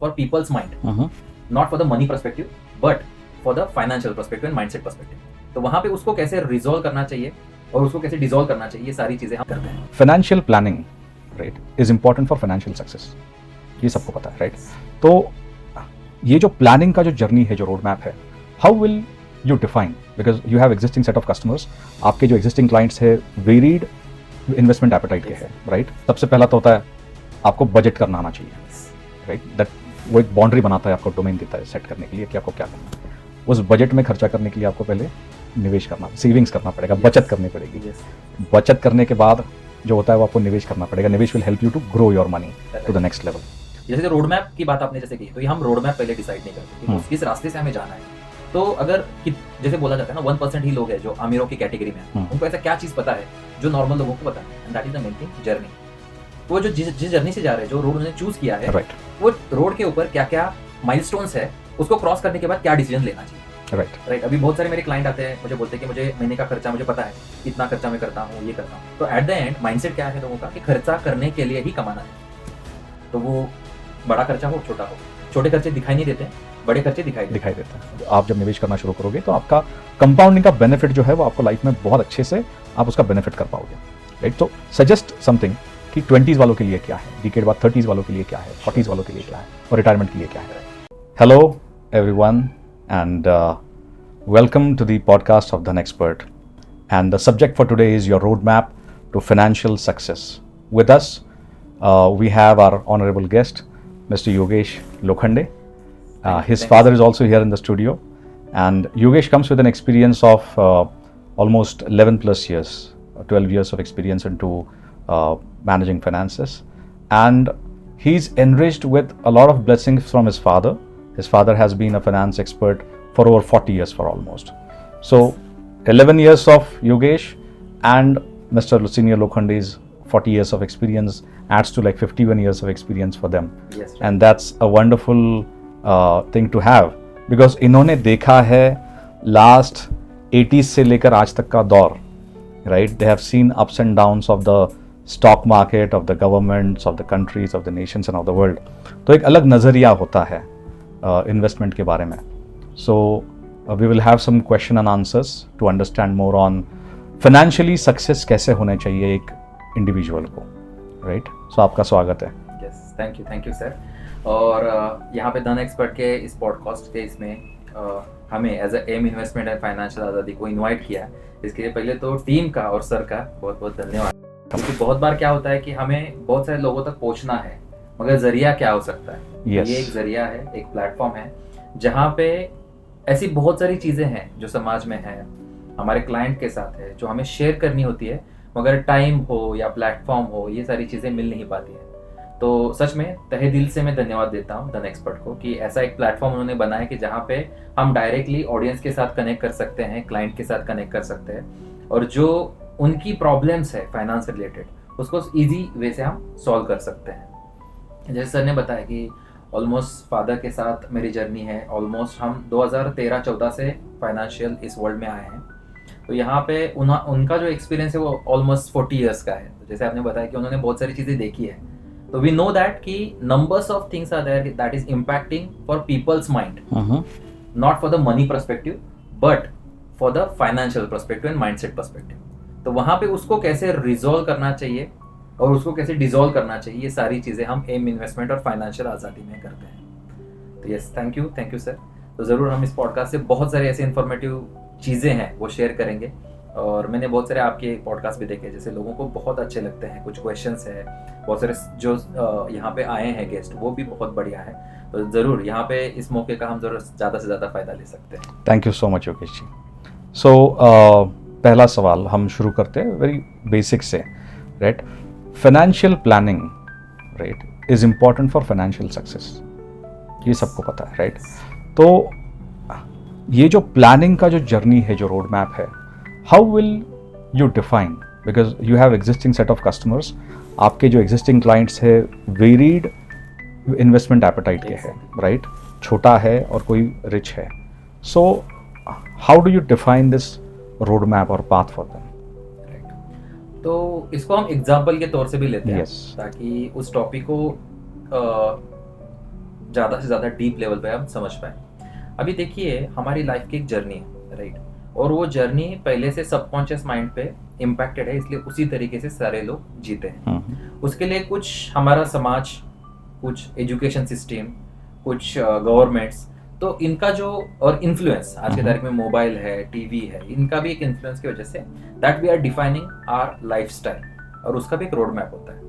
for people's mind, not for the money perspective, but for the financial perspective and mindset perspective. तो वहाँ पे उसको कैसे resolve करना चाहिए और उसको कैसे डिसॉल्व करना चाहिए, ये सारी चीजें हम करते हैं. Financial planning right is important for financial success, ये सबको पता है राइट. तो ये जो प्लानिंग का जो जर्नी है, जो रोड मैप है, how will you define, because you have existing set of customers, आपके जो एग्जिस्टिंग क्लाइंट्स है वेरीड इन्वेस्टमेंट एपेटाइट के हैं राइट. सबसे पहला तो होता है आपको बजट करना आना चाहिए राइट. दैट वो एक बाउंड्री बनाता है, आपको डोमेन देता है सेट करने के लिए कि आपको क्या करना है. उस बजट में खर्चा करने के लिए आपको पहले निवेश करना, सेविंग्स करना पड़ेगा, बचत करनी पड़ेगी. बचत करने के बाद जो होता है वो आपको निवेश करना पड़ेगा. निवेश will help you to grow your money to the next level. जैसे रोड मैप की बात आपने जैसे की, तो ये हम रोड मैप पहले डिसाइड नहीं करते कि किस रास्ते से हमें जाना है. तो अगर जैसे बोला जाता है ना 1% ही लोग हैं जो अमीरों की कैटेगरी में हैं, उनको ऐसा क्या चीज पता है जो नॉर्मल लोगों को पता है, and that is the main thing, journey. वो जो जिस जर्नी से जा रहे हैं, जो रोड उन्होंने चूज किया है, वो रोड के ऊपर क्या क्या माइलस्टोन्स है, उसको क्रॉस करने के बाद क्या डिसीजन लेना चाहिए. राइट. अभी बहुत सारे मेरे क्लाइंट आते हैं, मुझे बोलते हैं कि मुझे महीने का खर्चा मुझे पता है, इतना खर्चा मैं करता हूँ, ये करता हूँ. तो एट द एंड माइंडसेट क्या है लोगों का कि खर्चा करने के लिए ही कमाना है. तो वो बड़ा खर्चा हो छोटा हो, छोटे खर्चे दिखाई नहीं देते, बड़े खर्चे दिखाई देते हैं. आप जब निवेश करना शुरू करोगे तो आपका कंपाउंडिंग का बेनिफिट जो है वो आपको लाइफ में बहुत अच्छे से आप उसका बेनिफिट कर पाओगे राइट. तो सजेस्ट समथिंग कि 20s वालों के लिए क्या है, डिकेड बाद 30s वालों के लिए क्या है, 40s वालों के लिए क्या है और रिटायरमेंट के लिए क्या है. Hello everyone and welcome to the podcast of The Expert, and the subject for today is your roadmap to financial success. With us, we have our honorable guest, Mr. Yogesh Lokhande. His father is also here in the studio, and Yogesh comes with an experience of almost 11 plus years, 12 years of experience into managing finances, and he's enriched with a lot of blessings from his father. His father has been a finance expert for over 40 years for almost. So 11 years of Yogesh and Mr. Senior Lokhande's 40 years of experience adds to like 51 years of experience for them. Yes, right. And that's a wonderful thing to have, because इन्होंने देखा है last 80s से लेकर आज तक का दौर right. They have seen ups and downs of the stock market, of the governments, of the countries, of the nations and of the world. तो एक अलग नज़रिया होता है इन्वेस्टमेंट के बारे में. So we will have some question and answers to understand more on financially success कैसे होने चाहिए एक इंडिविजुअल को राइट. सो आपका स्वागत है. Yes, thank you sir. और यहाँ पे धन एक्सपर्ट के इस पॉडकास्ट के इसमें हमें as a M investment and financial आज़ादी को इनवाइट किया. इसके लिए पहले तो टीम का और सर का बहुत बहुत धन्यवाद. क्योंकि बहुत बार क्या होता है कि हमें बहुत सारे लोगों तक पहुँचना है, मगर जरिया क्या हो सकता है. Yes. ये एक जरिया है, एक प्लेटफॉर्म है जहाँ पे ऐसी बहुत सारी चीज़ें हैं जो समाज में है, हमारे क्लाइंट के साथ है, जो हमें शेयर करनी होती है, मगर टाइम हो या प्लेटफॉर्म हो, ये सारी चीज़ें मिल नहीं पाती है. तो सच में तहे दिल से मैं धन्यवाद देता हूँ धन एक्सपर्ट को कि ऐसा एक प्लेटफॉर्म उन्होंने बनाया कि जहाँ पे हम डायरेक्टली ऑडियंस के साथ कनेक्ट कर सकते हैं, क्लाइंट के साथ कनेक्ट कर सकते हैं, और जो उनकी प्रॉब्लम्स है फाइनेंस रिलेटेड उसको ईजी वे से हम सॉल्व कर सकते हैं. जैसे सर ने बताया कि ऑलमोस्ट फादर के साथ मेरी जर्नी है. ऑलमोस्ट हम 2013-14 से फाइनेंशियल इस वर्ल्ड में आए हैं. तो यहाँ पे उनका जो एक्सपीरियंस है वो ऑलमोस्ट 40 इयर्स का है. तो जैसे आपने बताया कि उन्होंने बहुत सारी चीज़ें देखी है. तो वी नो दैट कि numbers of things are there that is impacting for people's mind, not for the money perspective but for the financial perspective and mindset perspective. तो वहाँ पे उसको कैसे रिजॉल्व करना चाहिए और उसको कैसे डिसॉल्व करना चाहिए, ये सारी चीज़ें हम एम इन्वेस्टमेंट और फाइनेंशियल आज़ादी में करते हैं. तो यस, थैंक यू सर. तो ज़रूर हम इस पॉडकास्ट से बहुत सारे ऐसे इन्फॉर्मेटिव चीज़ें हैं वो शेयर करेंगे. और मैंने बहुत सारे आपके पॉडकास्ट भी देखे जैसे लोगों को बहुत अच्छे लगते हैं. कुछ क्वेश्चंस है, बहुत सारे जो यहाँ पे आए हैं गेस्ट वो भी बहुत बढ़िया है. तो ज़रूर यहाँ पे इस मौके का हम ज़रूर ज़्यादा से ज़्यादा फ़ायदा ले सकते हैं. Thank you so much Yogesh ji. So पहला सवाल हम शुरू करते हैं वेरी बेसिक से right. Financial planning right is important for financial success, ये सबको पता है राइट. तो ये जो प्लानिंग का जो जर्नी है, जो रोड मैप है, how will you define, because you have existing set of customers, आपके जो एग्जिस्टिंग क्लाइंट्स है वेरीड इन्वेस्टमेंट एपेटाइट के हैं राइट. छोटा है और कोई रिच है. So how do you define this road map और पाथ फॉर देम. तो इसको हम एग्जाम्पल के तौर से भी लेते हैं yes. ताकि उस टॉपिक को ज़्यादा से ज़्यादा डीप लेवल पे हम समझ पाए। अभी देखिए हमारी लाइफ की एक जर्नी है, राइट, और वो जर्नी पहले से सबकॉन्शियस माइंड पे इम्पैक्टेड है, इसलिए उसी तरीके से सारे लोग जीते हैं। उसके लिए कुछ हमारा समाज, कुछ एजुकेशन सिस्टम, कुछ गवर्नमेंट्स, तो इनका जो और इन्फ्लुएंस आज के तारीख में मोबाइल है, टीवी है, इनका भी एक इन्फ्लुएंस की वजह से that we are defining our lifestyle, और उसका भी एक रोड मैप होता है,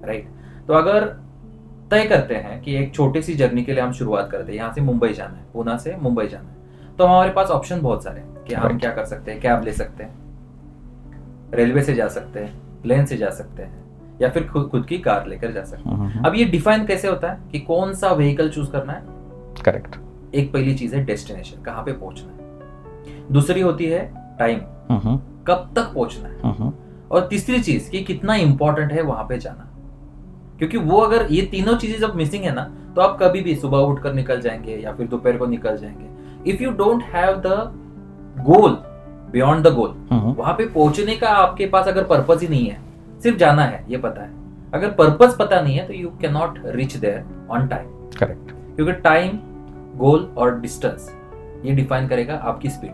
राइट। तो अगर तय करते हैं कि एक छोटी सी जर्नी के लिए हम शुरुआत करते हैं, यहाँ से मुंबई जाना है, पूना से मुंबई जाना है, तो हमारे पास ऑप्शन बहुत सारे हैं कि हम क्या कर सकते हैं। कैब ले सकते हैं, रेलवे से जा सकते हैं, प्लेन से जा सकते हैं, या फिर खुद की कार लेकर जा सकते हैं। अब ये डिफाइन कैसे होता है कि कौन सा व्हीकल चूज करना है? करेक्ट। एक पहली चीज है डेस्टिनेशन, कहाँ पे पहुंचना है। दूसरी होती है टाइम, कब तक पहुंचना है। और तीसरी चीज कि कितना इंपॉर्टेंट है वहां पे जाना, क्योंकि वो अगर ये तीनों चीजें जब मिसिंग है ना, तो आप कभी भी सुबह उठकर निकल जाएंगे या फिर दोपहर को निकल जाएंगे। If you don't have the goal beyond the goal, वहां पे पहुंचने का आपके पास अगर पर्पस ही नहीं है, सिर्फ जाना है ये पता है, अगर पर्पस पता नहीं है तो you can not reach there on time. Correct. क्योंकि टाइम, गोल और डिस्टेंस ये डिफाइन करेगा आपकी स्पीड।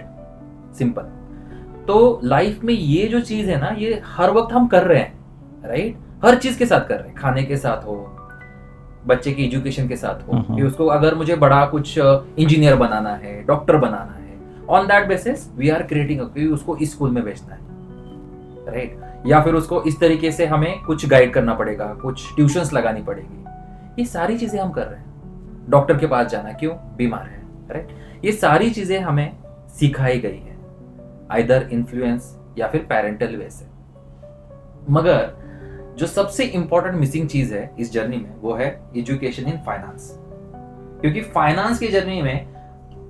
सिंपल। तो लाइफ में ये जो चीज है ना, ये हर वक्त हम कर रहे हैं, राइट, हर चीज के साथ कर रहे हैं। खाने के साथ हो, बच्चे की एजुकेशन के साथ हो, कि उसको अगर मुझे बड़ा कुछ इंजीनियर बनाना है, डॉक्टर बनाना है, on that basis we are creating, उसको इस स्कूल में भेजना है, राइट, या फिर उसको इस तरीके से हमें कुछ गाइड करना पड़ेगा, कुछ ट्यूशंस लगानी पड़ेगी। ये सारी चीजें हम कर रहे हैं। डॉक्टर के पास जाना, क्यों? बीमार है, राइट। ये सारी चीजें हमें सिखाई गई है, आइदर इन्फ्लुएंस या फिर पेरेंटल वे से। मगर जो सबसे इंपॉर्टेंट मिसिंग चीज है इस जर्नी में, वो है एजुकेशन इन फाइनेंस। क्योंकि फाइनेंस की जर्नी में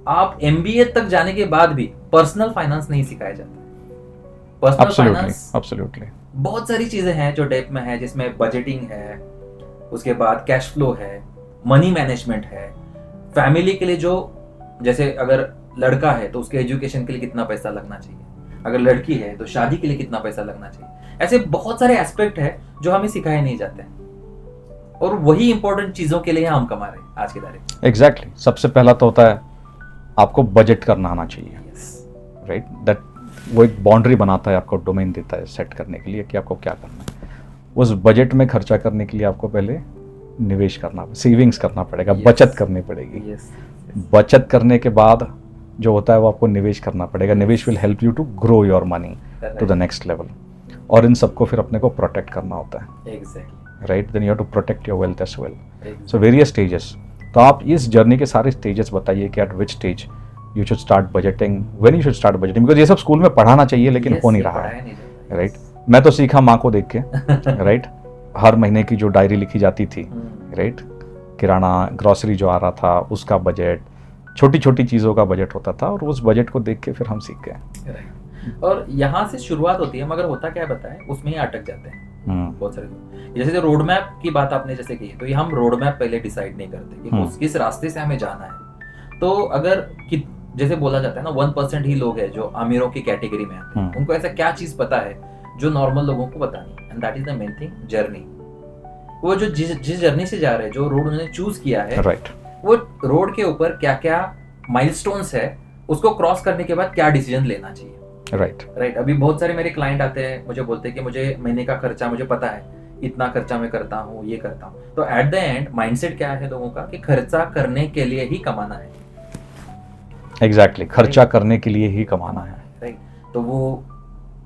आप एमबीए तक जाने के बाद भी पर्सनल फाइनेंस नहीं सिखाया जाता। पर्सनल फाइनेंस एब्सोल्युटली बहुत सारी चीजें हैं जो डेप में है, जिसमें बजटिंग है, उसके बाद कैश फ्लो है, मनी मैनेजमेंट है, फैमिली के लिए जो, जैसे अगर लड़का है तो उसके एजुकेशन के लिए कितना पैसा लगना चाहिए, अगर लड़की है तो शादी के लिए कितना पैसा लगना चाहिए। ऐसे बहुत सारे एस्पेक्ट है जो हमें सिखाए नहीं जाते हैं, और वही इंपॉर्टेंट चीजों के लिए हम कमा रहे हैं आज की तारीख। एग्जैक्टली। सबसे पहला तो होता है आपको बजट करना आना चाहिए, राइट। दैट वो एक बाउंड्री बनाता है, आपको डोमेन देता है सेट करने के लिए कि आपको क्या करना है। उस बजट में खर्चा करने के लिए आपको पहले निवेश करना, सेविंग्स करना पड़ेगा, बचत करनी पड़ेगी। बचत करने के बाद जो होता है वो आपको निवेश करना पड़ेगा। निवेश will help you to grow your money to the next level. और इन सबको फिर अपने को प्रोटेक्ट करना होता है, right. Then you have to protect your wealth as well. So various stages. तो आप इस जर्नी के सारे स्टेजेस बताइए कि at which stage you should start budgeting, when you should start budgeting, because ये सब स्कूल में पढ़ाना चाहिए लेकिन हो नहीं रहा है, राइट। मैं तो सीखा माँ को देख के, राइट। हर महीने की जो डायरी लिखी जाती थी, राइट, किराना ग्रोसरी जो आ रहा था उसका बजट, छोटी छोटी चीज़ों का बजट होता था, और उस बजट को देख के फिर हम सीख गए। और यहाँ से शुरुआत होती है, मगर होता क्या बताएं, उसमें ही अटक जाते हैं बहुत सारे लोग। जैसे रोड मैप की बात आपने जैसे की, तो ये हम रोड मैप पहले डिसाइड नहीं करते कि किस रास्ते से हमें जाना है। तो अगर जैसे बोला जाता है ना, 1% ही लोग हैं जो अमीरों की कैटेगरी में आते हैं, उनको ऐसा क्या चीज पता है जो नॉर्मल लोगों को पता नहीं, and that is the main thing, journey. वो जो जिस जर्नी से जा रहे हैं, जो रोड उन्होंने चूज किया है, राइट, वो रोड के ऊपर क्या क्या माइलस्टोन्स है, उसको क्रॉस करने के बाद क्या डिसीजन लेना चाहिए, राइट। अभी बहुत सारे मेरे क्लाइंट आते हैं, मुझे बोलते हैं कि मुझे महीने का खर्चा मुझे पता है, इतना खर्चा मैं करता हूँ, ये करता हूँ। तो एट द एंड माइंडसेट क्या है लोगों का कि खर्चा करने के लिए ही कमाना है। एग्जैक्टली, खर्चा करने के लिए ही कमाना है, राइट। तो वो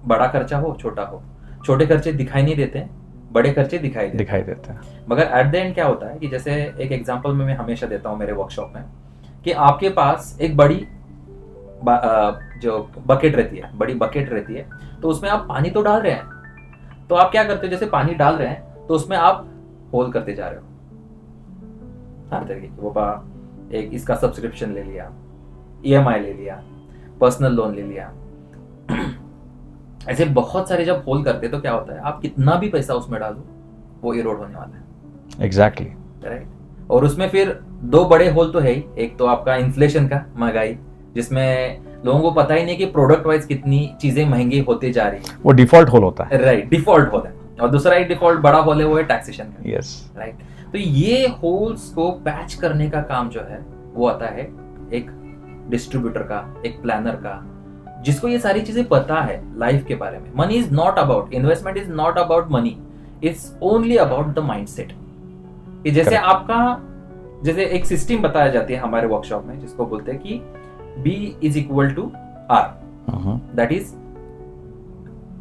बड़ा खर्चा हो, छोटा हो, छोटे खर्चे दिखाई नहीं देते, बड़े खर्चे दिखाई देते हैं। मगर एट द एंड क्या होता है कि जैसे एक एग्जांपल में मैं हमेशा देता हूँ मेरे वर्कशॉप में, कि आपके पास एक बड़ी जो बकेट रहती है, बड़ी बकेट रहती है, तो उसमें आप पानी तो डाल रहे हैं, तो आप क्या करते हो, जैसे पानी डाल रहे हैं तो उसमें आप होल करते जा रहे हो हर तरीके की। वो एक इसका सब्सक्रिप्शन ले लिया, EMI ले लिया, पर्सनल लोन ले लिया, ऐसे बहुत सारे जब होल करते तो क्या होता है, आप कितना भी पैसा उसमें डालो वो इरोड होने वाला है। Exactly, right. और उसमें फिर दो बड़े होल तो है ही, एक तो आपका इन्फ्लेशन का, महंगाई, जिसमें लोगों को पता ही नहीं कि प्रोडक्ट वाइज कितनी चीजें महंगी होती जा रही है, वो डिफॉल्ट होल होता है, राइट, डिफॉल्ट होल है। और दूसरा एक डिफॉल्ट बड़ा होल है, वो है टैक्सेशन का, यस, राइट। तो ये होल्स को पैच करने का काम जो है वो आता है एक डिस्ट्रीब्यूटर का, एक प्लानर का, जिसको ये सारी चीजें पता है लाइफ के बारे में। Money is not about, investment is not about money, it's only about the mindset. कि जैसे आपका, जैसे एक सिस्टम बताया जाती है हमारे वर्कशॉप में जिसको बोलते हैं कि B is equal to R, that is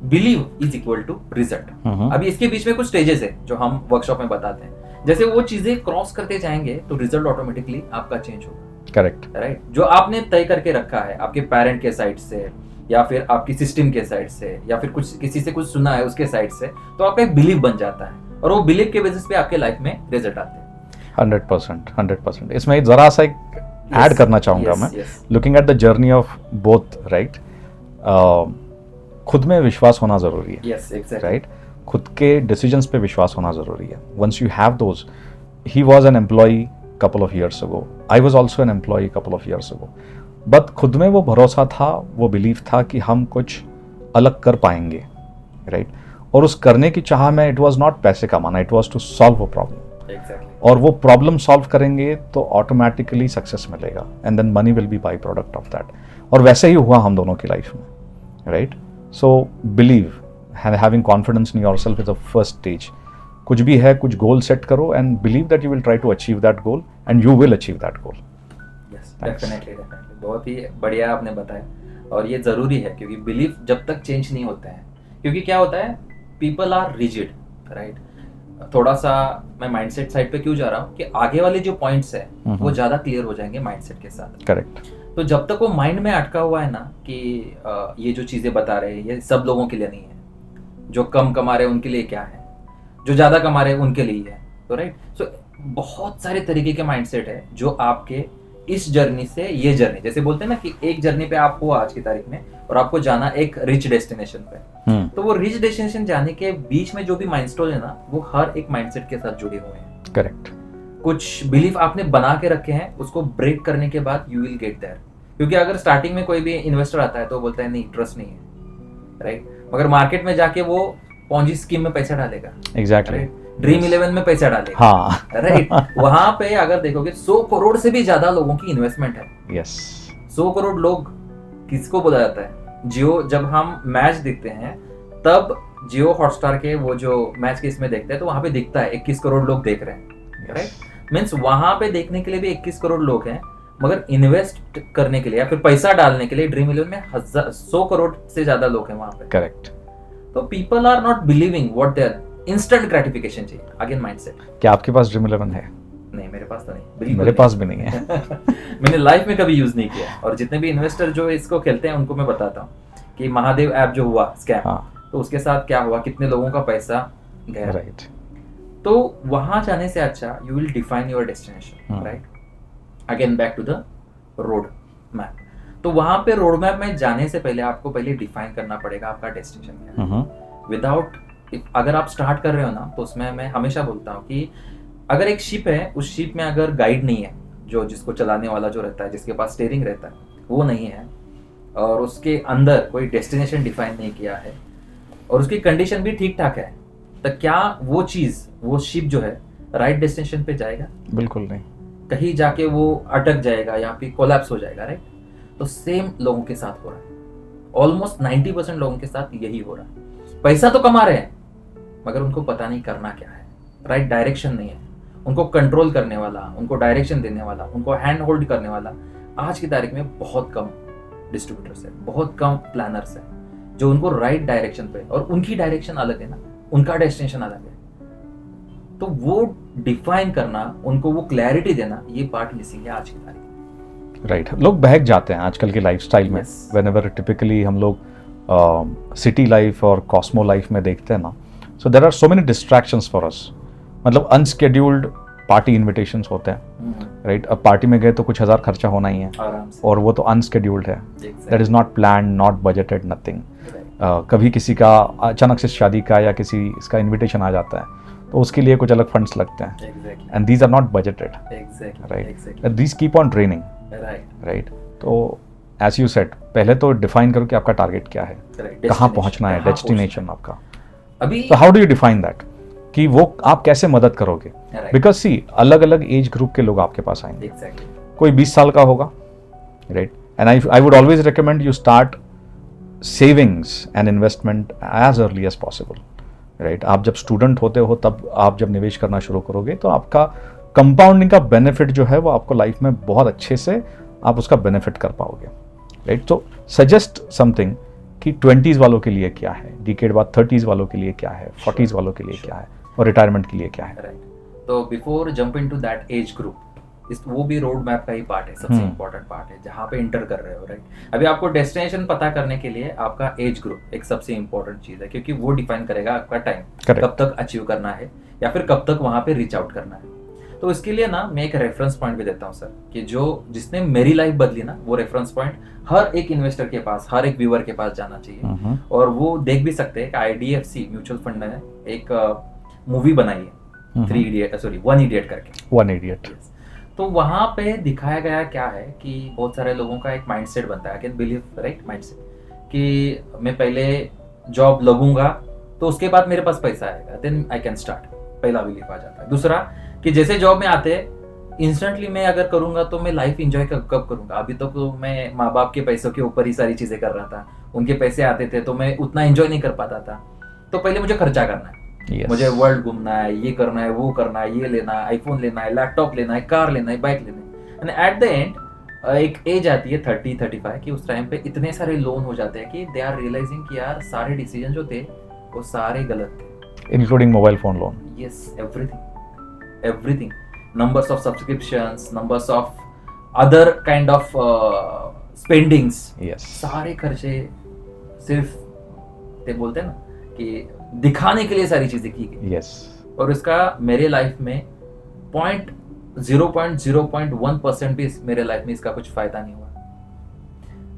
believe is equal to result। अभी इसके बीच में कुछ स्टेजेस है जो हम वर्कशॉप में बताते हैं। जैसे वो चीजें क्रॉस करते जाएंगे तो रिजल्ट ऑटोमेटिकली आपका चेंज होगा। Correct, right. जो आपने तय करके रखा है आपके पेरेंट के साइड से या फिर आपकी सिस्टम के साइड से या फिर कुछ किसी से कुछ सुना है उसके साइड से, तो आपका एक बिलीव बन जाता है और वो बिलीव के बेसिस पे आपके लाइफ में रिजल्ट आते हैं। 100%। इसमें जरा सा एक ऐड करना चाहूंगा मैं, looking at the journey of both, right. खुद में विश्वास होना जरूरी है, राइट। खुद के डिसीजंस पे विश्वास होना जरूरी है। Once you have those, he was an employ couple of years ago, I was also an employee couple of years ago, but खुद में वो भरोसा था, वो बिलीव था कि हम कुछ अलग कर पाएंगे, राइट। और उस करने की चाह में इट वाज नॉट पैसे कमाना, it was to solve a problem. और वो प्रॉब्लम सॉल्व करेंगे तो ऑटोमेटिकली सक्सेस मिलेगा and then money will be by product of that. और वैसे ही हुआ हम दोनों की लाइफ में, right. So believe, having confidence in yourself is the first stage. कुछ भी है, कुछ गोल सेट करो and believe that you will try to achieve that goal and you will achieve that goal. Yes, definitely. बहुत ही बढ़िया आपने बताया और ये जरूरी है क्योंकि बिलीफ जब तक चेंज नहीं होता है, क्योंकि क्या होता है, पीपल आर रिजिड, राइट। थोड़ा सा मैं माइंडसेट साइड पे क्यों जा रहा हूँ कि आगे वाले जो पॉइंट्स है वो ज्यादा क्लियर हो जाएंगे माइंडसेट के साथ। करेक्ट। तो जब तक वो माइंड में अटका हुआ है ना कि ये जो चीजें बता रहे हैं ये सब लोगों के लिए नहीं है, जो कम कमा रहे हैं उनके लिए क्या है, जो ज्यादा कमा रहे हैं उनके लिए है, तो राइट। सो बहुत सारे तरीके के माइंडसेट है जो आपके इस जर्नी से ये जर्नी, जैसे बोलते हैं ना कि एक जर्नी पे आप हो आज की तारीख में और आपको जाना एक रिच डेस्टिनेशन पे, तो वो रिच डेस्टिनेशन जाने के बीच में जो भी माइलस्टोन है ना वो हर एक माइंडसेट के साथ जुड़े हुए हैं। करेक्ट। कुछ बिलीफ आपने बना के रखे हैं, उसको ब्रेक करने के बाद यू विल गेट देयर। क्योंकि अगर स्टार्टिंग में कोई भी इन्वेस्टर आता है तो बोलता है नहीं ट्रस्ट नहीं है, राइट। मगर मार्केट में जाके वो पॉन्जी स्कीम में पैसा डालेगा, एग्जैक्टली, ड्रीम 11 में पैसा डालेगा, हाँ, राइट। वहां पे अगर देखोगे 100 करोड़ से भी ज्यादा लोगों की इन्वेस्टमेंट है। यस, 100 करोड़ लोग किसको बोला जाता है? जियो, जब हम मैच देखते हैं तब जियो हॉटस्टार के वो जो मैच के इसमें देखते हैं तो वहां पे दिखता है 21 करोड़ लोग देख रहे हैं, राइट। मीन्स वहां पे देखने के लिए भी 21 करोड़ लोग हैं, मगर इन्वेस्ट करने के लिए या फिर पैसा डालने के लिए ड्रीम 11 में 100 करोड़ से ज्यादा लोग हैं वहां पे। करेक्ट। तो people are not believing what they are, instant gratification चाहिए, अगेन माइंडसेट। क्या आपके पास ड्रीम 11 है? नहीं, मेरे पास तो नहीं, मेरे पास भी नहीं है। मैंने लाइफ में कभी यूज नहीं किया। और जितने भी इन्वेस्टर जो इसको खेलते हैं उनको मैं बताता हूँ कि महादेव ऐप जो हुआ स्कैम, हाँ, तो उसके साथ क्या हुआ, कितने लोगों का पैसा गया, राइट। तो वहां जाने से अच्छा you will define your destination, right. Again back to the road map. तो वहां पे रोड मैप में जाने से पहले आपको पहले डिफाइन करना पड़ेगा आपका डेस्टिनेशन क्या है। विदाउट, अगर आप स्टार्ट कर रहे हो ना, तो उसमें मैं हमेशा बोलता हूँ कि अगर एक शिप है, उस शिप में अगर गाइड नहीं है, जो जिसको चलाने वाला जो रहता है, जिसके पास स्टीयरिंग रहता है, वो नहीं है, और उसके अंदर कोई डेस्टिनेशन डिफाइन नहीं किया है और उसकी कंडीशन भी ठीक ठाक है, तो क्या वो चीज, वो शिप जो है राइट डेस्टिनेशन पे जाएगा? बिल्कुल नहीं, कहीं जाके वो अटक जाएगा या फिर कोलैप्स हो जाएगा, राइट। तो सेम लोगों के साथ हो रहा है, ऑलमोस्ट 90% लोगों के साथ यही हो रहा है। पैसा तो कमा रहे हैं मगर उनको पता नहीं करना क्या है, राइट डायरेक्शन नहीं है, उनको कंट्रोल करने वाला, उनको डायरेक्शन देने वाला, उनको हैंड होल्ड करने वाला आज की तारीख में बहुत कम डिस्ट्रीब्यूटर्स है, बहुत कम प्लानर्स है जो उनको राइट डायरेक्शन पे, और उनकी डायरेक्शन अलग है ना, उनका डेस्टिनेशन अलग है, तो वो डिफाइन करना, उनको वो क्लैरिटी देना, ये पार्ट मिसिंग है आज की तारीख में। राइट, लोग बहक जाते हैं आजकल की लाइफस्टाइल में। व्हेनेवर टिपिकली हम लोग सिटी लाइफ और कॉस्मो लाइफ में देखते हैं ना, so there are so many distractions for us. मतलब अनस्केड्यूल्ड पार्टी इनविटेशंस होते हैं, राइट। अब पार्टी में गए तो कुछ हज़ार खर्चा होना ही है, और वो तो अनस्केड्यूल्ड है, that is not planned, not budgeted, nothing. कभी किसी का अचानक से शादी का या किसी इसका इनविटेशन आ जाता है तो उसके लिए कुछ अलग फंड्स लगते हैं, and these are not budgeted, right. These keep on training, right. तो एज यू सेड, पहले तो डिफाइन करो कि आपका टारगेट क्या है, कहाँ पहुँचना है, डेस्टिनेशन आपका। अभी तो how do you define that? कि वो आप कैसे मदद करोगे, बिकॉज सी अलग अलग एज ग्रुप के लोग आपके पास आएंगे। कोई 20 साल का होगा, right, and I would always recommend you start savings and investment as early as possible, right. आप जब स्टूडेंट होते हो तब आप जब निवेश करना शुरू करोगे तो आपका कंपाउंडिंग का बेनिफिट जो है वो आपको लाइफ में बहुत अच्छे से आप उसका बेनिफिट कर पाओगे, राइट। तो सजेस्ट समथिंग कि 20s वालों के लिए क्या है, डिकेड बाद 30s वालों के लिए क्या है, 40s वालों के लिए क्या है, और रिटायरमेंट के लिए क्या है, राइट। तो before jump into that age group, वो भी रोड मैप का ही पार्ट है, सबसे इंपॉर्टेंट पार्ट है जहाँ पे इंटर कर रहे हो, राइट। अभी आपको डेस्टिनेशन पता करने के लिए आपका एज ग्रुप एक सबसे इंपॉर्टेंट चीज है, क्योंकि वो डिफाइन करेगा आपका टाइम, कब तक अचीव करना है या फिर कब तक वहां पे रीच आउट करना है। तो इसके लिए ना मैं एक रेफरेंस पॉइंट भी देता हूँ सर, कि जो जिसने मेरी लाइफ बदली ना, वो रेफरेंस पॉइंट हर एक इन्वेस्टर के पास, हर एक व्यूअर के पास जाना चाहिए। और वो देख भी सकते हैं कि IDFC म्यूचुअल फंड ने एक मूवी बनाई है, 1 इडियट करके। 1 इडियट। तो वहां पे दिखाया गया क्या है कि बहुत सारे लोगों का एक माइंडसेट बनता है, कैन बिलीव, राइट, माइंडसेट, कि मैं पहले जॉब लगूंगा तो उसके बाद मेरे पास पैसा आएगा, देन आई कैन स्टार्ट, पहला बिलीफ आ जाता है। दूसरा कि जैसे जॉब में आते इंस्टेंटली मैं अगर करूंगा तो मैं लाइफ एंजॉय कब करूंगा, अभी तक तो मैं माँ बाप के पैसों के ऊपर ही सारी चीजें कर रहा था, उनके पैसे आते थे तो मैं उतना एंजॉय नहीं कर पाता था। तो पहले मुझे खर्चा करना है, yes. मुझे वर्ल्ड घूमना है, ये करना है, वो करना है, ये लेना है, आईफोन लेना है, लैपटॉप लेना है, कार लेना है, बाइक लेना है। एंड एट द एंड एक एज आती है 30-35 की, उस टाइम पे इतने सारे लोन हो जाते हैं कि दे आर रियलाइजिंग कि यार सारे डिसीजन जो थे वो सारे गलत थे, including mobile phone loan. Yes, everything, numbers of subscriptions, numbers of other kind of spendings, yes. सारे खर्चे सिर्फ ते बोलते हैं ना कि दिखाने के लिए सारी चीजें की गई, yes. और इसका मेरे लाइफ में 0.1% भी मेरे लाइफ में इसका कुछ फायदा नहीं हुआ।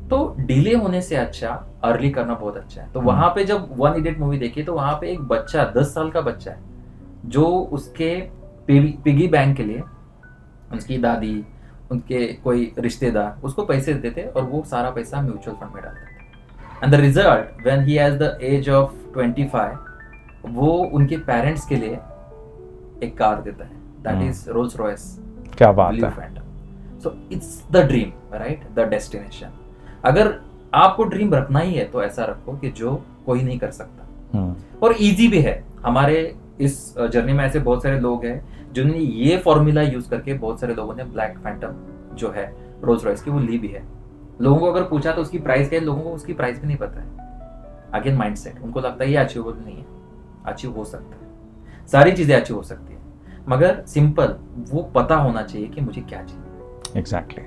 तो डिले होने से अच्छा अर्ली करना बहुत अच्छा है। तो वहां पे जब 1 इडियट मूवी देखी तो वहां पे एक बच्चा, 10 साल का बच्चा है, जो उसके पिगी बैंक के लिए उसकी दादी, उनके कोई रिश्तेदार उसको पैसे देते थे और वो सारा पैसा म्यूचुअल फंड में डालते थे। And the result when he has the age of 25, वो उनके पेरेंट्स के लिए एक कार देता है, दैट इज रोल्स रॉयस। क्या बात है। So it's the dream, right, the destination. अगर आपको ड्रीम रखना ही है तो ऐसा रखो कि जो कोई नहीं कर सकता, और इजी भी है। हमारे इस जर्नी में ऐसे बहुत सारे लोग हैं जिन्होंने ये फॉर्मूला यूज करके, बहुत सारे लोगों ने ब्लैक फैंटम जो है रोल्स रॉयस की वो ली भी है। लोगों को अगर पूछा तो उसकी प्राइस क्या है, लोगों को उसकी प्राइस भी नहीं पता है। अगेन माइंडसेट, उनको लगता है ये अचीवेबल नहीं है। अचीव हो सकता है, सारी चीजें अचीव हो सकती है, मगर सिंपल वो पता होना चाहिए कि मुझे क्या चाहिए। Exactly,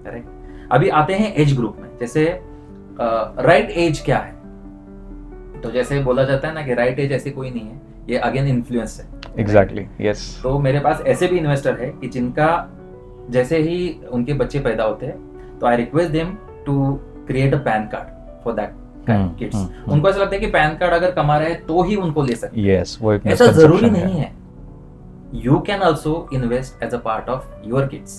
right. अभी आते हैं एज ग्रुप में, जैसे राइट एज क्या है। तो जैसे बोला जाता है ना कि राइट एज ऐसे कोई नहीं है, ये अगेन इन्फ्लुएंस है। Exactly, yes. तो मेरे पास ऐसे भी इन्वेस्टर है कि जिनका जैसे ही उनके बच्चे पैदा होते हैं तो I request them to create a PAN card for that kids. उनको ऐसा लगता है कि पैन कार्ड अगर कमा रहे हैं तो ही उनको ले सकते हैं। yes, वो एक ऐसा जरूरी नहीं है। You can also invest as a part of your kids.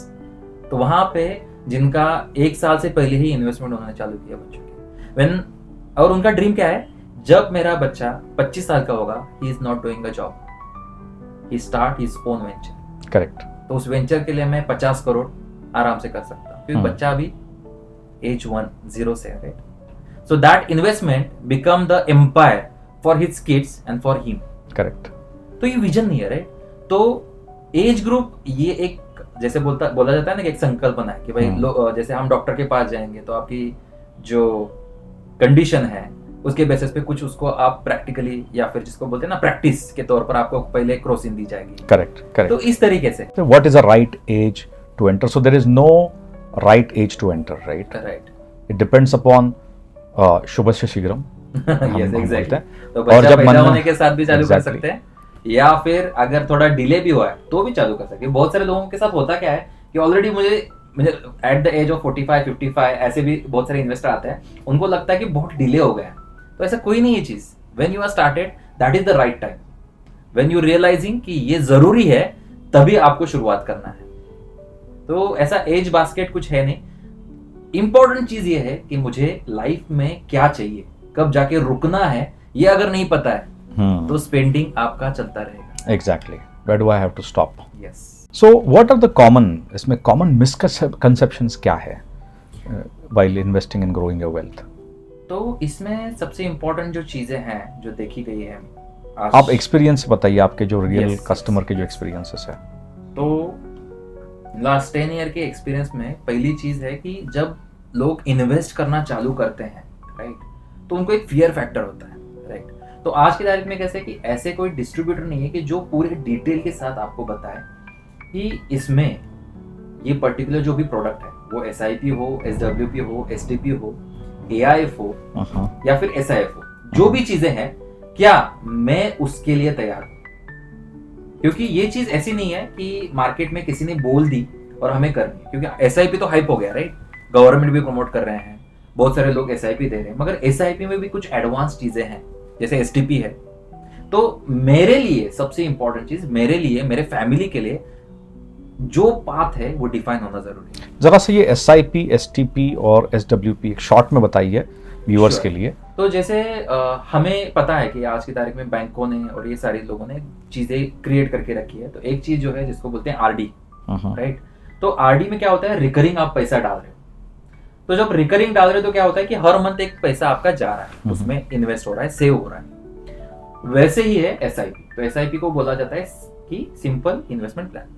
तो वहां पे जिनका 1 साल से पहले ही इन्वेस्टमेंट उन्होंने चालू किया बच्चों के, व्हेन, और उनका ड्रीम क्या है, जब मेरा बच्चा 25 साल का होगा, he is not doing a job, he start his own venture. Correct. तो उस वेंचर के लिए मैं 50 करोड़ आराम से कर सकता हूँ, क्योंकि बच्चा अभी एज 0 से है, right. So that investment become the empire for his kids and for him. Correct. तो ये विजन नहीं है, राइट। तो एज ग्रुप ये एक, जैसे बोला जाता है ना कि एक संकल्पना है कि भाई जैसे हम डॉक्टर के पास जाएंगे तो आपकी जो कंडीशन है उसके बेसिस पे कुछ उसको आप प्रैक्टिकली, या फिर जिसको बोलते हैं ना प्रैक्टिस के तौर पर, आपको पहले क्रॉसिंग दी जाएगी। Correct, correct. तो इस तरीके से what is a right age to enter? So there is no right age to enter, right? Right. It depends upon शुभस्य शीघ्रम। Yes, exactly. तो और बच्चा जब पैदा मन होने के साथ भी चालू कर सकते हैं, या फिर अगर थोड़ा डिले भी हुआ है तो भी चालू कर सकते हैं। बहुत सारे लोगों के साथ होता क्या है कि ऑलरेडी मुझे एट द एज ऑफ 45-55 ऐसे भी बहुत सारे इन्वेस्टर आते हैं, उनको लगता है कि बहुत डिले हो गया। तो ऐसा कोई नहीं है चीज। When you are started, that is the right time. When you realising कि ये जरूरी है, तभी आपको शुरुआत करना है। तो ऐसा एज बास्केट कुछ है नहीं। इंपॉर्टेंट चीज ये है कि मुझे लाइफ में क्या चाहिए, कब जाके रुकना है, ये अगर नहीं पता है तो स्पेंडिंग आपका चलता रहेगा। Exactly, where do I have to stop? Yes. So what are the common, इसमें कॉमन मिसकंसेप्शंस क्या है while investing in growing your wealth? तो इसमें सबसे इम्पोर्टेंट जो चीज़ें हैं जो देखी गई है आज, आप एक्सपीरियंस बताइए, आपके जो रियल Yes, कस्टमर yes. के जो एक्सपीरियंसेस है। तो लास्ट 10 ईयर के एक्सपीरियंस में पहली चीज़ है कि जब लोग इन्वेस्ट करना चालू करते हैं, राइट, तो उनको एक फियर फैक्टर होता है, राइट। तो आज की तारीख में कैसे कि ऐसे कोई डिस्ट्रीब्यूटर नहीं है कि जो पूरे डिटेल के साथ आपको बताए कि इसमें ये पर्टिकुलर जो भी प्रोडक्ट है, वो SIP हो, SWP हो, STP हो, AIF हो या फिर SIF हो, जो भी चीजें हैं, क्या मैं उसके लिए तैयार हूं? क्योंकि ये चीज ऐसी नहीं है कि मार्केट में किसी ने बोल दी और हमें करनी है, क्योंकि SIP तो हाइप हो गया, राइट, गवर्नमेंट भी प्रमोट कर रहे हैं, बहुत सारे लोग SIP दे रहे हैं, मगर SIP में भी कुछ एडवांस चीजें हैं, जैसे STP है। तो मेरे लिए सबसे इंपॉर्टेंट चीज, मेरे लिए, मेरे फैमिली के लिए जो पाथ है वो डिफाइन होना जरूरी है। जरा से ये SIP, STP और SWP एक शॉर्ट में बताइए व्यूअर्स Sure. के लिए। तो जैसे हमें पता है कि आज की तारीख में बैंकों ने और ये सारे लोगों ने चीजें क्रिएट करके रखी है। तो एक चीज जो है जिसको बोलते हैं RD, राइट। तो RD में क्या होता है, रिकरिंग आप पैसा डाल रहे हो। तो जब रिकरिंग डाल रहे हो तो क्या होता है कि हर मंथ एक पैसा आपका जा रहा है, उसमें इन्वेस्ट हो रहा है, सेव हो रहा है। वैसे ही है SIP। तो SIP को बोला जाता है कि सिंपल इन्वेस्टमेंट प्लान,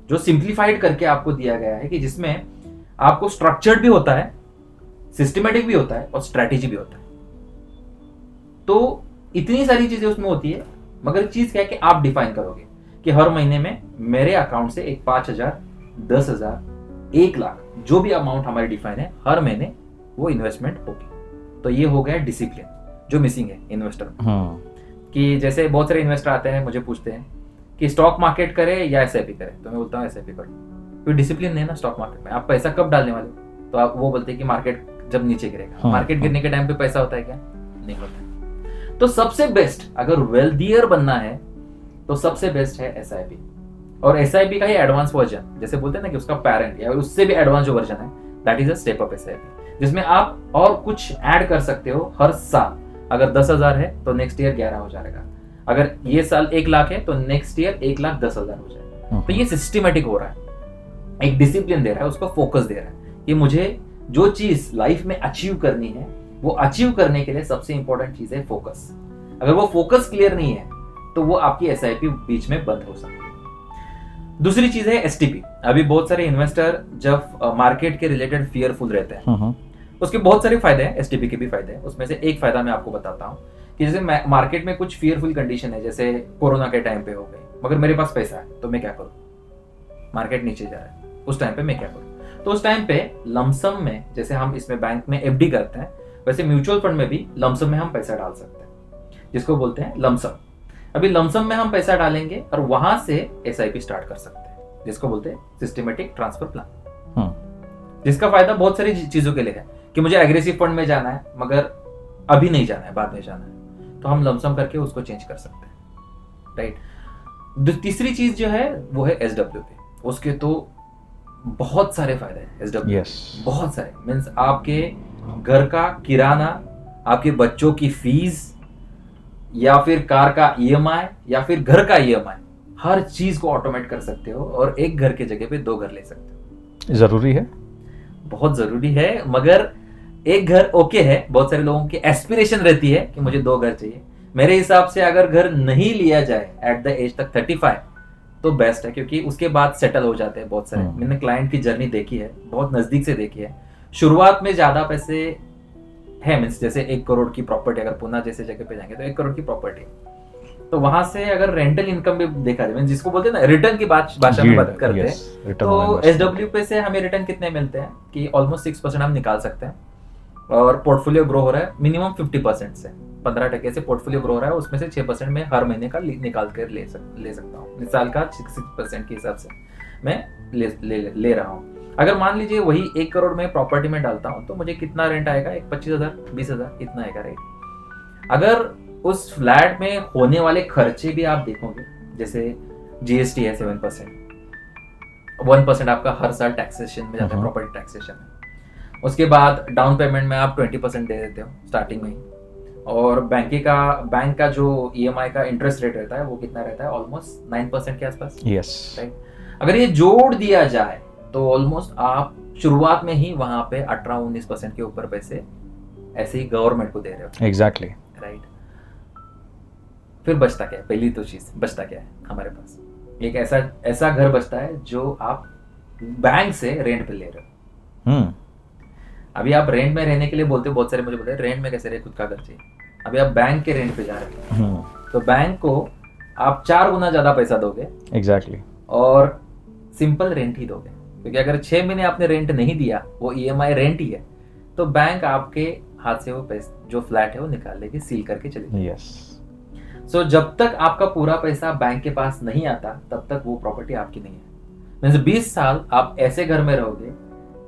जो सिंप्लीफाइड करके आपको दिया गया है, कि जिसमें आपको स्ट्रक्चर्ड भी होता है, सिस्टमेटिक भी होता है और स्ट्रेटेजी भी होता है। तो इतनी सारी चीजें उसमें होती है, मगर चीज क्या है कि आप डिफाइन करोगे कि हर महीने में मेरे अकाउंट से एक 5,000, 10,000, 1,00,000, जो भी अमाउंट हमारी डिफाइन है, हर महीने वो इन्वेस्टमेंट होगी। तो ये हो गया डिसिप्लिन जो मिसिंग है इन्वेस्टर में। कि जैसे बहुत सारे इन्वेस्टर आते हैं, मुझे पूछते हैं कि स्टॉक मार्केट करे या SIP करे, तो मैं बोलता हूँ SIP करो, कोई डिसिप्लिन नहीं ना स्टॉक मार्केट में। आप पैसा कब डालने वाले हो? तो आप वो बोलते हैं कि मार्केट जब नीचे गिरेगा। मार्केट गिरने के टाइम पे पैसा होता है क्या? नहीं होता। तो सबसे बेस्ट, अगर वेल्थियर बनना है तो सबसे बेस्ट है SIP। और SIP का ही एडवांस वर्जन, जैसे बोलते हैं ना कि उसका पेरेंट या उससे भी एडवांस जो वर्जन है, that is a step up SIP, जिसमें आप और कुछ ऐड कर सकते हो हर साल। अगर 10,000 है तो नेक्स्ट ईयर 11 हो जाएगा। अगर ये साल 1,00,000 है तो नेक्स्ट ईयर 1,10,000 हो जाएगा। तो ये सिस्टमेटिक हो रहा है, एक डिसिप्लिन दे रहा है, उसको फोकस दे रहा है कि मुझे जो चीज लाइफ में अचीव करनी है, वो अचीव करने के लिए सबसे इंपॉर्टेंट चीज है फोकस। अगर वो फोकस क्लियर नहीं है तो वो आपकी SIP बीच में बंद हो सकती है। दूसरी चीज है STP। अभी बहुत सारे इन्वेस्टर जब मार्केट के रिलेटेड फियरफुल रहते हैं, उसके बहुत सारे फायदे हैं, STP के भी फायदे हैं। उसमें से एक फायदा मैं आपको बताता हूँ कि जैसे मार्केट में कुछ फियरफुल कंडीशन है, जैसे कोरोना के टाइम पे हो गई, मगर मेरे पास पैसा है तो मैं क्या करूँ? मार्केट नीचे जा रहा है, उस टाइम पे मैं क्या करूँ? तो उस टाइम पे लमसम में, जैसे हम इसमें बैंक में FD करते हैं, वैसे म्यूचुअल फंड में भी लमसम में हम पैसा डाल सकते हैं, जिसको बोलते हैं लमसम। अभी लमसम में हम पैसा डालेंगे और वहां से SIP स्टार्ट कर सकते हैं, जिसको बोलते हैं सिस्टमेटिक ट्रांसफर प्लान। जिसका फायदा बहुत सारी चीजों के लिए है कि मुझे एग्रेसिव फंड में जाना है मगर अभी नहीं जाना है, बाद में जाना है, तो हम लमसम करके उसको चेंज कर सकते हैं, राइट। तीसरी चीज जो है वो है SWP। उसके तो बहुत सारे फायदे हैं SWP। Yes. बहुत सारे, मीन्स आपके घर का किराना, आपके बच्चों की फीस, या फिर कार का EMI, या फिर घर का EMI, हर चीज को ऑटोमेट कर सकते हो और एक घर के जगह पे 2 घर ले सकते हो। जरूरी है, बहुत जरूरी है, मगर एक घर ओके है। बहुत सारे लोगों की एस्पिरेशन रहती है कि मुझे 2 घर चाहिए। मेरे हिसाब से अगर घर नहीं लिया जाए एट द एज तक 35 तो बेस्ट है, क्योंकि उसके बाद सेटल हो जाते हैं बहुत सारे। मैंने क्लाइंट की जर्नी देखी है, बहुत नजदीक से देखी है। शुरुआत में ज्यादा पैसे है, मीन्स जैसे 1 करोड़ की प्रॉपर्टी, अगर पुणे जैसे जगह पे जाएंगे तो 1 करोड़ की प्रॉपर्टी, तो वहां से अगर रेंटल इनकम भी देखा जाए, जिसको बोलते हैं ना रिटर्न की भाषा में बात करते हैं, तो SWP से हमें रिटर्न कितने मिलते हैं कि ऑलमोस्ट 6% हम निकाल सकते हैं। और पोर्टफोलियो ग्रो हो रहा है मिनिमम 50% से, 15% से पोर्टफोलियो ग्रो हो रहा है, उसमें से 6% में हर महीने का निकाल कर ले सकता हूँ। साल का 6% के हिसाब से मैं ले रहा हूँ। अगर मान लीजिए वही 1 करोड़ में प्रॉपर्टी में डालता हूँ तो मुझे कितना रेंट आएगा? एक 25,000, 20,000 इतना आएगा, राइट। अगर उस फ्लैट में होने वाले खर्चे भी आप देखोगे, जैसे GST है 7%, 1% आपका हर साल टैक्सेशन में जाता है, प्रॉपर्टी टैक्सेशन में। उसके बाद डाउन पेमेंट में आप 20% दे देते हो स्टार्टिंग में ही, और बैंक का जो EMI का इंटरेस्ट रेट रहता है वो कितना रहता है, ऑलमोस्ट 9% के आसपास, यस, राइट। अगर ये जोड़ दिया जाए तो ऑलमोस्ट आप शुरुआत में ही वहां पे 18-19% के ऊपर पैसे ऐसे ही गवर्नमेंट को दे रहे हो, एग्जैक्टली, राइट। फिर बचता क्या है? पहली तो चीज बचता क्या है हमारे पास? एक ऐसा घर बचता है जो आप बैंक से रेंट पे ले रहे हो। अभी आप रेंट में रहने के लिए बोलते हो, बहुत सारे मुझे बोलते हैं रेंट में कैसे रहे, खुद का घर चाहिए। अभी आप बैंक के रेंट पे जा रहे हो तो बैंक को आप 4 गुना ज्यादा पैसा दोगे, एग्जैक्टली, और सिंपल रेंट ही दोगे, क्योंकि अगर 6 महीने आपने रेंट नहीं दिया, वो EMI रेंट ही है, तो बैंक आपके हाथ से वो पैसे जो फ्लैट है वो निकाल लेगी, सील करके चलेगी। यस। सो जब तक आपका पूरा पैसा बैंक के पास नहीं आता तब तक वो प्रॉपर्टी आपकी नहीं है। मीन्स 20 साल आप ऐसे घर में रहोगे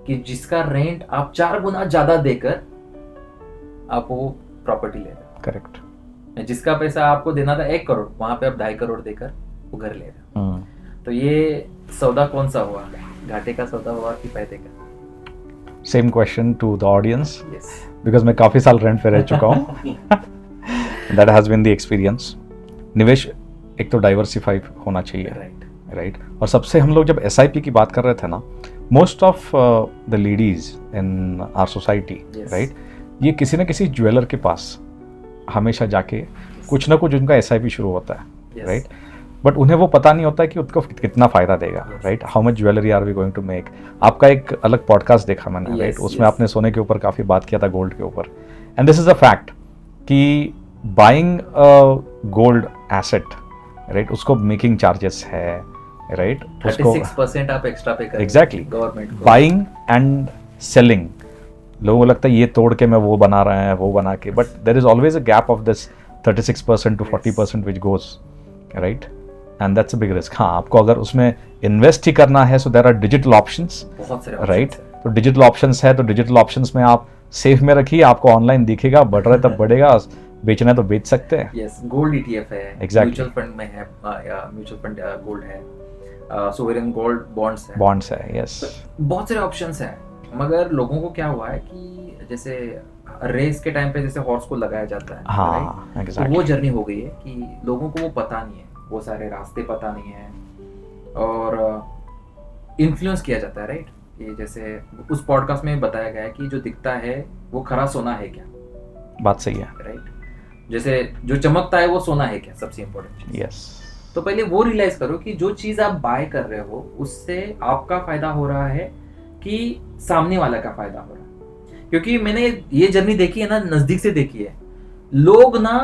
कि जिसका रेंट आप 4 गुना ज्यादा देकर आप वो प्रॉपर्टी ले रहे हो। करेक्ट। जिसका पैसा आपको देना था 1 करोड़, वहां पे आप 2.5 करोड़ देकर वो घर ले रहे हो। तो ये सौदा कौन सा हुआ? घाटे का सौदा हुआ कि फायदे का? Same question to the audience, Yes. Because मैं काफी साल रेंट पे रह चुका हूँ। That has been the experience. निवेश एक तो डाइवर्सिफाई होना चाहिए, Right. राइट। और सबसे हम लोग जब SIP की बात कर रहे थे ना, most of the ladies in our society, Yes. Right, ये किसी न किसी ज्वेलर के पास हमेशा जाके कुछ ना कुछ उनका SIP शुरू होता है, Yes. राइट। बट उन्हें वो पता नहीं होता है कि उसको कितना फायदा देगा, Yes. Right. How much jewellery are we going to make. आपका एक अलग पॉडकास्ट देखा मैंने, Yes, राइट, उसमें yes. आपने सोने के ऊपर काफी बात किया था, गोल्ड के ऊपर। And this is a fact कि buying a gold asset, right, उसको मेकिंग चार्जेस है, राइट, उसको 36% आप एक्स्ट्रा पे करें एग्जैक्टली गवर्नमेंट को। Buying and selling. लोगों को लगता है ये तोड़ के मैं वो बना रहे हैं, वो बना के, but there is always a gap of this 36% to 40% which goes, right, and that's a big risk. हाँ, आपको अगर उसमें इन्वेस्ट ही करना है, so there are digital options, बहुत सारे राइट। options हैं। तो डिजिटल ऑप्शंस है, तो डिजिटल ऑप्शंस में आप सेफ में रखिए, आपको ऑनलाइन दिखेगा, बढ़ रहा है तब बढ़ेगा, बेचना है तो बेच सकते हैं। यस, गोल्ड ETF है, Exactly. म्यूचुअल फंड में है, म्यूचुअल फंड गोल्ड है, सोवरेन गोल्ड बॉन्ड्स है, बॉन्ड्स है, यस। बहुत सारे ऑप्शंस हैं। मगर लोगों को क्या हुआ है कि जैसे रेस के टाइम पे जैसे हॉर्स को लगाया जाता है, हाँ, right? तो एग्जैक्टली, वो जर्नी हो गई है कि लोगों को वो पता नहीं है, वो सारे रास्ते पता नहीं है, और इन्फ्लुएंस किया जाता है, राइट। कि जैसे उस पॉडकास्ट में बताया गया है कि जो दिखता है वो खरा सोना है क्या, बात सही है, राइट। जैसे जो चमकता है वो सोना है क्या, सबसे इम्पोर्टेंट चीज। यस। तो पहले वो रियलाइज करो कि जो चीज आप बाय कर रहे हो उससे आपका फायदा हो रहा है कि सामने वाला का फायदा हो रहा है। क्योंकि मैंने ये जर्नी देखी है ना, नजदीक से देखी है। लोग ना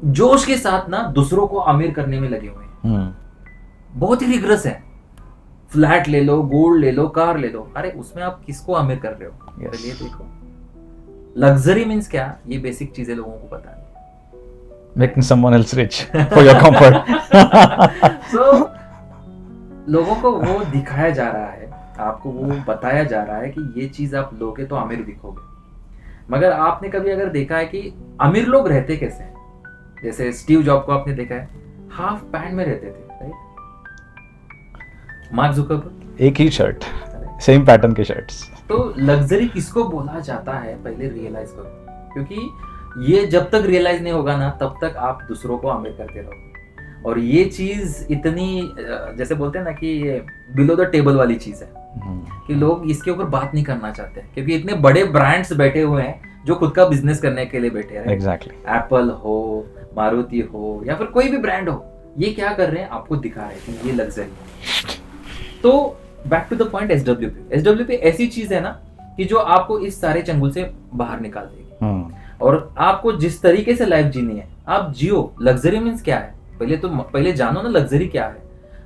जोश के साथ ना दूसरों को अमीर करने में लगे हुए हैं, बहुत ही रिग्रेस है। फ्लैट ले लो, गोल्ड ले लो, कार ले लो, अरे उसमें आप किसको अमीर कर रहे हो? Yes. पहले ये देखो लग्जरी मीन्स क्या, ये बेसिक चीजें लोगों को पता नहीं। Making someone else rich for your comfort. So, लोगों को वो दिखाया जा रहा है, आपको वो बताया जा रहा है कि ये चीज आप लोगे तो अमीर दिखोगे। मगर आपने कभी अगर देखा है कि अमीर लोग रहते कैसे हैं? जैसे स्टीव जॉब को आपने देखा है, हाफ पैंट में रहते थे, राइट। मार्क जुकरबर्ग एक ही शर्ट, सेम पैटर्न के शर्ट्स। तो लग्जरी किसको बोला जाता है पहले रियलाइज करो, क्योंकि ये जब तक रियलाइज नहीं होगा ना तब तक आप दूसरों को अमीर करते रहोगे। और ये चीज इतनी जैसे बोलते हैं ना कि ये बिलो द टेबल वाली चीज है कि लोग इसके ऊपर बात नहीं करना चाहते, क्योंकि इतने बड़े ब्रांड्स बैठे हुए हैं जो खुद का बिजनेस करने के लिए बैठे हैं। एग्जैक्टली। एप्पल हो, मारुति हो, या फिर कोई भी ब्रांड हो, ये क्या कर रहे हैं, आपको दिखा रहे हैं कि ये लग्जरी है। तो back to the point, SWP ऐसी चीज है ना कि जो आपको इस सारे चंगुल से बाहर निकाल देगी। और आपको जिस तरीके से लाइफ जीनी है आप जियो। लग्जरी मीन्स क्या है, पहले जानो ना लग्जरी क्या है।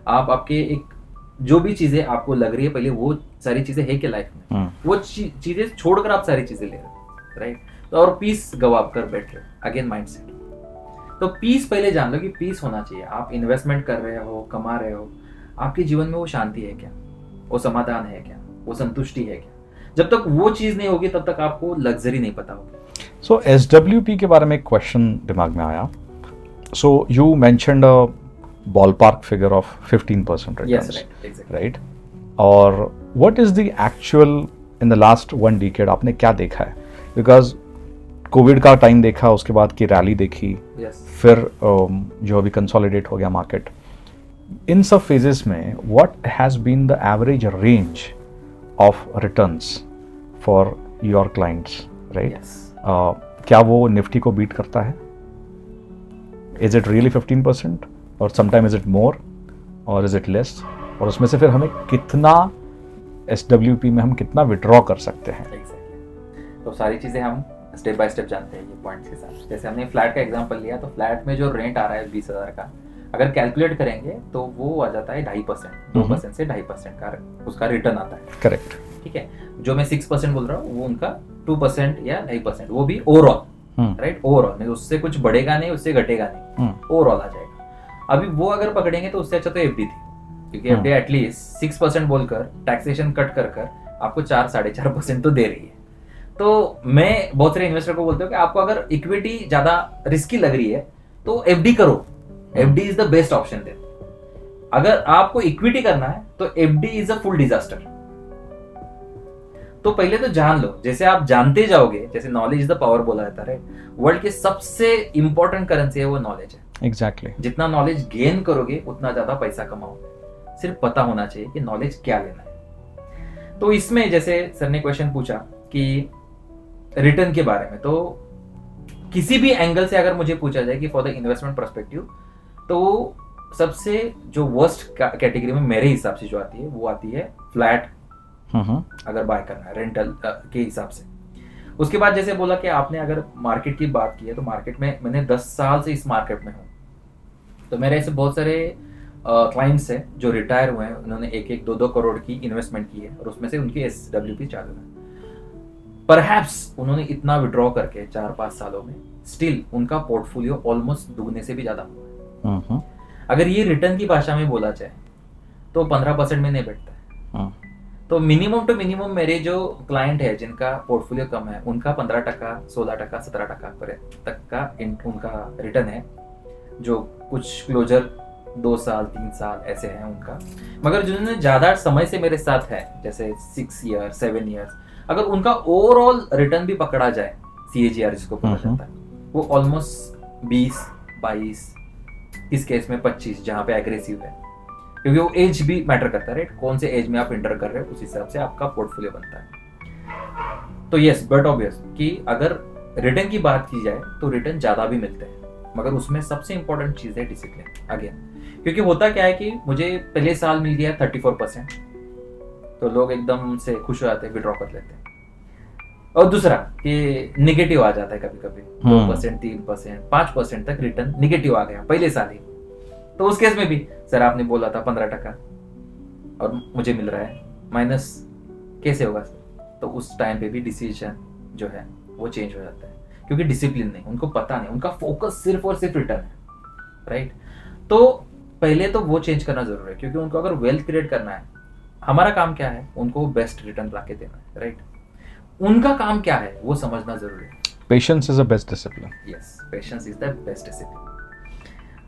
आप आपके एक जो भी चीजें आपको लग रही है, पहले वो सारी चीजें है कि लाइफ में वो चीजें छोड़कर आप सारी चीजें ले रहे हो, राइट। तो और पीस गवा कर बैठ रहे हो, अगेन माइंडसेट। तो पीस पहले जान लो कि पीस होना चाहिए। आप इन्वेस्टमेंट कर रहे हो, कमा रहे हो, आपके जीवन में वो शांति है क्या, वो समाधान है क्या, वो संतुष्टि है क्या? जब तक वो चीज नहीं होगी तब तक आपको लग्जरी नहीं पता होगी। सो SWP के बारे में एक क्वेश्चन दिमाग में आया। So you mentioned a ballpark figure of 15% returns. Yes, right, exactly. Right? और what is the actual in the last one decade आपने क्या देखा है? Because कोविड का टाइम देखा, उसके बाद की रैली देखी, यस फिर जो अभी कंसोलिडेट हो गया मार्केट, इन सब फेजेस में what has been the average range of returns for your clients, right? Yes क्या वो निफ्टी को बीट करता है? इज इट रियली 15% और समटाइम इज इट मोर और इज इट लेस? और उसमें से फिर हमें कितना SWP में हम कितना विड्रॉ कर सकते हैं? एग्जैक्टली। तो सारी चीज़ें हम स्टेप बाय स्टेप जानते हैं ये पॉइंट्स के साथ। जैसे हमने फ्लैट का एग्जांपल लिया, तो फ्लैट में जो रेंट आ रहा है 20,000 का, अगर कैलकुलेट करेंगे तो वो आ जाता है 2.5%, 2% से 2.5% का उसका रिटर्न आता है। करेक्ट। ठीक है, जो मैं 6% बोल रहा हूँ वो उनका 2% या 2.5%, वो भी ओवरऑल, राइट? ओवरऑल नहीं, उससे कुछ बढ़ेगा नहीं, उससे घटेगा नहीं, ओवरऑल आ जाएगा। अभी वो अगर पकड़ेंगे तो उससे अच्छा तो FD थी, क्योंकि FD एटलीस्ट 6% बोलकर टैक्सेशन कट कर आपको 4-4.5% तो दे रही है। तो मैं बहुत सारे इन्वेस्टर को बोलते हूँ कि आपको अगर इक्विटी ज्यादा रिस्की लग रही है तो FD करो, FD is the best option then. अगर आपको इक्विटी करना है तो FD is a full disaster. तो पहले तो जान लो, जैसे आप जानते जाओगे, जैसे नॉलेज इज द पावर बोला जाता है, वर्ल्ड की सबसे इंपॉर्टेंट करेंसी है वो नॉलेज है। एग्जैक्टली। जितना नॉलेज गेन करोगे उतना ज्यादा पैसा कमाओगे। सिर्फ पता होना चाहिए कि नॉलेज क्या लेना है। तो इसमें जैसे सर ने क्वेश्चन पूछा कि रिटर्न के बारे में, तो किसी भी एंगल से अगर मुझे पूछा जाए कि फॉर द इन्वेस्टमेंट पर्सपेक्टिव, तो सबसे जो वर्स्ट कैटेगरी में मेरे हिसाब से जो आती है वो आती है फ्लैट, अगर बाय करना है रेंटल के हिसाब से। उसके बाद जैसे बोला कि आपने अगर मार्केट की बात की है, तो मार्केट में मैंने 10 साल से इस मार्केट में हूँ, तो मेरे ऐसे बहुत सारे क्लाइंट्स हैं जो रिटायर हुए हैं, उन्होंने 1-1, 2-2 करोड़ की इन्वेस्टमेंट की है और उसमें से उनकी SWP चालू है। परहैप्स उन्होंने इतना विड्रॉ करके 4-5 सालों में स्टिल उनका पोर्टफोलियो ऑलमोस्ट दुगने से भी ज्यादा हुआ है। अगर ये रिटर्न की भाषा में बोला जाए तो 15% में नहीं बैठता है। तो मिनिमम टू मिनिमम मेरे जो क्लाइंट है जिनका पोर्टफोलियो कम है, उनका 15%, 16%, 17% तक का उनका रिटर्न है, जो कुछ क्लोजर 2 साल 3 साल ऐसे हैं उनका। मगर जिन्होंने ज्यादा समय से मेरे साथ है, जैसे 6 ईयर 7 ईयर्स, अगर उनका ओवरऑल रिटर्न भी पकड़ा जाए, CAGR जिसको बोला जाता है, वो ऑलमोस्ट 20-22, इस केस में 25 जहां पे एग्रेसिव है, क्योंकि वो एज भी मैटर करता है, राइट? कौन से एज में आप इंटर कर रहे हो उस हिसाब से आपका पोर्टफोलियो बनता है। तो यस, बट ऑब्वियस कि अगर रिटर्न की बात की जाए तो रिटर्न ज्यादा भी मिलते हैं, मगर उसमें सबसे इंपॉर्टेंट चीज है डिसिप्लिन अगेन। क्योंकि होता क्या है कि मुझे पहले साल मिल गया 34%, तो लोग एकदम से खुश हो जाते हैं, विड्रॉ कर लेते हैं। और दूसरा कि निगेटिव आ जाता है कभी कभी, 2%, 3%, 5% तक रिटर्न निगेटिव आ गया पहले साल ही। तो उस केस में भी सर आपने बोला था 15% और मुझे मिल रहा है माइनस, कैसे होगा सर? तो उस टाइम पे भी डिसीजन जो है वो चेंज हो जाता है, क्योंकि डिसिप्लिन नहीं, उनको पता नहीं, उनका फोकस सिर्फ और सिर्फ रिटर्न है, राइट? तो पहले तो वो चेंज करना जरूरी है, क्योंकि उनको अगर वेल्थ क्रिएट करना है, हमारा काम क्या है? उनको बेस्ट रिटर्न ला के देना है, राइट? उनका काम क्या है वो समझना जरूरी है। Patience is the best discipline. Yes, patience is the best discipline.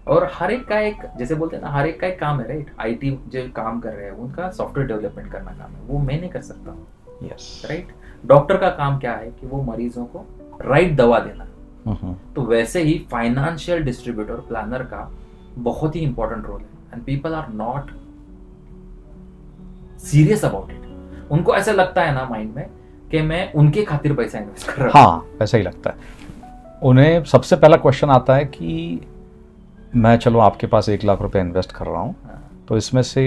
और हर एक का एक, जैसे बोलते हैं ना, हर एक का एक काम है, राइट? IT जो काम कर रहे हैं उनका सॉफ्टवेयर डेवलपमेंट करना काम है, वो मैं नहीं कर सकता हूँ, यस, राइट? डॉक्टर का काम क्या है कि वो मरीजों को राइट दवा देना। तो वैसे ही फाइनेंशियल डिस्ट्रीब्यूटर प्लानर का बहुत ही इंपॉर्टेंट रोल है, and people are not serious about it. उनको ऐसा लगता है ना माइंड में कि मैं उनके खातिर पैसा इन्वेस्ट कर रहा हूँ। हाँ, ऐसा ही लगता है। उन्हें सबसे पहला क्वेश्चन आता है कि मैं चलो आपके पास 1 लाख रुपए इन्वेस्ट कर रहा हूँ, तो इसमें से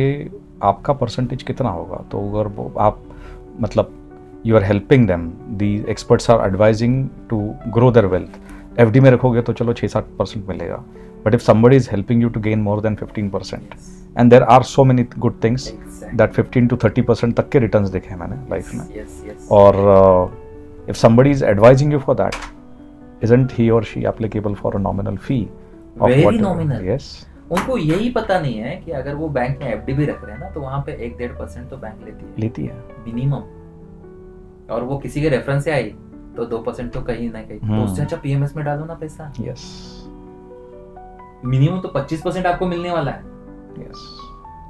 आपका परसेंटेज कितना होगा? तो अगर आप मतलब you are helping them, the experts are advising to grow their wealth. FD में रखोगे तो चलो 6-7% मिलेगा, but if somebody is helping you to gain more than 15%, and there are so many good things that 15 to 30% तक के returns देखे हैं मैंने लाइफ में। और if somebody is advising you for that, isn't he or she applicable for a nominal fee of Very nominal. Yes. उनको यही पता नहीं है कि अगर वो बैंक में FD भी रख रहे हैं ना, तो वहां पे 1-1.5% तो बैंक लेती है मिनिमम, और वो किसी के रेफरेंस से आई तो 2% तो कहीं ना कहीं, तो उससे अच्छा PMS में डालो ना पैसा। Yes. मिनिमम तो 25% आपको मिलने वाला है। Yes.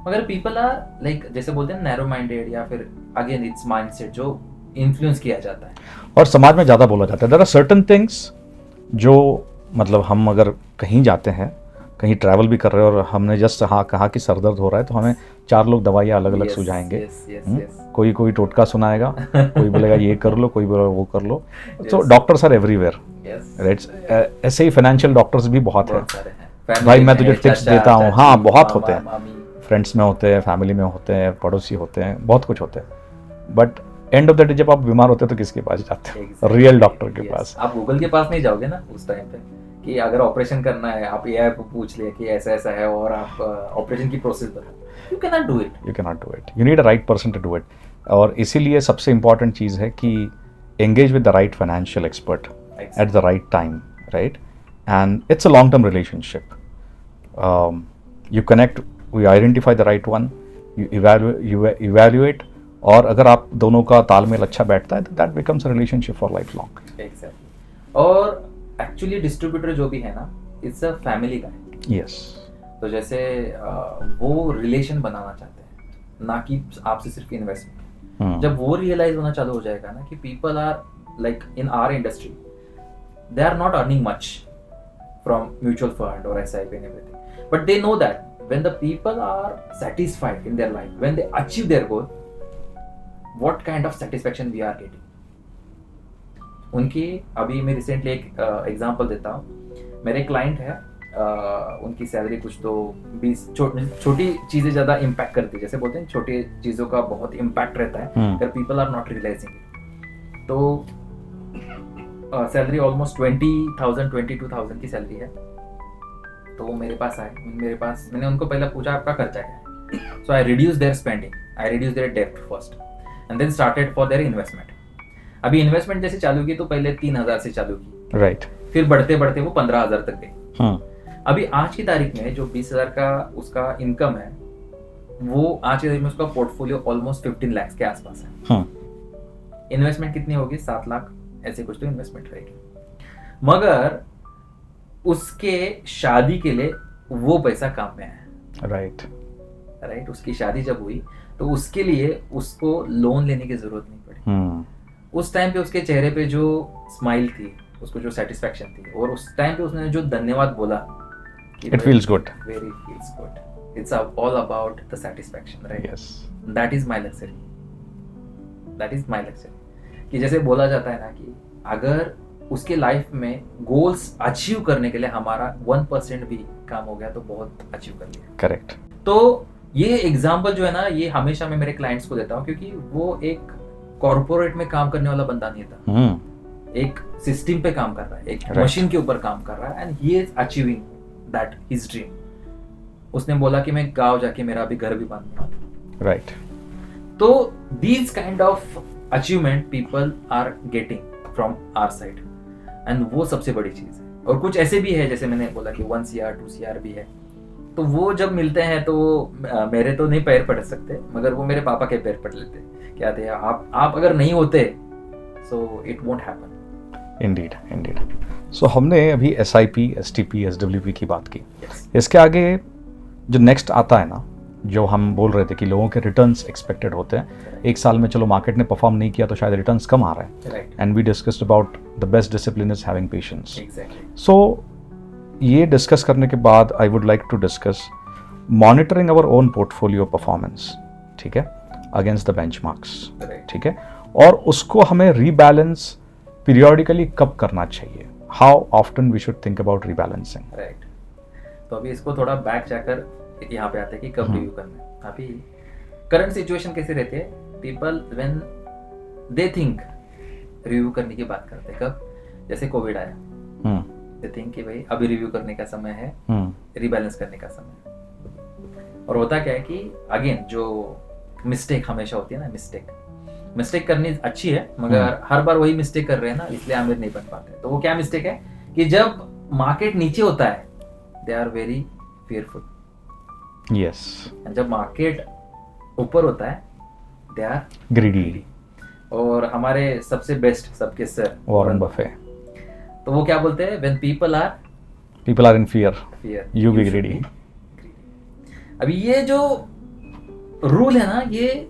मगर पीपल आर लाइक, जैसे बोलते हैं नैरो माइंडेड, या फिर अगेन इट्स माइंडसेट, जो इन्फ्लुएंस किया जाता है। और समाज में ज़्यादा बोला जाता है। देयर आर सर्टन थिंग्स जो मतलब हम अगर कहीं जाते हैं, कहीं ट्रैवल भी कर रहे हैं और हमने जस्ट कहा कि सर दर्द हो रहा है, तो हमें 4 लोग दवाइयाँ अलग अलग Yes, सुझाएंगे। yes, yes, yes. कोई टोटका सुनाएगा, कोई बोलेगा ये कर लो, कोई बोलेगा वो कर लो। So Yes. Doctors are everywhere, Yes. Right. ऐसे ही फाइनेंशियल डॉक्टर्स भी बहुत हैं। बहुत सारे हैं। Family भाई मैं में तुझे है, टिप्स चाचा, देता हूँ। चाची, हाँ, बहुत मामा, होते हैं। मामी। फ्रेंड्स में होते हैं, फैमिली में होते हैं, पड़ोसी होते हैं, बहुत कुछ होते हैं। But end of the day जब आप बीमार होते हैं तो किसके पास जाते हो? Exactly. रियल डॉक्टर के Yes. पास। आप गूगल के पास नहीं जाओगे ना उस टाइम पे कि अगर ऑपरेशन करना है, आप एआई को पूछ लिए कि ऐसा ऐसा है और आप ऑपरेशन की प्रोसेस बताओ। You can not do it. You can not do it, you need a right person to do it. और इसीलिए सबसे इंपॉर्टेंट चीज़ है कि engage with the right financial expert at the right time, right. And it's a long term relationship. You connect, you identify the right one, you evaluate, और अगर आप दोनों का तालमेल अच्छा बैठता है तो that becomes a relationship for life long. Exactly. और एक्चुअली डिस्ट्रीब्यूटर जो भी है ना, it's a family guy. Yes. तो जैसे वो रिलेशन बनाना चाहते हैं, ना कि आपसे सिर्फ इन्वेस्टमेंट। जब वो रियलाइज होना चालू हो जाएगा ना कि people are like in our industry, they are not earning much from mutual fund और SIP and everything, but they know that when the people are satisfied in their life, when they achieve their goal, what kind of satisfaction we are getting. उनकी अभी मैं recently एक example देता हूँ। मेरे client है, उनकी सैलरी कुछ तो 20, छोटी चीज़ें ज़्यादा इम्पैक्ट करती है, जैसे बोलते हैं छोटी चीज़ों का बहुत इम्पैक्ट रहता है अगर पीपल आर नॉट रियलाइजिंग। तो सैलरी ऑलमोस्ट 20,000 22,000 की सैलरी है। तो वो मेरे पास आए, मैंने उनको पहले पूछा आपका खर्चा क्या है। So I reduce their spending, I reduce their डेब्ट first and then started for their investment. अभी इन्वेस्टमेंट जैसे चालू की तो पहले 3,000 से चालू की, राइट। फिर बढ़ते बढ़ते वो 15,000 तक गई। अभी आज की तारीख में जो 20,000 का उसका इनकम है, वो आज की तारीख में उसका पोर्टफोलियो ऑलमोस्ट 15 लाख के आसपास है। इन्वेस्टमेंट कितनी होगी? 7 लाख ऐसे कुछ तो इन्वेस्टमेंट रहेगी। मगर उसके शादी के लिए वो पैसा काम में आया। राइट। उसकी शादी जब हुई तो उसके लिए उसको लोन लेने की जरूरत नहीं पड़ी। उस टाइम पे उसके चेहरे पे जो स्माइल थी, उसको जो सेटिस्फैक्शन थी, और उस टाइम पे उसने जो धन्यवाद बोला, it feels good, very feels good. It's all about the satisfaction, right. Yes, that is my luxury, कि जैसे बोला जाता है ना कि अगर उसके लाइफ में गोल्स अचीव करने के लिए हमारा 1% भी काम हो गया तो बहुत अचीव कर लिया। करेक्ट। तो ये एग्जाम्पल जो है ना, ये हमेशा मैं मेरे क्लाइंट्स को देता हूँ, क्योंकि वो एक कॉर्पोरेट में काम करने वाला बंदा नहीं था। एक सिस्टम पे काम कर रहा है, एक मशीन के ऊपर काम कर रहा है, and he is achieving that his dream. उसने बोला कि मैं गांव जाके मेरा अभी घर भी बनना। राइट। तो these kind of achievement people are getting from our side, and वो सबसे बड़ी चीज है। और कुछ ऐसे भी है, जैसे मैंने बोला कि 1 CR 2 CR भी है, तो वो जब मिलते हैं तो मेरे तो नहीं पैर पड़ सकते, मगर वो मेरे पापा के पैर पड़ लेते। क्या थे आप अगर नहीं होते so it won't happen. Indeed. So हमने अभी SIP, STP, SWP की बात की। yes. इसके आगे जो नेक्स्ट आता है ना, जो हम बोल रहे थे कि लोगों के रिटर्न्स एक्सपेक्टेड होते हैं। एक साल में चलो मार्केट ने परफॉर्म नहीं किया तो शायद रिटर्न्स कम आ रहे हैं, and we discussed about the best discipline is having patience. So ये डिस्कस करने के बाद I would like to discuss monitoring our own portfolio performance, ठीक है, अगेंस्ट द बेंचमार्क्स, ठीक है, और उसको हमें रीबैलेंस पीरियोडिकली कब करना चाहिए, how often we should think about rebalancing. Right. तो अभी इसको थोड़ा बैक जाकर यहाँ पे आते हैं कि कब रिव्यू करना है। अभी करंट सिचुएशन कैसे रहती है, people when they think review करने की बात करते हैं कब, जैसे कोविड आया, दे थिंक कि भाई अभी रिव्यू करने का समय है, रीबैलेंस करने का समय है। और होता क्या है कि अगेन जो मिस्टेक हमेशा होती है ना, मिस्टेक करनी अच्छी है, मगर हर बार वही मिस्टेक कर रहे हैं ना, इसलिए अमीर नहीं बन पाते। तो वो क्या मिस्टेक है कि जब मार्केट नीचे होता है they are very fearful, yes, जब मार्केट ऊपर होता है दे आर ग्रीडी। और हमारे सबसे बेस्ट सबके सर वॉरेन बफे, तो वो क्या बोलते हैं, when people are in fear you be greedy. अभी ये जो रूल है ना, ये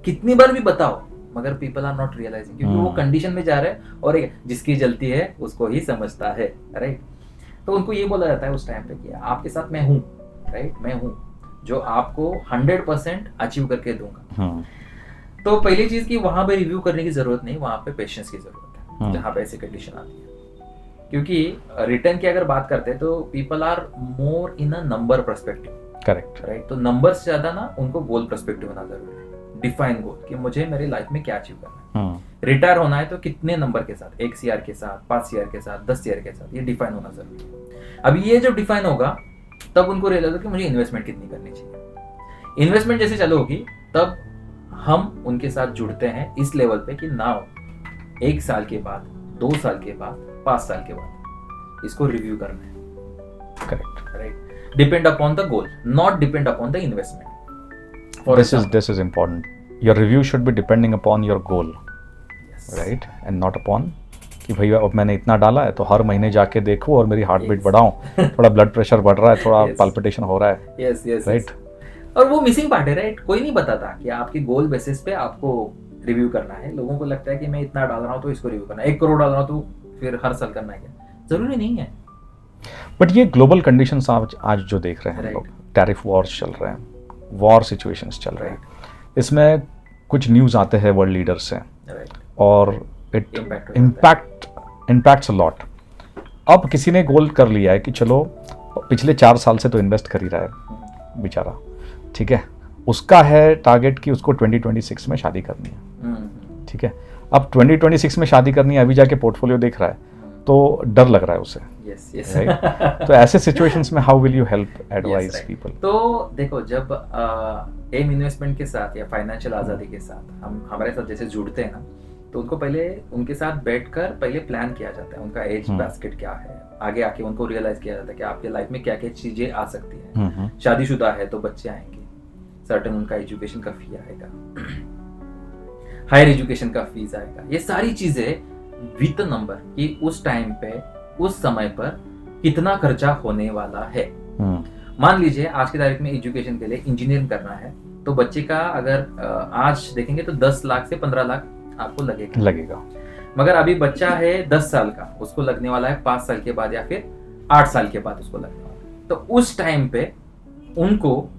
कितनी बार भी बताओ मगर पीपल आर नॉट रियलाइजिंग, क्योंकि वो हम्म। कंडीशन में जा रहे हैं और जिसकी जलती है उसको ही समझता है, राइट। तो उनको ये बोला जाता है उस टाइम पे कि आपके साथ मैं हूँ, राइट, मैं हूँ जो आपको 100% अचीव करके दूंगा। तो पहली चीज कि वहां पे रिव्यू करने की जरूरत नहीं, वहां पे पेशेंस की जरूरत है जहां पे ऐसी कंडीशन आती है। क्योंकि रिटर्न की अगर बात करते हैं तो people are more in a number perspective, correct, right. तो नंबर से ज्यादा ना उनको गोल पर्सपेक्टिव होना जरूरी है, डिफाइन गोल कि मुझे मेरी लाइफ में क्या अचीव करना है। रिटायर होना है तो कितने नंबर के साथ, 1 CR के साथ, 5 CR के साथ, 10 CR के साथ, ये डिफाइन होना जरूरी है। अब ये जब डिफाइन होगा तब उनको रियलाइज होगा कि मुझे इन्वेस्टमेंट कितनी करनी चाहिए। इन्वेस्टमेंट जैसे चालू होगी तब हम उनके साथ जुड़ते हैं इस लेवल पे कि नाउ 1 साल के बाद, 2 साल के बाद, 5 साल के बाद इसको रिव्यू करना है, correct, right. Depend upon the goal, not depend upon the investment. this is important. Your review should be depending upon your goal, right, and not upon कि भैया अब मैंने इतना डाला है तो हर महीने जाके देखूं और मेरी हार्ट बीट बढ़ाऊं, थोड़ा ब्लड प्रेशर बढ़ रहा है, थोड़ा पाल्पिटेशन हो रहा है, यस यस, राइट। और वो मिसिंग पार्ट है, राइट। कोई नहीं बताता कि आपकी गोल बेसिस पे आपको रिव्यू करना है। लोगों को लगता है कि मैं इतना डाल रहा हूँ तो इसको रिव्यू करना है, 1 करोड़ डाल रहा हूँ तो फिर हर साल करना है, क्या जरूरी नहीं है। बट ये ग्लोबल कंडीशंस आज जो देख रहे हैं Right. लोग, टैरिफ वॉर्स चल रहे हैं, वॉर सिचुएशंस चल रहे हैं, इसमें कुछ न्यूज़ आते हैं वर्ल्ड लीडर से, राइट, और it Impact impacts a lot. अब किसी ने गोल कर लिया है कि चलो पिछले 4 साल से तो इन्वेस्ट कर ही रहा है बेचारा, ठीक है, उसका है टारगेट कि उसको 2026 में शादी करनी है, ठीक है। अब 2026 में शादी करनी है, अभी जाके पोर्टफोलियो देख रहा है तो डर लग रहा है उसे, यस यस, राइट। तो ऐसे सिचुएशंस में how will you help advise right. People? तो देखो, जब एम इन्वेस्टमेंट के साथ या फाइनेंशियल आज़ादी के साथ हम हमारे साथ जैसे जुड़ते हैं ना, तो उनको पहले उनके साथ बैठकर पहले प्लान किया जाता है, उनका एज बास्केट क्या है, आगे आके उनको रियलाइज किया जाता है कि आपके लाइफ में क्या क्या चीजें आ सकती है। शादीशुदा है तो बच्चे आएंगे, सर्टन उनका एजुकेशन का फी आएगा, हायर एजुकेशन का फीस आएगा, ये सारी चीजें विद नंबर कि उस टाइम पे उस समय पर कितना खर्चा होने वाला है। मान लीजिए आज की तारीख में एजुकेशन के लिए इंजीनियरिंग करना है तो बच्चे का अगर आज देखेंगे तो 10 लाख से 15 लाख आपको लगेगा। मगर अभी बच्चा है 10 साल का, उसको लगने वाला है 5 साल के बाद या फिर 8 साल के बाद उसको लगने वाला है। तो उस टाइम पे उनको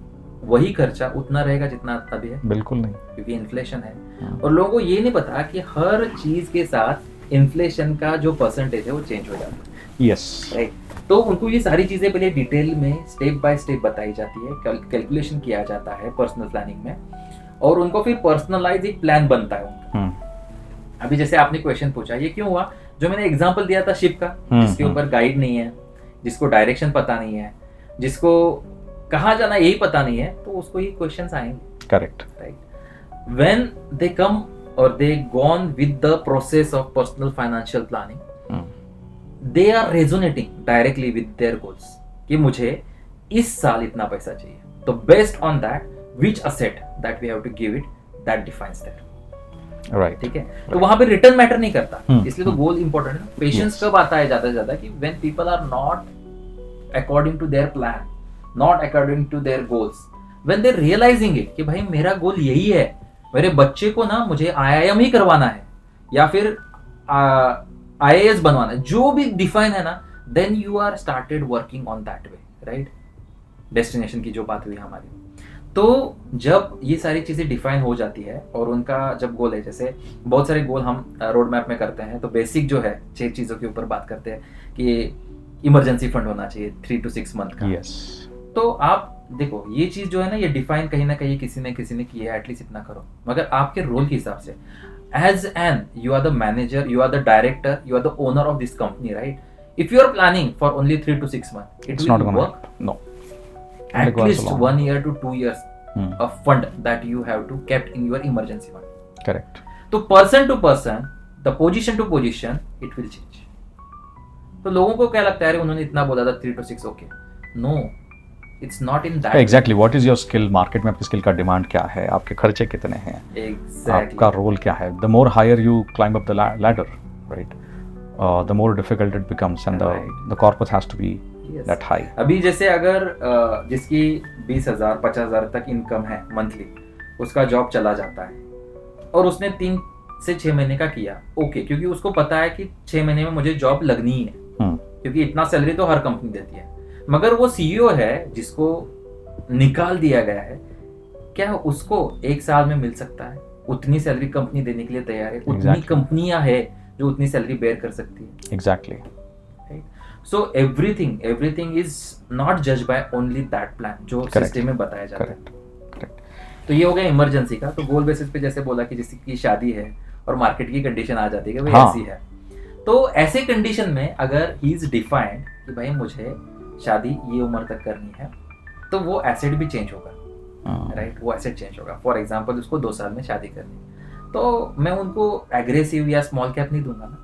वही खर्चा उतना रहेगा जितना अभी है? बिल्कुल नहीं, क्योंकि इन्फ्लेशन है। और लोगों को ये नहीं पता कि हर चीज के साथ इन्फ्लेशन का जो परसेंटेज है वो चेंज हो जाता है। Yes, right. तो उनको ये सारी चीजें पहले डिटेल में स्टेप बाय स्टेप बताई जाती है, कैलकुलेशन किया जाता है पर्सनल प्लानिंग में, और उनको फिर पर्सनलाइज एक प्लान बनता है उनका। अभी जैसे आपने क्वेश्चन पूछा, ये क्यों हुआ? जो मैंने एग्जांपल दिया था शिप का, जिसके ऊपर गाइड नहीं है, जिसको डायरेक्शन पता नहीं है, जिसको कहाँ जाना यही पता नहीं है, तो उसको ये क्वेश्चंस आएंगे। Correct, right. व्हेन दे कम और they gone with the process of personal financial planning, they are resonating directly with their goals कि मुझे इस साल इतना पैसा चाहिए, तो based on that which asset that we have to give it, that defines that, right, ठीक है। तो वहां पे रिटर्न मैटर नहीं करता, इसलिए तो गोल इंपॉर्टेंट है। पेशेंस कब आता है ज्यादा से ज्यादा कि when people are not according to their plan, not according to their goals, when they realizing it कि भाई मेरा गोल यही है, मेरे बच्चे को ना मुझे IIM ही करवाना है या फिर IAS बनवाना है, जो भी डिफाइन है ना, then you are started working on that way, right. Destination की जो बात हुई हमारी, तो जब ये सारी चीजें डिफाइन हो जाती है और उनका जब गोल है, जैसे बहुत सारे गोल हम रोड मैप में करते हैं, तो बेसिक जो है 6 चीजों के ऊपर बात करते हैं कि इमरजेंसी फंड होना चाहिए 3 to 6 मंथ का। yes. तो आप देखो ये चीज जो है ना, ये डिफाइन कहीं ना कहीं किसी ने की है, एटलीस्ट इतना करो। मगर आपके रोल के हिसाब से, as an you are the manager, you are the director, you are the owner of this company, right. If you are planning for only 3 to 6 months, it will work. No, at least 1 year to 2 years of fund that you have to kept in your emergency fund. Correct. तो person to person, the position to position, it will change. तो लोगों को क्या लगता है, अरे उन्होंने इतना बोला था 3 to 6, okay. No, it's not in that. Exactly. What is your skill? Market में आपकी स्किल का डिमांड क्या है, आपके खर्चे कितने हैं, exactly. आपका रोल क्या है। The more higher you climb up the ladder, right, the more difficult it becomes, and the corpus has to be that high. अभी जैसे अगर जिसकी 20,000 50,000 तक इनकम है मंथली, उसका जॉब चला जाता है और उसने से 6 महीने का किया, ओके, क्योंकि उसको पता है कि 6 महीने में मुझे जॉब लगनी है, क्योंकि इतना सैलरी तो हर कंपनी देती है। मगर वो सीईओ है जिसको निकाल दिया गया है, क्या उसको 1 साल में मिल सकता है? उतनी सैलरी कंपनी देने के लिए तैयार है, उतनी कंपनियां है जो उतनी सैलरी बेयर कर सकती है। Exactly. So everything is not जज बाय ओनली दैट प्लान जो सिस्टम में बताया जाता है। तो ये हो गया इमरजेंसी का। तो गोल बेसिस पे जैसे बोला कि जिसकी शादी है और मार्केट की कंडीशन आ जाती है कि भाई ऐसी है, तो ऐसे कंडीशन में अगर ही इज डिफाइंड कि भाई मुझे शादी ये उम्र तक करनी है, तो वो एसेट भी चेंज होगा, राइट? वो एसेट चेंज होगा। फॉर एग्जांपल उसको 2 साल में शादी करनी, तो मैं उनको एग्रेसिव या स्मॉल कैप नहीं दूंगा ना,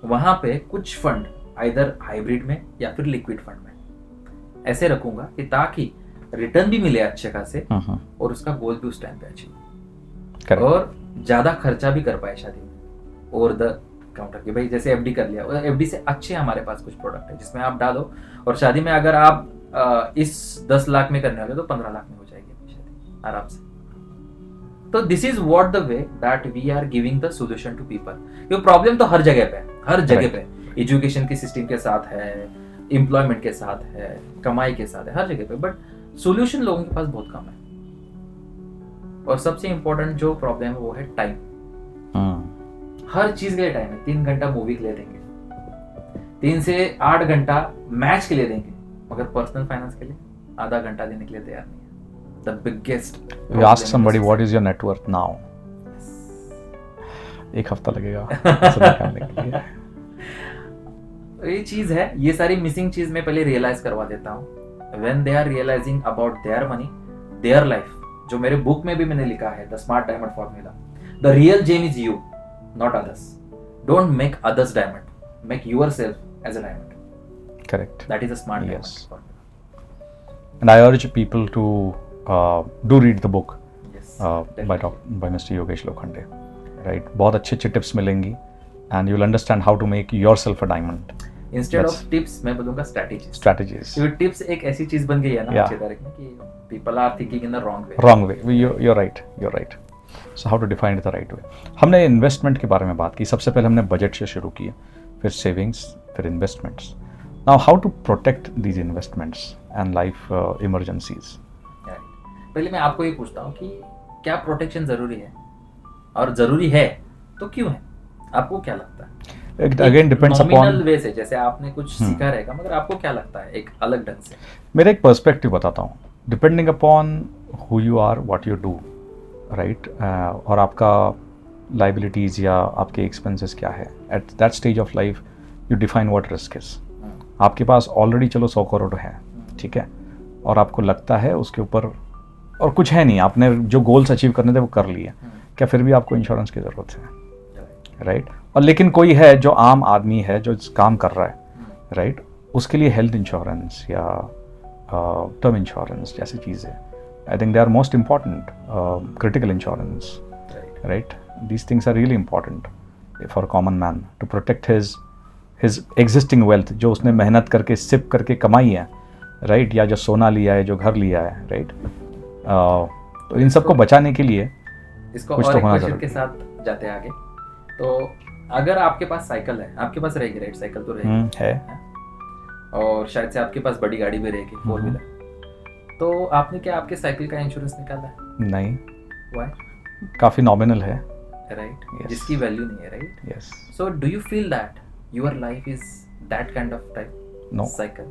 वहां पे कुछ फंड आइदर हाइब्रिड में या फिर लिक्विड फंड में ऐसे रखूंगा कि ताकि रिटर्न भी मिले अच्छे खासे और उसका गोल भी उस टाइम पे अचीव, और ज्यादा खर्चा भी कर पाए शादी में ओवर द काउंटर। कि भाई जैसे एफडी कर लिया, एफडी से अच्छे हमारे पास कुछ प्रोडक्ट है जिसमें आप डालो, और शादी में अगर आप इस 10 लाख में करने वाले तो 15 लाख में हो जाएगी अपनी शादी आराम से। तो this is what the way that we are giving the solution to people. ये प्रॉब्लम तो हर जगह पे है, हर जगह पे, एजुकेशन के सिस्टम के साथ है, एम्प्लॉयमेंट के साथ है, कमाई के साथ है, हर जगह पे, बट सोल्यूशन लोगों के पास बहुत कम है। और सबसे इंपॉर्टेंट जो प्रॉब्लम है वो है टाइम। हर चीज के लिए टाइम है। 3 घंटा मूवी के लिए देंगे, 3 से 8 घंटा मैच के लिए देंगे, मगर पर्सनल फाइनेंस के लिए आधा घंटा देने के लिए तैयार नहीं है। The biggest You ask somebody what is your net worth now, एक हफ्ता लगेगा ऐसा निकालने के लिए। ये चीज है, ये सारी मिसिंग चीज मैं पहले रियलाइज करवा देता हूँ। When they are realising about their money, their life, जो मेरे बुक में भी मैंने लिखा है, the smart diamond formula, the real gem is you, not others. Don't make others diamond, make yourself as a diamond. Correct. That is a smart Yes. diamond formula. And I urge people to do read the book Yes, by Mr. Yogesh Lokhande. Right? बहुत अच्छे अच्छे tips मिलेंगी and you'll understand how to make yourself a diamond. Instead of tips मैं बोलूँगा strategies. Strategies. क्योंकि tips एक ऐसी चीज बन गई है ना अच्छे तरीके में कि people are thinking in the wrong way. Wrong way. You're right. You're right. So how to define it the right way. हमने इन्वेस्टमेंट के बारे में बात की। सबसे पहले हमने बजट से शुरू किया, फिर सेविंग्स, फिर investments. Now how to protect these investments and life emergencies. पहले मैं आपको ये पूछता हूँ कि क्या प्रोटेक्शन जरूरी है, और जरूरी है तो क्यों है? आपको क्या लगता है? It again depends upon nominal way से, जैसे आपने कुछ सीखा रहेगा, मगर आपको क्या लगता है एक अलग ढंग से? मेरा एक पर्सपेक्टिव बताता हूँ। Depending upon who you are, what you do, right, और आपका लाइबिलिटीज या आपके एक्सपेंसेस क्या है, at that stage of life you define what risk is. आपके पास ऑलरेडी चलो 100 करोड़ है, ठीक है, और आपको लगता है उसके ऊपर और कुछ है नहीं, आपने जो गोल्स अचीव करने थे वो कर लिए, क्या फिर भी आपको इंश्योरेंस की ज़रूरत है, राइट? और लेकिन कोई है जो आम आदमी है जो काम कर रहा है, राइट, उसके लिए हेल्थ इंश्योरेंस या टर्म इंश्योरेंस जैसी चीज़ें, I think they are most important, critical insurance, right, these things are really important for common man to protect his existing wealth, जो उसने मेहनत करके सिप करके कमाई है, राइट, या जो सोना लिया है, जो घर लिया है, राइट। तो इन सबको बचाने के लिए इसको कुछ और तो एक होना क्वेश्चन जरूरी के साथ जाते हैं आगे। तो अगर आपके पास साइकिल है, आपके पास रहेगी, राइट, साइकिल तो रहेगी है, और शायद से आपके पास बड़ी गाड़ी भी रहेगी, 4 व्हीलर, तो आपने क्या आपके साइकिल का इंश्योरेंस निकाला है? नहीं, व्हाई? काफ़ी नॉमिनल है, राइट, Yes. जिसकी वैल्यू नहीं है, right? Yes, so do you feel that your life is that kind of type no, cycle?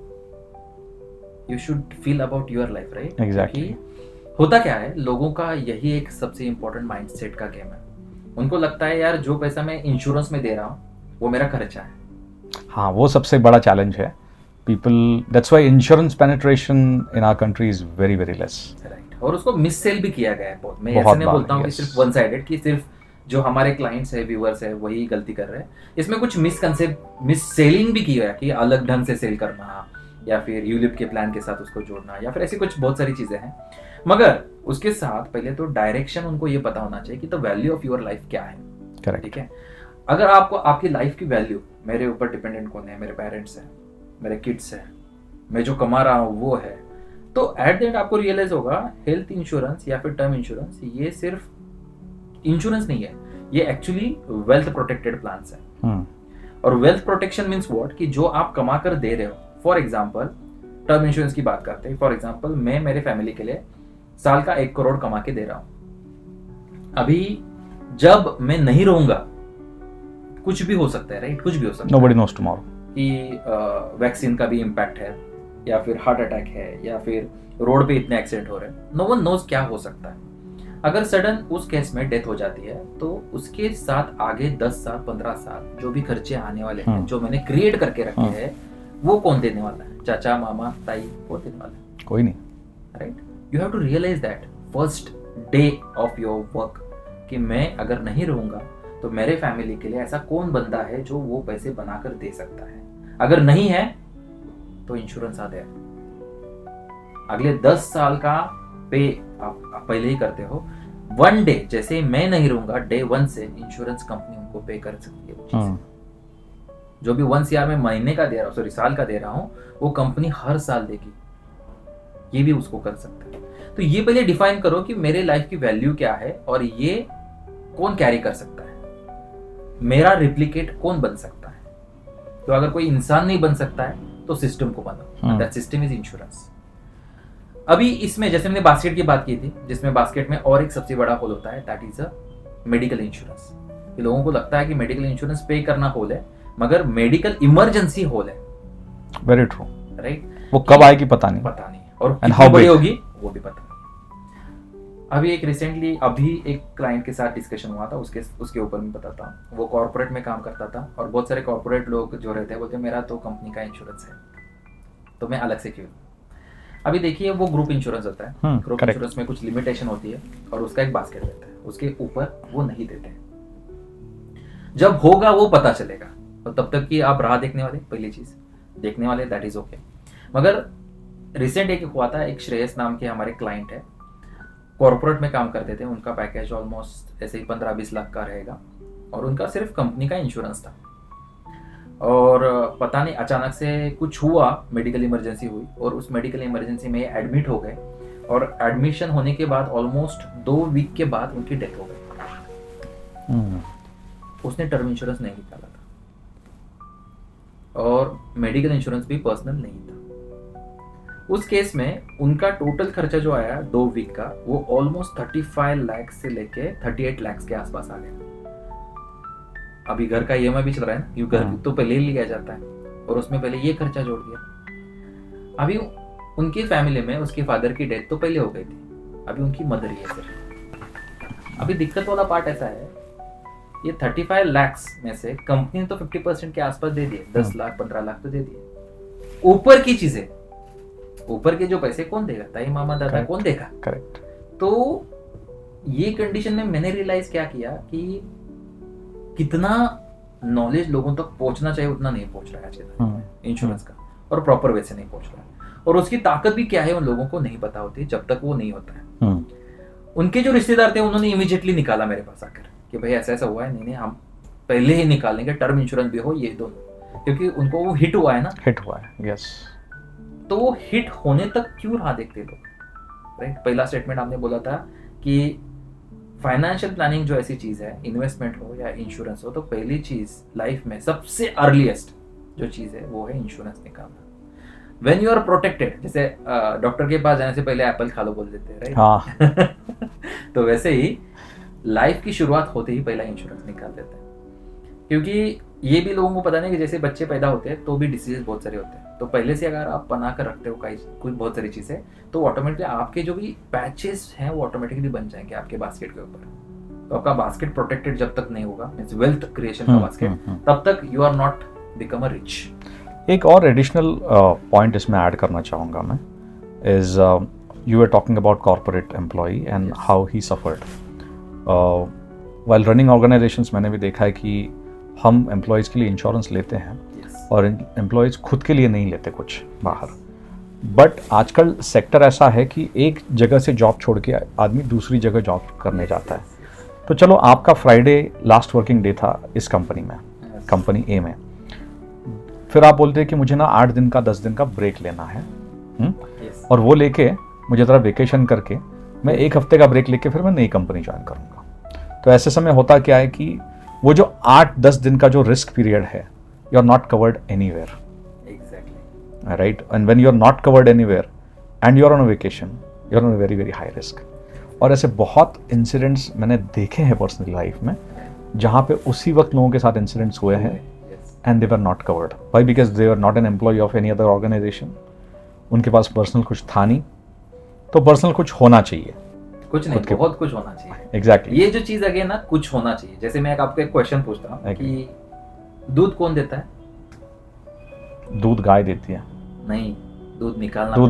You should feel about your life, right? Exactly. होता क्या है, लोगों का यही एक सबसे इंपॉर्टेंट माइंडसेट का गेम है। उनको लगता है यार जो पैसा मैं इंश्योरेंस में दे रहा हूँ वो मेरा खर्चा है। हाँ, वो सबसे बड़ा चैलेंज है। People, that's why insurance penetration in our country is very very less, right, और उसको मिस सेल भी किया गया है बहुत। मैं बहुत ऐसे नहीं बार, बोलता हूँ कि yes. सिर्फ वन साइडेड, कि सिर्फ जो हमारे क्लाइंट्स है, व्यूअर्स है, वही गलती कर रहे हैं। इसमें कुछ मिस सेलिंग भी की है कि अलग ढंग से सेल करना, या फिर यूलिप के प्लान के साथ उसको जोड़ना, या फिर ऐसी कुछ बहुत सारी चीजें हैं। मगर उसके साथ पहले तो डायरेक्शन उनको ये पता होना चाहिए कि the value of your life क्या है, करेक्ट, ठीक है? अगर आपको आपकी लाइफ की वैल्यू, मेरे ऊपर डिपेंडेंट कौन है, मेरे पेरेंट्स हैं, मेरे किड्स हैं, मैं जो कमा रहा हूँ वो है, तो एट द एंड आपको रियलाइज होगा हेल्थ इंश्योरेंस या फिर टर्म इंश्योरेंस ये सिर्फ इंश्योरेंस नहीं है, ये एक्चुअली वेल्थ प्रोटेक्टेड प्लान्स है। और वेल्थ प्रोटेक्शन मीन्स व्हाट, कि जो आप कमा कर दे रहे हो, फॉर एग्जाम्पल टर्म इंश्योरेंस की बात करते हैं, फॉर एग्जाम्पल मैं मेरे फैमिली के लिए साल का 1 करोड़ कमा के दे रहा हूं। अभी जब मैं नहीं रहूंगा, कुछ भी हो सकता है, राइट, कुछ भी हो सकता है, नोबडी नोस टुमारो, कि वैक्सीन का भी इम्पैक्ट है, या फिर हार्ट अटैक है, या फिर रोड पे इतने एक्सीडेंट हो रहे हैं, नो वन नोज क्या हो सकता है। अगर सडन उस केस में डेथ हो जाती है तो उसके साथ आगे 10 साल 15 साल जो भी खर्चे आने वाले हैं, जो मैंने क्रिएट करके रखे हैं, वो कौन देने वाला है? चाचा, मामा, ताई, कौन देने वाला है? कोई नहीं, right. You have to realise that first day of your work, कि मैं अगर नहीं रहूंगा तो मेरे फैमिली के लिए ऐसा कौन बंदा है जो वो पैसे बनाकर दे सकता है। अगर नहीं है तो इंश्योरेंस आ गया, अगले 10 साल का पे आप पहले ही करते हो। वन डे, जैसे मैं नहीं रहूंगा, डे 1 से इंश्योरेंस कंपनी उनको पे कर सकती है वो चीजें। जो भी 1 CR में महीने का दे रहा हूँ, सॉरी साल का दे रहा हूँ, वो कंपनी हर साल देगी, ये भी उसको कर सकता है। तो ये पहले डिफाइन करो कि मेरे लाइफ की वैल्यू क्या है और ये कौन कैरी कर सकता है, मेरा रिप्लिकेट कौन बन सकता है। तो अगर कोई इंसान नहीं बन सकता है तो सिस्टम को बनाओ, दैट सिस्टम इज इंश्योरेंस। अभी इसमें जैसे हमने बास्केट की बात की थी, जिसमें बास्केट में और एक सबसे बड़ा होल होता है, that is a medical insurance. लोगों को लगता है कि मेडिकल इंश्योरेंस पे करना होल है, मगर मेडिकल इमरजेंसी होल है। Very true, right. वो कब आएगी पता नहीं, और कितनी बड़ी होगी वो भी पता नहीं। अभी एक क्लाइंट के साथ डिस्कशन हुआ था, उसके ऊपर मैं बताता हूँ। वो कॉर्पोरेट में काम करता था और बहुत सारे कॉर्पोरेट लोग जो रहते हैं बोलते मेरा तो कंपनी का इंश्योरेंस है, तो मैं अलग से क्यों। अभी देखिए, वो ग्रुप इंश्योरेंस होता है, ग्रुप इंश्योरेंस में कुछ लिमिटेशन होती है और उसका एक बास्केट रहता है, उसके ऊपर वो नहीं देते। जब होगा वो पता चलेगा, तो तब तक कि आप राह देखने वाले, पहली चीज देखने वाले, दैट इज ओके। मगर रिसेंट एक हुआ था, एक श्रेयस नाम के हमारे क्लाइंट है, कॉर्पोरेट में काम करते थे, उनका पैकेज ऑलमोस्ट ऐसे ही 15-20 लाख का रहेगा और उनका सिर्फ कंपनी का इंश्योरेंस था। और पता नहीं अचानक से कुछ हुआ, मेडिकल इमरजेंसी हुई और उस मेडिकल इमरजेंसी में एडमिट हो गए और एडमिशन होने के बाद ऑलमोस्ट 2 वीक के बाद उनकी डेथ हो गई। उसने टर्म इंश्योरेंस नहीं निकाला था और मेडिकल इंश्योरेंस भी पर्सनल नहीं था। उस केस में उनका टोटल खर्चा जो आया 2 वीक का, वो ऑलमोस्ट 35 लाख से लेके 38 लाख के आसपास आ गया। अभी घर का EMI भी चल रहा है ना, क्यों घर तो पहले ही लिया जाता है और उसमें पहले ये खर्चा जोड़ दिया। अभी उनकी फैमिली में उसके फादर की डेथ तो पहले हो गई थी, अभी उनकी मदर ही है सिर्फ। अभी दिक्कत वाला पार्ट ऐसा है, ये 35 लाख में से कंपनी ने तो 50% के आसपास दे दिए, 10 लाख 15 लाख तो दे दिए। ऊपर की चीजें, ऊपर के जो पैसे कौन देगा? ताई, मामा, दादा, कौन देगा? करेक्ट। तो ये कंडीशन में मैंने रियलाइज क्या किया कि कितना नॉलेज लोगों तक पहुंचना चाहिए उतना नहीं पहुंच रहा है आज के टाइम में इंश्योरेंस का, और प्रॉपर वे से नहीं पहुंच रहा है। और उसकी ताकत भी क्या है उन लोगों को नहीं पता होती जब तक वो नहीं होता है। उनके जो रिश्तेदार थे उन्होंने इमीडिएटली निकाला मेरे पास आकर कि भाई ऐसा ऐसा हुआ है, नहीं हम पहले ही निकाल लेंगे, टर्म इंश्योरेंस भी हो, ये दोनों, क्योंकि उनको वो हिट हुआ है ना। हिट हुआ है, यस। तो वो हिट होने तक क्यों राह देखते लोग, राइट। पहला स्टेटमेंट आपने बोला था कि फाइनेंशियल प्लानिंग जो ऐसी चीज है, इन्वेस्टमेंट हो या इंश्योरेंस हो, तो पहली चीज लाइफ में सबसे अर्लीस्ट जो चीज है वो है इंश्योरेंस निकालना। व्हेन यू आर प्रोटेक्टेड, जैसे डॉक्टर के पास जाने से पहले एप्पल खा लो बोल देते हैं, राइट। हाँ। तो वैसे ही लाइफ की शुरुआत होते ही पहला इंश्योरेंस निकाल देते हैं, क्योंकि ये भी लोगों को पता नहीं कि जैसे बच्चे पैदा होते हैं तो भी डिसीजेस बहुत सारे होते हैं, तो पहले से अगर आप बना कर रखते हो कुछ बहुत सारी चीजें, तो ऑटोमेटिकली आपके जो भी पैचेस हैं वो ऑटोमेटिकली बन जाएंगे आपके बास्केट के ऊपर। तो आपका बास्केट प्रोटेक्टेड जब तक नहीं होगा, मींस वेल्थ क्रिएशन का बास्केट, तब तक you are not become a rich. एक और एडिशनल पॉइंट इसमें ऐड करना चाहूँगा मैं, is you are talking about corporate employee and how he suffered while running organisations. मैंने भी देखा है कि हम एम्प्लॉयज़ के लिए इंश्योरेंस लेते हैं और एम्प्लॉयज़ खुद के लिए नहीं लेते कुछ बाहर। बट आजकल सेक्टर ऐसा है कि एक जगह से जॉब छोड़ के आदमी दूसरी जगह जॉब करने जाता है। तो चलो, आपका फ्राइडे लास्ट वर्किंग डे था इस कंपनी में, कंपनी ए में, फिर आप बोलते हैं कि मुझे ना 8 दिन का 10 दिन का ब्रेक लेना है, और वो लेके मुझे ज़रा वेकेशन करके मैं 1 हफ्ते का ब्रेक लेके फिर मैं नई कंपनी ज्वाइन करूँगा। तो ऐसे समय होता क्या है कि वो जो 8-10 दिन का जो रिस्क पीरियड है, you are not covered anywhere, exactly, right? And when you are not covered anywhere and you are on a vacation, you are on a very very high risk. और ऐसे बहुत इंसिडेंट्स मैंने देखे हैं personal life में, जहाँ पे उसी वक्त लोगों के साथ इंसिडेंट्स हुए हैं and they were not covered. Why? Because they were not an employ of any other organisation, उनके पास पर्सनल कुछ था नहीं। तो पर्सनल कुछ होना चाहिए, कुछ नहीं, बहुत कुछ होना चाहिए। एग्जैक्टली ये जो चीज अगेन ना, कुछ होना चाहिए। जैसे मैं आपको एक क्वेश्चन पूछता हूँ कि दूध कौन देता है? दूध गाय देती है। नहीं, दूध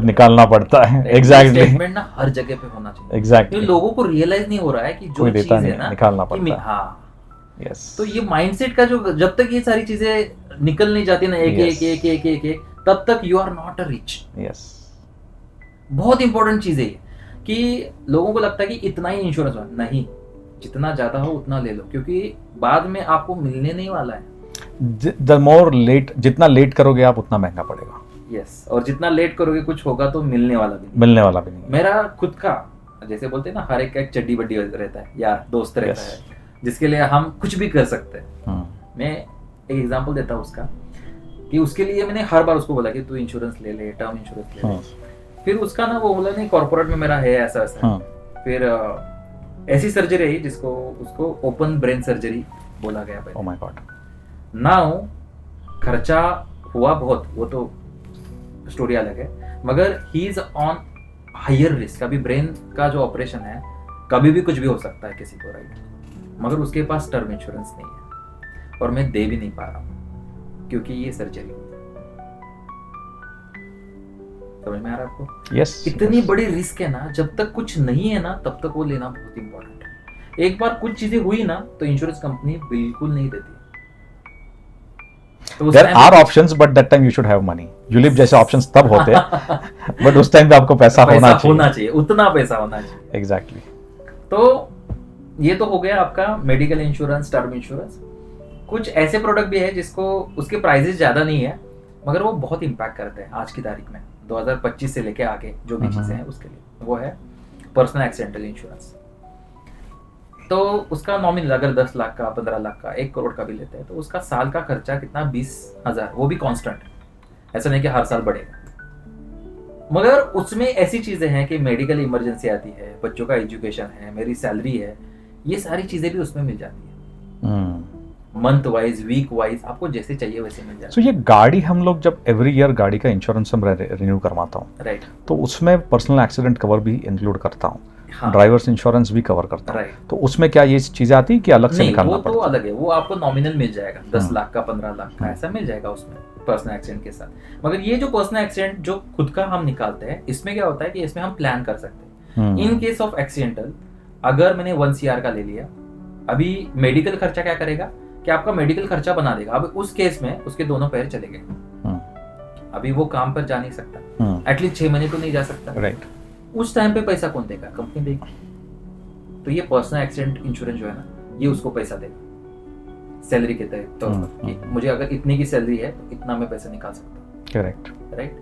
निकालना पड़ता है। एग्जैक्टली, स्टेटमेंट ना हर जगह पे होना चाहिए। एग्जैक्टली, तो लोगों को रियलाइज नहीं हो रहा है कि जो चीज है ना, निकालना पड़ता है। हाँ, यस। तो ये माइंडसेट का जो, जब तक ये सारी चीजें निकल नहीं जाती ना एक एक एक एक एक एक, तब तक you are not a rich. Yes, बहुत इंपॉर्टेंट चीज है कि लोगों को लगता है कि इतना ही इंश्योरेंस हो, नहीं, जितना ज्यादा हो उतना ले लो, क्योंकि बाद में आपको मिलने नहीं वाला है। द मोर लेट, जितना लेट करोगे आप उतना महंगा पड़ेगा। यस, और जितना लेट करोगे कुछ होगा तो मिलने वाला भी नहीं। मेरा खुद का, जैसे बोलते हैं ना, हर एक का एक चड्डी बड्डी रहता है, यार दोस्त रहता है, जिसके लिए हम कुछ भी कर सकते हैं। मैं एक एग्जांपल देता हूँ उसका, कि उसके लिए मैंने हर बार उसको बोला कि तू इंश्योरेंस ले ले, टर्म इंश्योरेंस ले ले। फिर उसका ना वो बोला नहीं, कॉर्पोरेट में मेरा है ऐसा ऐसा। फिर ऐसी सर्जरी आई जिसको उसको ओपन ब्रेन सर्जरी बोला गया पहले। Oh my God. नाउ खर्चा हुआ बहुत, वो तो स्टोरी अलग है, मगर he is on higher risk. अभी ब्रेन का जो ऑपरेशन है, कभी भी कुछ भी हो सकता है किसी को, राइट? मगर उसके पास टर्म इंश्योरेंस नहीं है और मैं दे भी नहीं पा रहा हूँ क्योंकि ये सर्जरी। समझ में आ रहा है आपको? यस। इतनी बड़ी रिस्क है ना, जब तक कुछ नहीं है ना तब तक वो लेना बहुत इंपॉर्टेंट है। एक बार कुछ चीजें हुई ना तो इंश्योरेंस कंपनी बिल्कुल नहीं देती। तो There are options, but that time you should have money. ULIP जैसे options तब होते हैं, but उस टाइम पे आपको पैसा होना चाहिए, उतना पैसा होना चाहिए। Exactly. तो ये तो हो गया आपका मेडिकल इंश्योरेंस, टर्म इंश्योरेंस। कुछ ऐसे प्रोडक्ट भी है जिसको उसके प्राइसेस ज्यादा नहीं है, मगर वो बहुत इम्पैक्ट करते हैं आज की तारीख में, 2025 से लेके आगे जो भी चीजें हैं उसके लिए। वो है पर्सनल एक्सीडेंटल इंश्योरेंस। तो उसका नॉमिनल अगर 10 लाख का, 15 लाख का, 1 करोड़ का भी लेते हैं तो उसका साल का खर्चा कितना, 20,000, वो भी कांस्टेंट। ऐसा नहीं कि हर साल बढ़ेगा। मगर उसमें ऐसी चीजें हैं कि मेडिकल इमरजेंसी आती है, बच्चों का एजुकेशन है, मेरी सैलरी है, ये सारी चीजें भी उसमें मिल जाती है। मंथ वाइज, वीक वाइज, आपको जैसे चाहिए वैसे मिल जाता है। तो ये गाड़ी हम लोग जब एवरी ईयर गाड़ी का इंश्योरेंस हम रिन्यू करवाता हूँ, राइट, तो उसमें पर्सनल एक्सीडेंट कवर भी इंक्लूड करता हूँ, हाँ, ड्राइवर्स इंश्योरेंस भी कवर करता है। राइट। तो उसमें क्या ये चीजें आती है कि अलग से निकालना पड़ता है? वो तो अलग है, वो आपको नॉमिनल मिल जाएगा, 10 लाख का, 15 लाख का, ऐसा मिल जाएगा उसमें पर्सनल एक्सीडेंट के साथ। मगर ये जो पर्सनल एक्सीडेंट जो खुद का हम निकालते हैं, इसमें क्या होता है कि इसमें हम प्लान कर सकते हैं। इन केस ऑफ एक्सीडेंटल, अगर मैंने 1 CR का ले लिया, अभी मेडिकल खर्चा क्या करेगा कि आपका मेडिकल खर्चा बना देगा। अब उस केस में उसके दोनों पैर चले गए, अभी वो काम पर जा नहीं सकता, एटलीस्ट 6 महीने तो नहीं जा सकता, राइट। उस टाइम पे पैसा कौन देगा? कंपनी देगी। तो ये पर्सनल एक्सीडेंट इंश्योरेंस जो है ना, ये उसको पैसा देगा सैलरी के तहत। तो कि मुझे अगर इतनी की सैलरी है तो इतना मैं पैसा निकाल सकता हूँ, करेक्ट, राइट।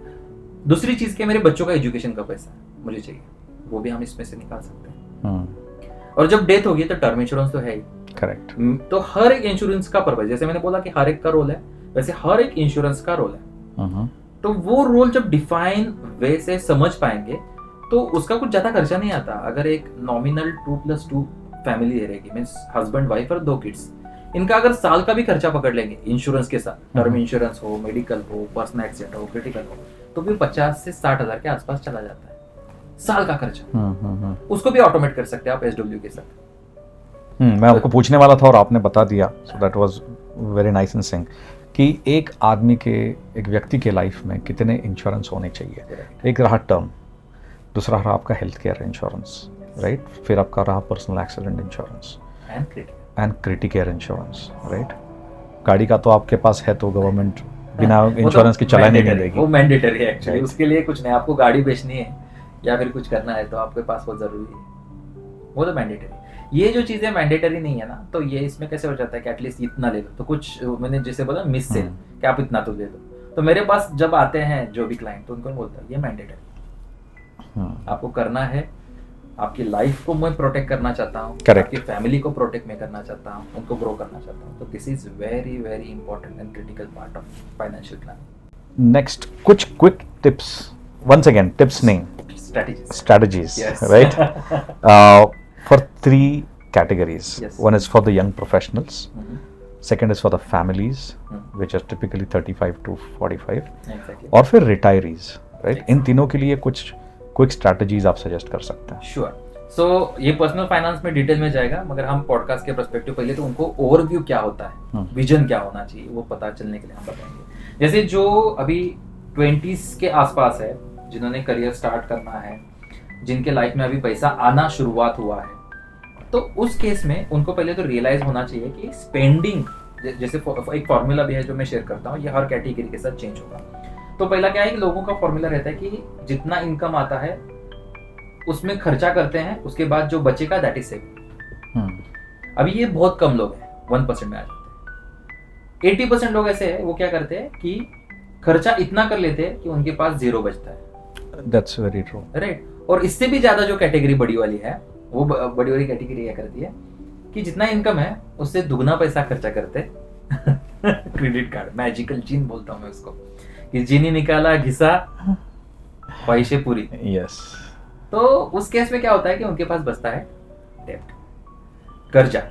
दूसरी चीज के मेरे बच्चों का एजुकेशन का पैसा मुझे चाहिए, वो भी हम इसमें से निकाल सकते हैं। और जब डेथ होगी तो टर्म इंश्योरेंस तो है ही, करेक्ट। तो हर एक इंश्योरेंस का पर्पस, जैसे मैंने बोला कि हर एक का रोल है, वैसे हर एक इंश्योरेंस का रोल है। तो वो रोल जब डिफाइन वे से समझ पाएंगे तो उसका कुछ ज्यादा खर्चा नहीं आता। अगर एक नॉमिनल 2+2 फैमिली रहेगी, मींस हस्बैंड वाइफ और 2 किड्स, इनका अगर साल का भी खर्चा पकड़ लेंगे इंश्योरेंस के साथ, टर्म इंश्योरेंस हो, मेडिकल हो, पर्सनल एक्सीडेंट हो, क्रिटिकल हो, तो भी 50 से 60 हजार के आसपास चला जाता है साल का खर्चा। उसको भी ऑटोमेट कर सकते हैं आप SW के साथ। मैं आपको पूछने वाला था और आपने बता दिया, so that was very nice and सिंग कि एक आदमी के, एक व्यक्ति के लाइफ में कितने इंश्योरेंस होने चाहिए। एक रहा टर्म, दूसरा रहा आपका हेल्थ केयर इंश्योरेंस, राइट, फिर आपका रहा personal accident insurance and critical insurance, right. गाड़ी का तो आपके पास है तो गवर्नमेंट बिना इंश्योरेंस के चला नहीं देगी, वो मैंडेटरी है एक्चुअली। उसके लिए कुछ नहीं, आपको गाड़ी बेचनी है या फिर कुछ करना है तो आपके पास वो जरूरी है, वो तो मैंडेटरी। ये जो चीजें मैंडेटरी नहीं है ना, तो ये इसमें कैसे हो जाता है कि एटलीस्ट इतना ले लो। तो कुछ मैंने जैसे बोला मिस सेल कि आप इतना तो ले लो, तो मेरे पास जब आते हैं जो भी क्लाइंट, तो उनको बोलता है ये मैंडेटरी, आपको करना है आपकी लाइफ को मैं प्रोटेक्ट करना चाहता हूँ, Correct. आपकी फैमिली को प्रोटेक्ट मैं करना चाहता हूँ, उनको ग्रो करना चाहता हूँ, तो this is very very important and critical part of financial planning. Next कुछ quick tips, once again tips नहीं, strategies, Yes. right? For 3 categories. Yes. One is for the young professionals. Mhm. Second is for the families, Mhm. which are typically 35 to 45. Exactly. और फिर retirees, right? Exactly. इन तीनों के लिए कुछ quick strategies आप suggest कर सकते हैं? श्योर। सो ये पर्सनल फाइनेंस में डिटेल में जाएगा, मगर हम पॉडकास्ट के पर्सपेक्टिव पहले तो उनको ओवरव्यू क्या होता है, विजन क्या होना चाहिए, वो पता चलने के लिए हम बताएंगे। जैसे जो अभी 20s के आसपास है, जिन्होंने करियर स्टार्ट करना है, जिनके लाइफ में अभी पैसा आना शुरुआत हुआ है, तो उस केस में उनको पहले तो रियलाइज होना चाहिए कि स्पेंडिंग, जैसे एक फॉर्मूला भी है जो मैं शेयर करता हूँ, ये हर कैटेगरी के साथ चेंज होगा। तो पहला क्या है कि लोगों का फॉर्मूला रहता है कि जितना इनकम आता है उसमें खर्चा करते हैं, उसके बाद जो बचेगा दैट इज सेविंग। अभी ये बहुत कम लोग हैं, 1% में आ जाते हैं। 80% लोग ऐसे हैं, वो क्या करते हैं कि खर्चा इतना कर लेते हैं कि उनके पास 0 बचता है। That's very true. राइट। और इससे भी ज्यादा जो कैटेगरी बड़ी वाली है, वो बड़ी वाली कैटेगरी क्या करती है कि जितना इनकम है उससे दुगना पैसा खर्चा करते क्रेडिट कार्ड, मैजिकल जीन बोलता हूँ मैं उसको, कि जीनी निकाला घिसा ख्वाहिशें पूरी। Yes. तो उस केस में क्या होता है कि उनके पास बचता है डेब्ट, कर्जा,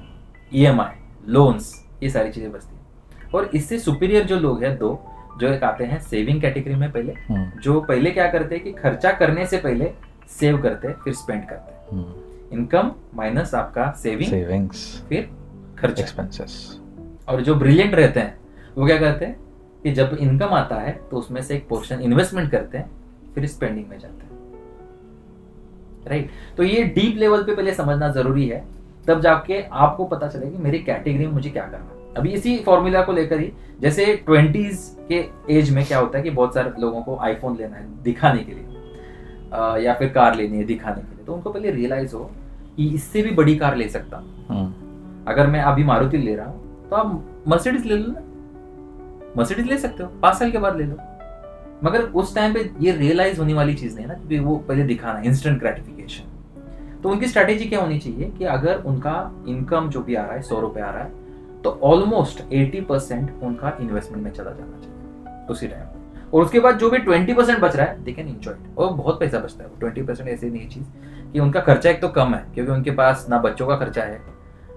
EMI, लोन्स, ये सारी चीजें बचती है। और इससे सुपीरियर जो लोग हैं, दो जो एक आते हैं सेविंग कैटेगरी में पहले, जो पहले क्या करते हैं कि खर्चा करने से पहले सेव करते हैं, फिर स्पेंड करते हैं। इनकम माइनस आपका सेविंग्स, फिर खर्चा, एक्सपेंसेस। और जो ब्रिलियंट रहते हैं वो क्या करते हैं कि जब इनकम आता है तो उसमें से एक पोर्शन इन्वेस्टमेंट करते हैं, फिर स्पेंडिंग में जाते हैं। राइट। तो ये डीप लेवल पे पहले समझना जरूरी है, तब जाके आपको पता चलेगा कि मेरी कैटेगरी में मुझे क्या करना है। अभी इसी फॉर्मूला को लेकर ही, जैसे 20s के एज में क्या होता है कि बहुत सारे लोगों को आईफोन लेना है दिखाने के लिए, या फिर कार लेनी है दिखाने के लिए, तो उनको पहले रियलाइज हो कि इससे भी बड़ी कार ले सकता हूँ। अगर मैं अभी मारुति ले रहा हूँ तो आप मर्सिडीज ले लो ना, मर्सिडीज ले सकते हो, 5 साल के बाद ले लो। मगर उस टाइम पे ये रियलाइज होने वाली चीज नहीं है ना, क्योंकि वो पहले दिखाना, इंस्टेंट ग्रेटिफिकेशन। तो उनकी स्ट्रेटेजी क्या होनी चाहिए कि अगर उनका इनकम जो भी आ रहा है 100 रुपए आ रहा है, तो ऑलमोस्ट 80% उनका इन्वेस्टमेंट में चला जाना चाहिए उसी टाइम। और उसके बाद जो भी 20% बच रहा है, दे कैन एंजॉय इट। और बहुत पैसा बचता है, 20% ऐसे नहीं चीज कि उनका खर्चा एक तो कम है, क्योंकि उनके पास ना बच्चों का खर्चा है,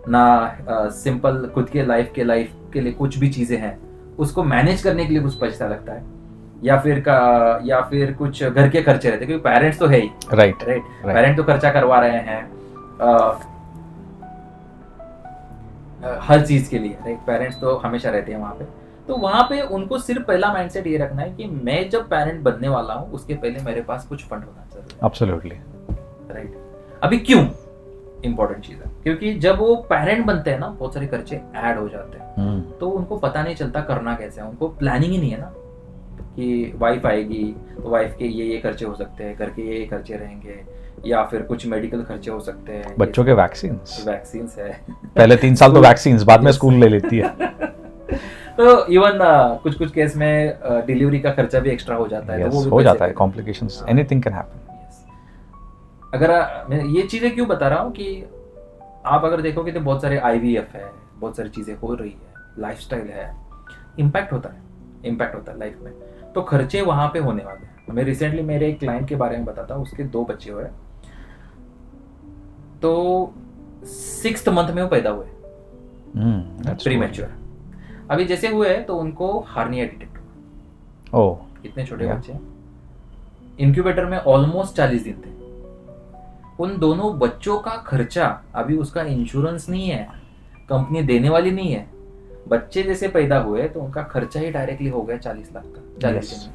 ना सिंपल खुद के लाइफ के लिए कुछ भी चीजें हैं, उसको मैनेज करने के लिए कुछ पैसा लगता है, या फिर कुछ घर के खर्चे रहते हैं, क्योंकि पेरेंट्स तो है ही। राइट। पेरेंट तो खर्चा करवा रहे हैं हर चीज के लिए, राइट। पेरेंट्स तो हमेशा रहते हैं वहां पे। तो वहां पे उनको सिर्फ पहला माइंडसेट ये रखना है कि मैं जब पेरेंट बनने वाला हूँ उसके पहले मेरे पास कुछ फंड होना चाहिए। एब्सोल्युटली। राइट। अभी क्यों इंपॉर्टेंट चीज है, क्योंकि जब वो पेरेंट बनते हैं ना, बहुत सारे खर्चे ऐड हो जाते हैं, तो उनको पता नहीं चलता करना कैसे है, उनको प्लानिंग ही नहीं है ना कि वाइफ आएगी तो वाइफ के ये खर्चे हो सकते हैं, घर के ये खर्चे रहेंगे, या फिर कुछ मेडिकल खर्चे हो सकते हैं, बच्चों के वैक्सीन्स है पहले 3 साल तो वैक्सीन्स, बाद में स्कूल ले लेती है। तो इवन कुछ केस में डिलीवरी का खर्चा भी एक्स्ट्रा हो जाता है। yes, तो वो भी हो जाता है, कॉम्प्लिकेशंस, एनीथिंग कैन हैपन। अगर मैं ये चीजें क्यों बता रहा हूँ कि आप अगर देखोगे तो बहुत सारे IVF है, बहुत सारी चीजें हो रही है, लाइफस्टाइल है, इम्पैक्ट होता है लाइफ में, तो खर्चे वहां पे होने वाले हैं। मैं रिसेंटली मेरे एक क्लाइंट के बारे में बताता हूँ, उसके 2 बच्चे हुए, तो 6th मंथ में वो पैदा हुए, प्रीमैच्योर। अभी जैसे हुए तो उनको हार्निया डिटेक्ट हुआ। इतने छोटे बच्चे, इंक्यूबेटर में ऑलमोस्ट 40 दिन थे। उन दोनों बच्चों का खर्चा, अभी उसका इंश्योरेंस नहीं है, कंपनी देने वाली नहीं है, बच्चे जैसे पैदा हुए तो उनका खर्चा ही डायरेक्टली हो गया 40 लाख का, 40 दिन।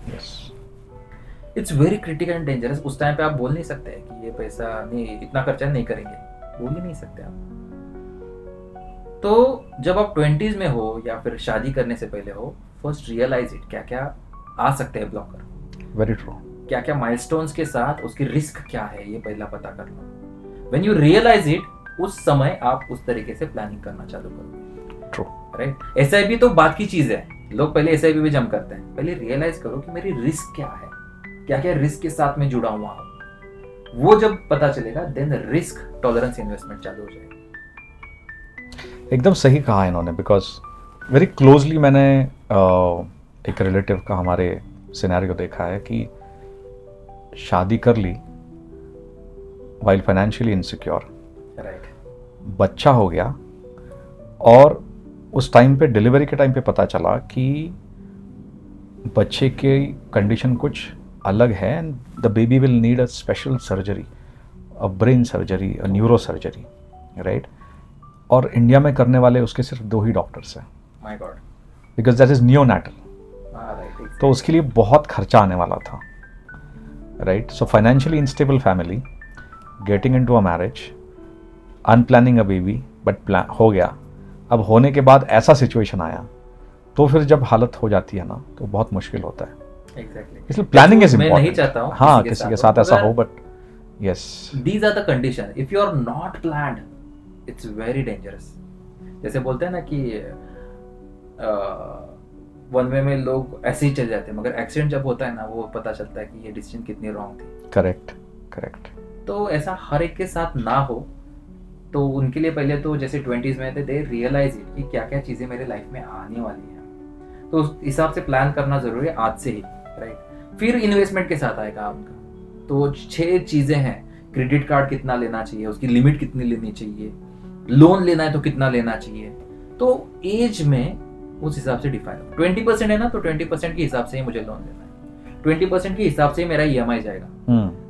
It's very critical and dangerous. उस टाइम पे आप बोल नहीं सकते कि ये पैसा नहीं, इतना खर्चा नहीं करेंगे, बोल ही नहीं सकते आप। तो जब आप 20s में हो या फिर शादी करने से पहले हो, फर्स्ट रियलाइज इट, क्या क्या आ सकते हैं ब्लॉकर, वेरी ट्रू, क्या क्या माइलस्टोन्स के साथ उसकी रिस्क क्या है, ये पहला पता कर लो। व्हेन यू रियलाइज इट, उस समय आप उस तरीके से प्लानिंग करना चालू करोगे। True, right. SIP तो बात की चीज है, लोग पहले SIP भी जम करते हैं। पहले रियलाइज करो कि मेरी रिस्क क्या है, क्या क्या रिस्क के साथ में जुड़ा हुआ हूं, वो जब पता चलेगा देन रिस्क टॉलरेंस इन्वेस्टमेंट चालू हो जाएगी। एकदम सही कहा इन्होंने, बिकॉज वेरी क्लोजली मैंने एक रिलेटिव का हमारे सिनेरियो देखा है कि शादी कर ली वाइल फाइनेंशियली इनसिक्योर, राइट, बच्चा हो गया और उस टाइम पे डिलीवरी के टाइम पे पता चला कि बच्चे की कंडीशन कुछ अलग है and the baby will need a special surgery, a brain surgery, a neuro surgery, right. और इंडिया में करने वाले उसके सिर्फ 2 ही डॉक्टर्स हैं, my God, because that is neonatal, right, तो उसके लिए बहुत खर्चा आने वाला था, right. So financially instable family, getting into a marriage, unplanning a baby, but हो गया। अब होने के बाद ऐसा सिचुएशन आया, तो फिर जब हालत हो जाती है ना तो बहुत मुश्किल होता है। एग्जैक्टली, इसलिए प्लानिंग इज मैं नहीं इम्पोर्टेंट। चाहता हूँ हाँ, किसी के साथ ऐसा हो, but yes, these are the condition, if you are not planned it's very dangerous. जैसे बोलते हैं ना कि वन वे में लोग ऐसे ही चल जाते हैं, मगर एक्सीडेंट जब होता है ना वो पता चलता है कि ये डिसीजन कितनी रॉन्ग थी। Correct correct. तो ऐसा हर एक के साथ ना हो, तो उनके लिए पहले तो जैसे 20s में थे, दे रियलाइज इट कि क्या क्या चीज़ें मेरे लाइफ में आने वाली हैं, तो उस हिसाब से प्लान करना ज़रूरी है आज से ही, राइट। फिर इन्वेस्टमेंट के साथ आएगा उनका, तो 6 चीज़ें हैं। क्रेडिट कार्ड कितना लेना चाहिए, उसकी लिमिट कितनी लेनी चाहिए, लोन लेना है तो कितना लेना चाहिए, तो एज में उस हिसाब से डिफाइन हो। 20% है ना, तो 20% के हिसाब से ही मुझे लोन लेना है, 20% के हिसाब से ही मेरा EMI जाएगा।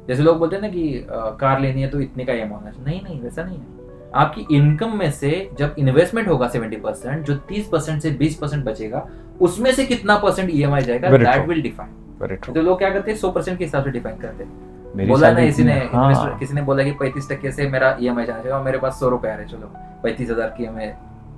जैसे लोग बोलते हैं ना कि कार लेनी है तो इतने का EMI होना चाहिए, नहीं नहीं, वैसा नहीं है। आपकी इनकम में से जब इन्वेस्टमेंट होगा 70%, जो 30% से 20% बचेगा, उसमें से कितना परसेंट EMI जाएगा, दैट विल डिफाइन। तो लोग क्या करते हैं, 100% के हिसाब से डिफाइन करते हैं। बोला ना किसी ने, किसी ने बोला कि 35% से मेरा EMI जाना चाहिए और मेरे पास 100 रुपए आ रहे, चलो 35,000 की EMI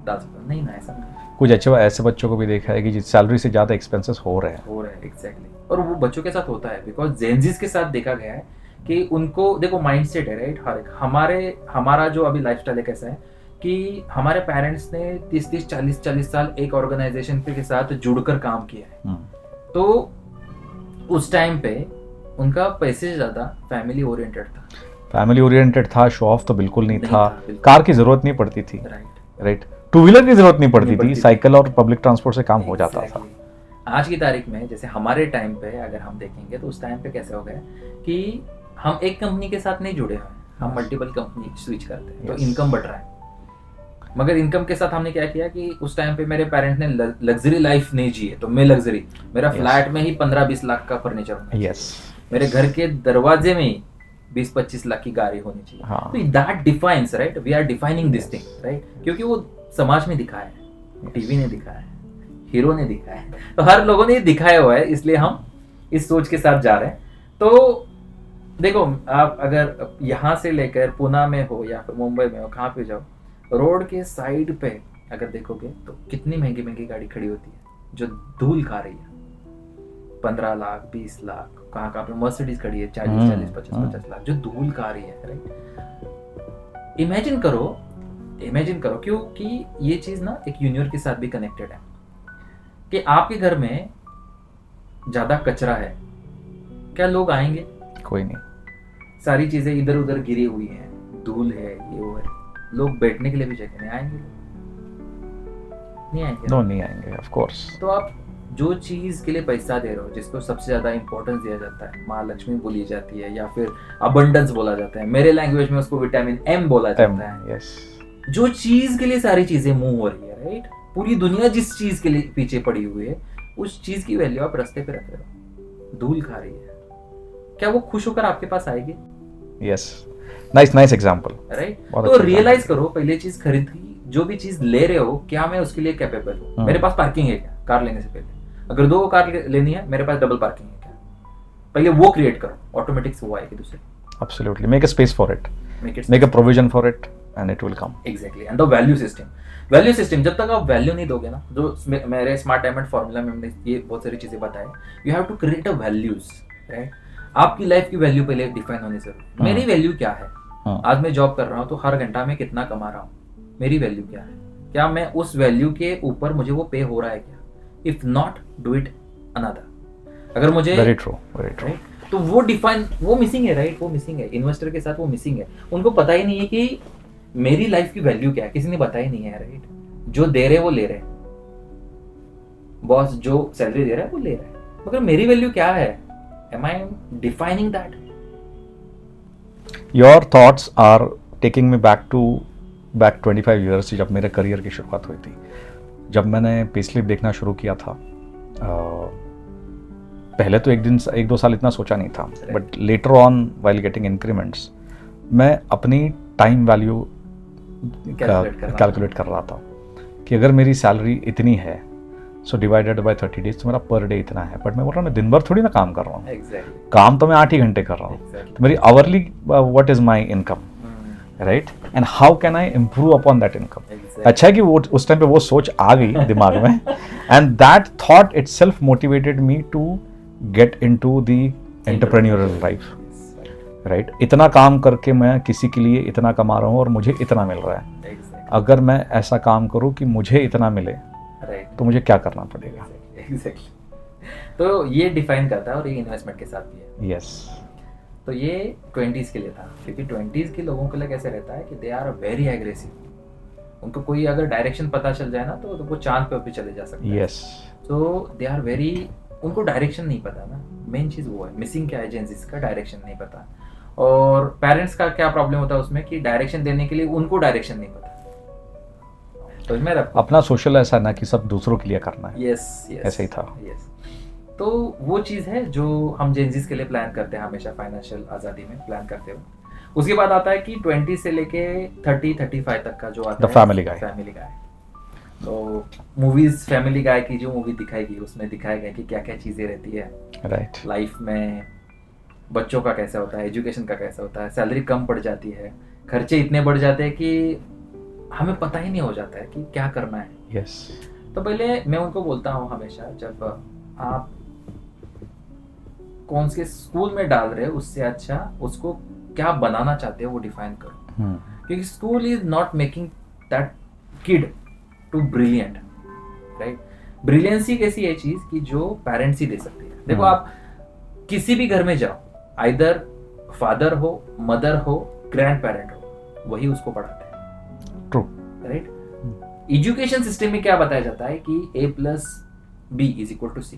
डाल सकता, नहीं ना, ऐसा नहीं। कुछ अच्छे ऐसे बच्चों को भी देखा है कि जिस सैलरी से ज्यादा एक्सपेंसेस हो रहे हैं, एग्जैक्टली। और वो बच्चों के साथ होता है, बिकॉज जेनजीज के साथ देखा गया है कि उनको देखो माइंडसेट है, राइट। हर एक हमारा जो अभी लाइफस्टाइल है कैसा है कि हमारे पेरेंट्स ने 30-30, 40-40 साल एक ऑर्गेनाइजेशन के साथ जुड़कर काम किया है, तो उस टाइम पे उनका पैसे से ज्यादा फैमिली ओरिएंटेड था। शो ऑफ तो बिल्कुल नहीं था। कार की जरूरत नहीं पड़ती थी, राइट। 2 व्हीलर की जरूरत नहीं पड़ती थी, साइकिल और पब्लिक ट्रांसपोर्ट से काम हो जाता था। आज की तारीख में जैसे हमारे टाइम पे अगर हम देखेंगे तो उस टाइम पे कैसे हो गया कि हम एक कंपनी के साथ नहीं जुड़े हुए, हम मल्टीपल कंपनी स्विच करते हैं, तो इनकम बढ़ रहा है। मगर इनकम के साथ हमने क्या किया कि उस टाइम पे मेरे पेरेंट्स ने लग्जरी लाइफ नहीं जी है, तो मैं लग्जरी, मेरा फ्लैट में ही 15-20 लाख का फर्नीचर होना चाहिए, मेरे घर के दरवाजे में ही 20-25 लाख की गाड़ी होनी चाहिए। तो that defines, right, we are defining this thing, right, क्योंकि वो समाज में दिखाया है, टीवी ने दिखाया है, हीरो ने दिखाया है, तो हर लोगों ने दिखाया हुआ है, इसलिए हम इस सोच के साथ जा रहे हैं। तो देखो, आप अगर यहाँ से लेकर पुणे में हो या फिर मुंबई में हो, कहाँ पे जाओ, रोड के साइड पे अगर देखोगे तो कितनी महंगी महंगी गाड़ी खड़ी होती है जो धूल खा रही है, 15 लाख 20 लाख, कहाँ पे मर्सिडीज खड़ी है 40-40, 50-50 लाख, जो धूल खा रही है, राइट। इमेजिन करो क्योंकि ये चीज ना एक यूनिवर्स के साथ भी कनेक्टेड है कि आपके घर में ज्यादा कचरा है, क्या लोग आएंगे? कोई नहीं। सारी चीजें इधर उधर गिरी हुई हैं, धूल है, ये वो है, लोग बैठने के लिए भी जगह नहीं, आएंगे? नहीं आएंगे, ऑफ कोर्स। तो आप जो चीज के लिए पैसा दे रहे हो, जिसको सबसे ज्यादा इंपॉर्टेंस दिया जाता है, माँ लक्ष्मी बोली जाती है या फिर अबंडेंस बोला जाता है, मेरे लैंग्वेज में उसको विटामिन M बोला जाता है। जो चीज के लिए सारी चीजें मूव हो रही है, राइट, पूरी दुनिया जिस चीज के लिए पीछे पड़ी हुई है, उस चीज की वैल्यू आप रास्ते पे रख रहे हो, धूल खा रही है, क्या वो खुश होकर आपके पास आएगी? Yes, nice example, right. तो रियलाइज करो, पहले चीज खरीदी, जो भी चीज ले रहे हो, क्या मैं उसके लिए कैपेबल हूँ? मेरे पास पार्किंग है क्या कार लेने से पहले? अगर 2 कार लेनी है, मेरे पास डबल पार्किंग है क्या? पहले वो क्रिएट करो, ऑटोमेटिक से वो आएगी दूसरी। Absolutely, make a space for it, make a provision for it and it will come. Exactly. And the value system, जब तक आप वैल्यू नहीं दोगे ना, जो मेरे स्मार्ट डायमंड फॉर्मूला में हमने ये बहुत सारी चीजें बताई, you have to create a values, right. आपकी लाइफ की वैल्यू पहले डिफाइन होनी जरूरी। मेरी वैल्यू क्या है? आज मैं जॉब कर रहा हूँ तो हर घंटा में कितना कमा रहा हूँ, मेरी वैल्यू क्या है? क्या मैं उस वैल्यू के ऊपर मुझे वो पे हो रहा है क्या? If not, do it another. अगर मुझे, वेरी ट्रू, तो वो डिफाइन, वो मिसिंग है राइट, वो मिसिंग है इन्वेस्टर के साथ, वो मिसिंग है। उनको पता ही नहीं है कि मेरी लाइफ की वैल्यू क्या है, किसी ने बताया ही नहीं है राइट। जो दे रहे वो ले रहे, बॉस जो सैलरी दे रहा है वो ले रहा है, मगर मेरी वैल्यू क्या है? Am I defining that? Your thoughts are taking me back 25 years, जब मेरे करियर की शुरुआत हुई थी। जब मैंने पे स्लिप देखना शुरू किया था, पहले तो एक दो साल इतना सोचा नहीं था, but later on while getting increments मैं अपनी टाइम वैल्यू कैलकुलेट कर रहा था कि अगर मेरी सैलरी इतनी है, सो डिवाइडेड बाय 30 डेज, तो मेरा पर डे इतना है। बट मैं बोल रहा हूँ मैं दिन भर थोड़ी ना काम कर रहा हूँ, काम तो मैं 8 ही घंटे कर रहा हूँ, तो मेरी hourly what is my income, right, and how can I improve upon that income. अच्छा है कि वो उस टाइम पे वो सोच आ गई दिमाग में, and that thought itself motivated me to get into the entrepreneurial life, right. इतना काम करके मैं किसी के लिए इतना कमा रहा हूँ और मुझे इतना मिल रहा है, अगर मैं ऐसा काम करूँ कि मुझे इतना मिले, तो मुझे क्या करना पड़ेगा। तो ये डिफाइन करता है, और ये इन्वेस्टमेंट के साथ भी है। यस। तो ये 20s के लिए था, क्योंकि 20s के लोगों के लिए कैसे रहता है कि दे आर वेरी एग्रेसिव, उनको कोई अगर डायरेक्शन पता चल जाए ना तो वो चांद पे भी चले जा सकते हैं। यस। तो दे आर वेरी, उनको डायरेक्शन नहीं पता ना, मेन चीज़ वो है, मिसिंग क्या है जेंजीज का, डायरेक्शन नहीं पता। और पेरेंट्स का क्या प्रॉब्लम होता है उसमें कि डायरेक्शन देने के लिए उनको डायरेक्शन नहीं पता। तो इसमें अपना सोशल ऐसा ना कि सब दूसरों के लिए करना है। यस, ऐसे ही था। यस। तो वो चीज़ है जो हम जेंजीज के लिए प्लान करते हैं हमेशा, फाइनेंशियल आज़ादी में प्लान करते हो। उसके बाद आता है कि 20 से लेके 30-35 तक का जो आता है फैमिली गाय। तो मूवीज फैमिली गाय की जो मूवी दिखाई गई उसमें दिखाया गया कि क्या क्या चीज़ें रहती है राइट लाइफ में, बच्चों का कैसा होता है, एजुकेशन का कैसा होता है, सैलरी कम पड़ जाती है, खर्चे इतने बढ़ जाते हैं कि हमें पता ही नहीं हो जाता है कि क्या करना है। यस। तो पहले मैं उनको बोलता हूँ हमेशा, जब आप कौन से स्कूल में डाल रहे हो उससे अच्छा उसको क्या बनाना चाहते हो वो डिफाइन करो, क्योंकि school is not making that kid to brilliant, right. Brilliancy कैसी है चीज कि जो पेरेंट्स ही दे सकती है। देखो आप किसी भी घर में जाओ, आइदर फादर हो, मदर हो, ग्रैंड पेरेंट हो, वही उसको पढ़ाते हैं। True, right. एजुकेशन सिस्टम में क्या बताया जाता है कि A+B = C।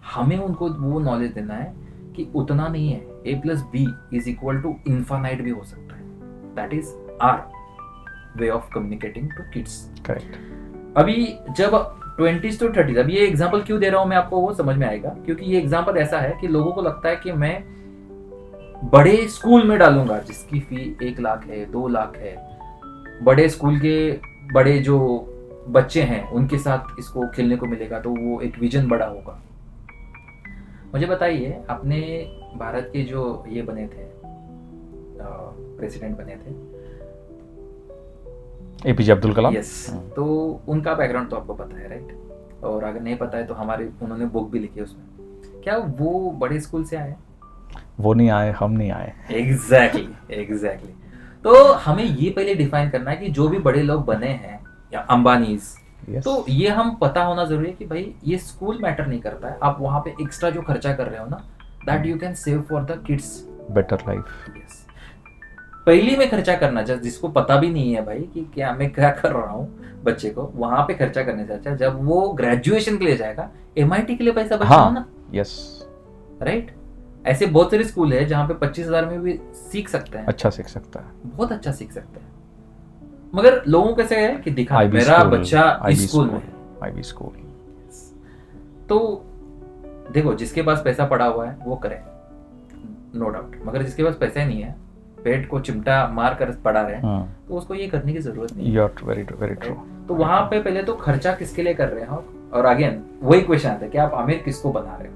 हमें उनको वो नॉलेज देना है कि उतना नहीं है, A+B = इन्फानाइट भी हो सकता है। That is our way of communicating to kids. Correct. अभी जब 20s to 30s, अब ये एग्जांपल क्यों दे रहा हूं मैं आपको, वो समझ में आएगा, क्योंकि ये एग्जांपल ऐसा है कि लोगों को लगता है कि मैं बड़े स्कूल में डालूंगा जिसकी फी 1 लाख है, 2 लाख है, बड़े स्कूल के बड़े जो बच्चे हैं उनके साथ इसको खेलने को मिलेगा, तो वो एक विजन बड़ा होगा। मुझे बताइए, अपने भारत के जो ये बने थे प्रेसिडेंट बने थे, APJ अब्दुल कलाम। यस। तो उनका बैकग्राउंड तो आपको पता है, राइट। और अगर नहीं पता है तो उन्होंने बुक भी लिखी है उसमें। क्या वो बड़े स्कूल से आए? वो नहीं आए, हम नहीं आए। एग्जैक्टली। तो हमें ये पहले डिफाइन करना है कि जो भी बड़े लोग बने हैं या अंबानीज, तो ये हम पता होना जरूरी है कि भाई ये स्कूल मैटर नहीं करता है, आप वहां पे एक्स्ट्रा जो खर्चा कर रहे हो ना, that you can save for the kids better life. Yes. पहली में खर्चा करना चाहिए, जिसको पता भी नहीं है भाई कि क्या मैं क्या कर रहा हूँ बच्चे को, वहां पे खर्चा करने से अच्छा जब वो ग्रेजुएशन के लिए जाएगा, MIT के लिए पैसा बचाओ ना। Yes, right. ऐसे बहुत सारे स्कूल है जहाँ पे 25,000 में भी सीख सकते हैं, अच्छा सीख सकता है, बहुत अच्छा सीख सकते हैं। मगर लोगों को कैसे है कि दिखा मेरा बच्चा इस स्कूल में, IB स्कूल। तो देखो, जिसके पास पैसा पड़ा हुआ है वो करे, नो डाउट, मगर जिसके पास पैसा ही नहीं है, पेट को चिमटा मार कर पड़ा रहे हैं, तो उसको ये करने की जरूरत नहीं है। Very true. तो वहां पे पहले तो खर्चा किसके लिए कर रहे हो, और अगेन वही क्वेश्चन आता है कि आप आमिर किसको बना रहे हो।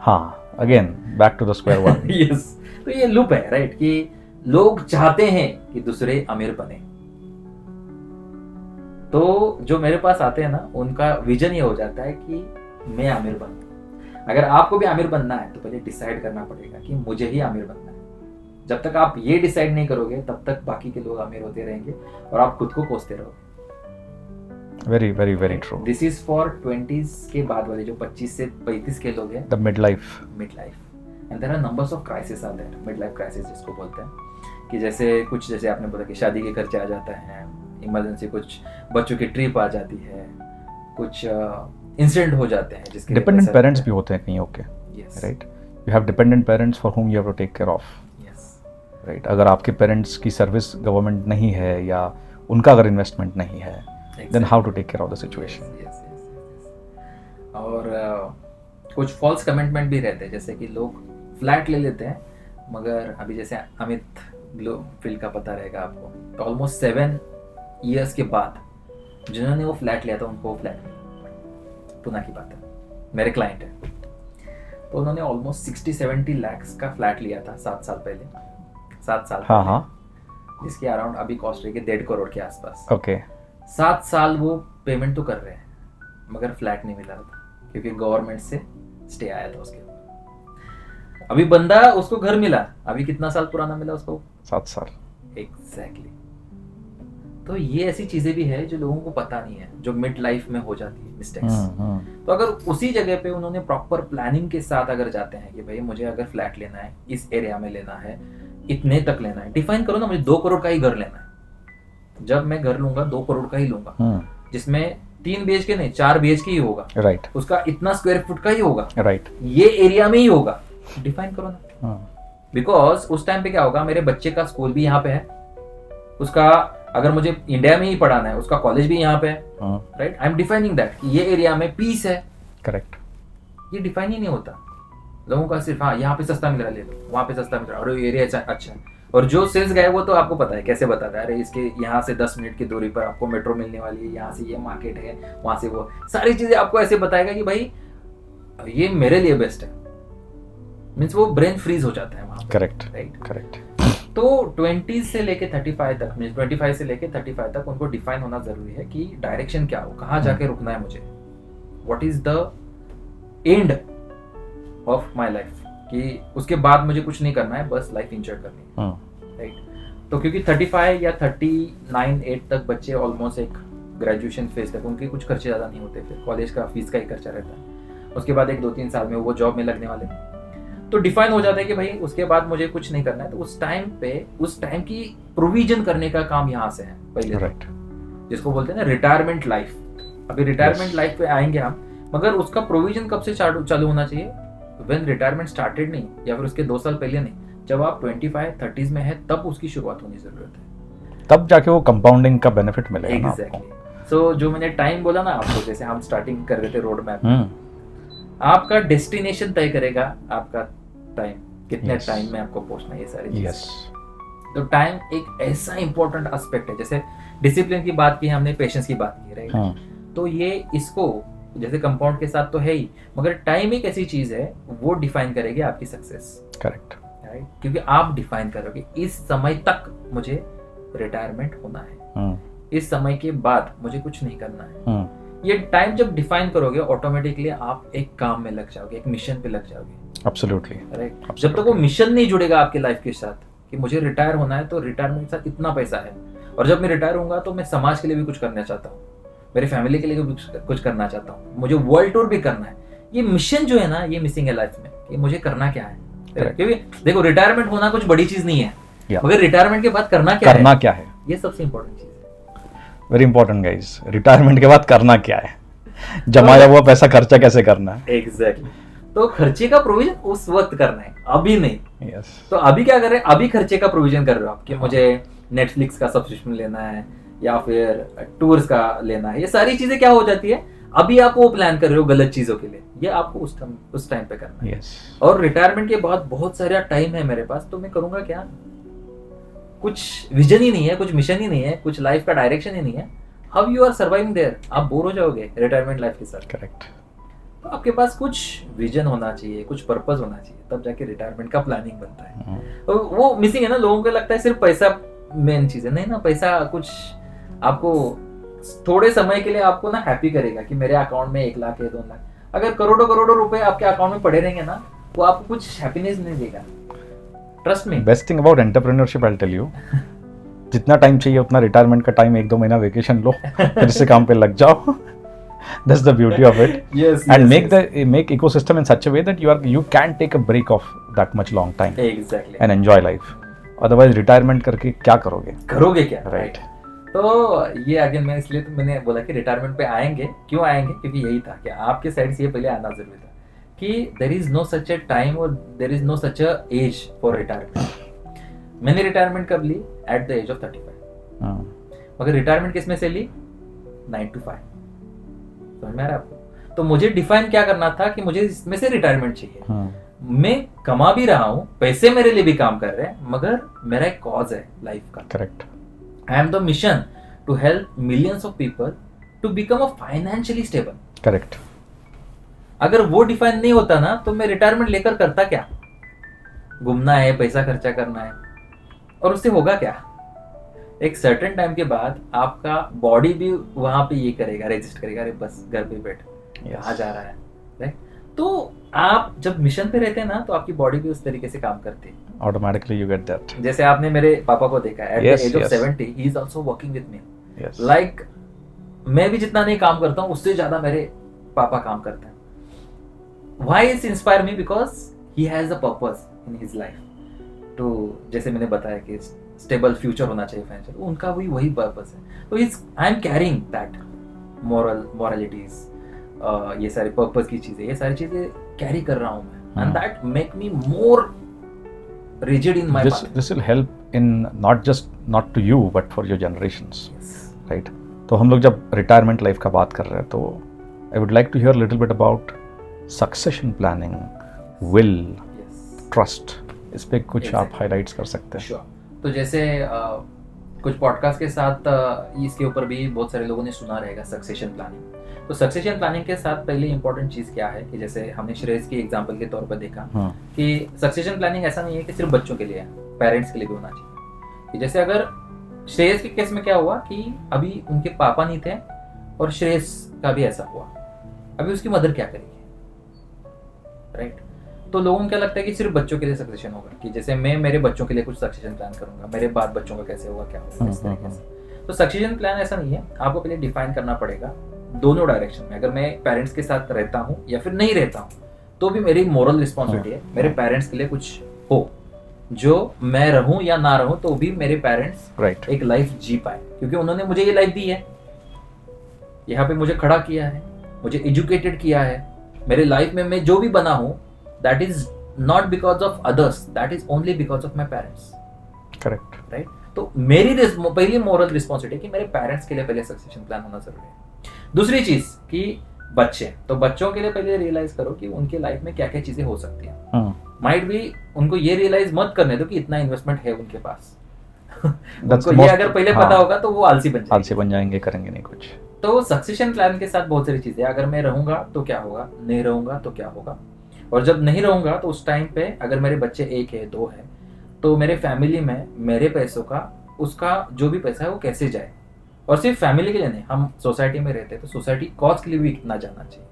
हाँ, again back to the square one. Yes. तो ये लूप है, राइट, कि लोग चाहते हैं कि दूसरे अमीर बने, तो जो मेरे पास आते हैं ना, उनका विजन ये हो जाता है कि मैं आमिर बनूं। अगर आपको भी आमिर बनना है तो पहले डिसाइड करना पड़ेगा कि मुझे ही आमिर बनना है। जब तक आप ये डिसाइड नहीं करोगे तब तक बाकी के लोग आमिर होते रहेंगे और आप खुद को कोसते रहोगे। Very true. This is for 20s के बाद वाले जो 25 से 35 के लोग हैं, the mid life. And there are numbers of crisis are there, mid life crisis जिसको बोलते हैं, कि जैसे आपने बोला कि शादी के खर्चे आ जाते हैं, इमरजेंसी कुछ बच्चों की ट्रिप आ जाती है, कुछ इंसिडेंट हो जाते हैं जिसके डिपेंडेंट पेरेंट्स भी होते हैं कहीं, okay, yes right, you have dependent parents for whom you have to take care of, yes right. अगर आपके पेरेंट्स की सर्विस गवर्नमेंट नहीं है या उनका अगर इन्वेस्टमेंट नहीं है, then how to take care of the situation. और कुछ फॉल्स कमिटमेंट भी रहते हैं, जैसे कि लोग फ्लैट ले लेते हैं, मगर अभी जैसे अमित ग्लोबफील्ड का पता रहेगा आपको, तो ऑलमोस्ट 7 इयर्स के बाद जिन्होंने वो फ्लैट लिया था उनको वो फ्लैट मिला। पुणे की बात है, मेरे क्लाइंट है, तो उन्होंने ऑलमोस्ट 60-70 lakhs का फ्लैट लिया था 7 साल पहले, 7 साल हाँ पहले, हाँ, जिसकी अराउंड अभी कॉस्ट रहेगी 1.5 करोड़ के आसपास। ओके, 7 साल वो पेमेंट तो कर रहे हैं, मगर फ्लैट नहीं मिला था क्योंकि गवर्नमेंट से स्टे आया था उसके ऊपर। अभी बंदा उसको घर मिला, अभी कितना साल पुराना मिला उसको? 7 साल। एग्जैक्टली। तो ये ऐसी चीजें भी है जो लोगों को पता नहीं है, जो मिड लाइफ में हो जाती है मिस्टेक्स। तो अगर उसी जगह पे उन्होंने प्रॉपर प्लानिंग के साथ अगर जाते हैं कि भाई मुझे अगर फ्लैट लेना है, इस एरिया में लेना है, इतने तक लेना है, डिफाइन करो ना, मुझे 2 करोड़ का ही घर लेना है। जब मैं घर लूंगा 2 करोड़ का ही लूंगा, जिसमें 3 BHK नहीं 4 BHK ही होगा, राइट, उसका इतना स्क्वायर फुट का ही होगा, राइट, ये एरिया में ही होगा, डिफाइन करो ना। बिकॉज उस टाइम पे क्या होगा, मेरे बच्चे का स्कूल भी यहाँ पे है, उसका अगर मुझे इंडिया में ही पढ़ाना है उसका कॉलेज भी यहाँ पे है, right. I am defining that कि ये एरिया में पीस है, करेक्ट। ये डिफाइन ही नहीं होता लोगों का, सिर्फ हाँ यहाँ पे सस्ता मिल रहा है ले लो, वहाँ पे सस्ता मिल रहा है, और ये एरिया अच्छा है। और जो सेल्स गए वो तो आपको पता है कैसे बताता है, अरे इसके यहाँ से 10 मिनट की दूरी पर आपको मेट्रो मिलने वाली है, यहाँ से ये मार्केट है, वहाँ से वो सारी चीजें आपको ऐसे बताएगा कि भाई ये मेरे लिए बेस्ट है। मीन्स वो ब्रेन फ्रीज हो जाता है वहाँ पे, करेक्ट, राइट, करेक्ट। तो 20 से लेके 35 तक, मीन्स 25 से लेके 35 तक उनको डिफाइन होना जरूरी है कि डायरेक्शन क्या हो, कहाँ जाके रुकना है मुझे, what is the end of my life, कि उसके बाद मुझे कुछ नहीं करना है, बस लाइफ एंजॉय करनी है, राइट। तो क्योंकि 35 या 39-8 तक बच्चे ऑलमोस्ट एक ग्रेजुएशन फेज तक उनके कुछ खर्चे ज़्यादा नहीं होते, फिर कॉलेज का फीस का ही खर्चा रहता है, उसके बाद 1-2-3 साल में वो जॉब में लगने वाले, तो डिफाइन हो जाता है कि भाई उसके बाद मुझे कुछ नहीं करना है। तो उस टाइम की प्रोविजन करने का काम यहाँ से है पहले, राइट, जिसको बोलते हैं ना रिटायरमेंट लाइफ। अभी रिटायरमेंट लाइफ पे आएंगे हम, मगर उसका प्रोविजन कब से चालू होना चाहिए, व्हेन रिटायरमेंट स्टार्टेड नहीं, या फिर उसके 2 साल पहले नहीं, जब आप 25-30s में है तब उसकी शुरुआत होनी जरूरत है, तब जाके वो कंपाउंडिंग का बेनिफिट मिलेगा ना आपको। एग्जैक्टली। सो जो मैंने टाइम बोला ना आपको, जैसे हम स्टार्टिंग कर रहे थे रोड मैप, आपका डेस्टिनेशन तय करेगा आपका टाइम, कितने टाइम में आपको पहुंचना है, ये सारी चीजें। तो टाइम एक ऐसा इंपॉर्टेंट एस्पेक्ट है, जैसे डिसिप्लिन की बात की हमने, पेशेंस की बात की, राइट। तो ये इसको जैसे कंपाउंड के साथ तो है ही, मगर टाइम एक ऐसी चीज है वो डिफाइन करेगी आपकी सक्सेस, करेक्ट, राइट, क्योंकि आप डिफाइन करोगे इस समय तक मुझे रिटायरमेंट होना है, इस समय के बाद मुझे कुछ नहीं करना है। ये टाइम जब डिफाइन करोगे ऑटोमेटिकली आप एक काम में लग जाओगे, एक मिशन पे लग जाओगे, एब्सोल्युटली, राइट। जब तक वो मिशन नहीं जुड़ेगा आपकी लाइफ के साथ कि मुझे रिटायर होना है, तो रिटायरमेंट के साथ इतना पैसा है, और जब मैं रिटायर होऊंगा तो मैं समाज के लिए भी कुछ करना चाहता हूँ, मेरी फैमिली के लिए भी कुछ करना चाहता हूँ, मुझे वर्ल्ड टूर भी करना है। ये मिशन जो है ना, ये मिसिंग है लाइफ में, कि मुझे करना क्या है, क्योंकि देखो रिटायरमेंट होना कुछ बड़ी चीज नहीं है, मगर रिटायरमेंट के बाद करना क्या है, ये सबसे इंपॉर्टेंट चीज है। वेरी इंपॉर्टेंट गाइस, रिटायरमेंट के बाद करना क्या है, जमाया हुआ पैसा खर्चा कैसे करना है, एग्जैक्टली। तो खर्चे का प्रोविजन उस वक्त करना है, अभी नहीं। yes. तो अभी क्या कर रहे हैं, अभी खर्चे का प्रोविजन कर रहे हो आप कि मुझे नेटफ्लिक्स का सब्सक्रिप्शन लेना है या फिर टूर्स का लेना है, ये सारी चीजें क्या हो जाती है, अभी आप वो प्लान कर रहे हो गलत चीजों के लिए, ये आपको उस टाइम पे करना है। yes. और रिटायरमेंट के बाद बहुत सारा टाइम है मेरे पास, तो मैं करूंगा क्या, कुछ विजन ही नहीं है, कुछ मिशन ही नहीं है, कुछ लाइफ का डायरेक्शन ही नहीं है, how you are surviving there, आप बोर हो जाओगे रिटायरमेंट लाइफ के साथ। करेक्ट। तो आपके पास कुछ विजन होना चाहिए, कुछ पर्पस होना चाहिए, तब जाके रिटायरमेंट का प्लानिंग बनता है। तो वो मिसिंग है ना, लोगों को लगता है सिर्फ पैसा मेन चीज है, नहीं ना, पैसा कुछ आपको थोड़े समय के लिए आपको ना हैप्पी करेगा कि मेरे अकाउंट में 1 लाख है, 2 लाख, अगर करोड़ों रुपए आपके अकाउंट में पड़े रहेंगे ना, वो आपको कुछ हैप्पीनेस नहीं देगा, trust me. Best thing about entrepreneurship I tell you, जितना टाइम चाहिए उतना रिटायरमेंट का टाइम, 1-2 महीना वेकेशन लो, फिर से काम पे लग जाओ। That's the beauty of it. Yes, and yes, make ecosystem in such a way that you can take a break of that much long time exactly and enjoy life. Otherwise retirement करके क्या करोगे? करोगे क्या, Right. Right? तो ये again मैं इसलिए तो मैंने बोला कि रिटायरमेंट पे आएंगे, क्यों आएंगे, क्योंकि यही था कि आपके साइड से ये पहले आना जरूरी था कि there is no such a time और there is no such a age for retirement. मैंने रिटायरमेंट कब ली? At the age of 35। हाँ, मगर रिटायरमेंट किस में से ली? 9 to 5। समझ में आ रहा है आपको? तो मुझे डिफाइन क्या करना था कि मुझे इसमें से रिटायरमेंट चाहिए। हाँ, मैं कमा भी रहा हूँ, पैसे मेरे लिए भी काम कर रहे हैं, मगर मेरा एक कॉज है लाइफ का। correct. I am the mission to help millions of people to become a financially stable. Correct. अगर वो डिफाइन नहीं होता ना तो मैं रिटायरमेंट लेकर करता क्या? घूमना है, पैसा खर्चा करना है, और उससे होगा क्या? एक सर्टेन टाइम के बाद आपका बॉडी भी वहां पे ये करेगा, रेजिस्ट करेगा, अरे बस घर पे बैठ, कहाँ जा रहा है, राइट? तो आप जब मिशन पे रहते हैं ना तो आपकी बॉडी भी उस तरीके से काम करती है। Automatically you get that. जैसे आपने मेरे पापा को देखा है, at Yes, the age of yes. 70 he is also working with me. Yes. Like मैं भी जितना नहीं काम करता हूँ उससे ज्यादा मेरे पापा काम करते हैं। Why is inspire me? Because he has a purpose in his life. तो जैसे मैंने बताया कि स्टेबल फ्यूचर होना चाहिए फाइनेंशियल, उनका भी वही पर्पस है। तो आई एम कैरिंग दैट मॉरलिटीज, ये सारी पर्पस की चीजें, ये सारी चीजें कैरी कर रहा हूँ मैं, and that make me more rigid in my path. This will help in not to you but for your generations, Yes. right? तो हम लोग जब रिटायरमेंट लाइफ का बात कर रहे हैं तो I would like to hear little bit about succession planning, will, Yes. Trust, इस पे कुछ आप Exactly. हाईलाइट्स कर सकते हैं? Sure. तो जैसे कुछ पॉडकास्ट के साथ इसके ऊपर भी बहुत सारे लोगों ने सुना रहेगा सक्सेशन प्लानिंग। तो सक्सेशन प्लानिंग के साथ पहले इंपॉर्टेंट चीज क्या है कि जैसे हमने श्रेयस की एग्जांपल के तौर पर देखा हाँ, कि सक्सेशन प्लानिंग ऐसा नहीं है कि सिर्फ बच्चों के लिए है, पेरेंट्स के लिए भी होना चाहिए। कि जैसे अगर श्रेयस के केस में क्या हुआ कि अभी उनके पापा नहीं थे और श्रेयस का भी ऐसा हुआ, अभी उसकी मदर क्या करेगी, राइट? तो लोगों को क्या लगता है कि सिर्फ बच्चों के लिए सक्सेशन होगा, कि जैसे मैं मेरे बच्चों के लिए कुछ सक्सेशन प्लान करूंगा, मेरे बाद बच्चों का कैसे होगा, क्या होगा, इस तरीके से। तो सक्सेशन प्लान ऐसा नहीं है, आपको पहले डिफाइन करना पड़ेगा दोनों डायरेक्शन में। अगर मैं पेरेंट्स के साथ रहता हूँ या फिर नहीं रहता हूँ तो भी मेरी मोरल रिस्पॉन्सिबिलिटी है मेरे पेरेंट्स के लिए कुछ हो, जो मैं रहूं या ना रहूं तो भी मेरे पेरेंट्स राइट, एक लाइफ जी पाए, क्योंकि उन्होंने मुझे ये लाइफ दी है, यहाँ पे मुझे खड़ा किया है, मुझे एजुकेटेड किया है। मेरे लाइफ में मैं जो भी बना हूँ that is not because of others, that is only because of my parents, correct, right? तो मेरी पहली मोरल रिस्पॉन्सिबिलिटी कि मेरे पेरेंट्स के लिए पहले सक्सेशन प्लान होना जरूरी है। दूसरी चीज कि बच्चे, तो बच्चों के लिए पहले रियलाइज करो कि उनके लाइफ में क्या क्या चीजें हो सकती हैं। माइट भी उनको ये रियलाइज मत करने दो कि इतना इन्वेस्टमेंट है उनके पास। उनको ये अगर पहले पता होगा तो वो आलसी बन जाएंगे, करेंगे नहीं कुछ। तो सक्सेशन प्लान के साथ बहुत सारी चीजें, अगर मैं रहूंगा तो क्या होगा, नहीं रहूंगा तो क्या होगा, और जब नहीं रहूंगा तो उस टाइम पे अगर मेरे बच्चे 1 है 2 है तो मेरे फैमिली में मेरे पैसों का, उसका जो भी पैसा है वो कैसे जाए। और सिर्फ फैमिली के लिए नहीं, हम सोसाइटी में रहते हैं तो सोसाइटी कॉज के लिए भी कितना जाना चाहिए।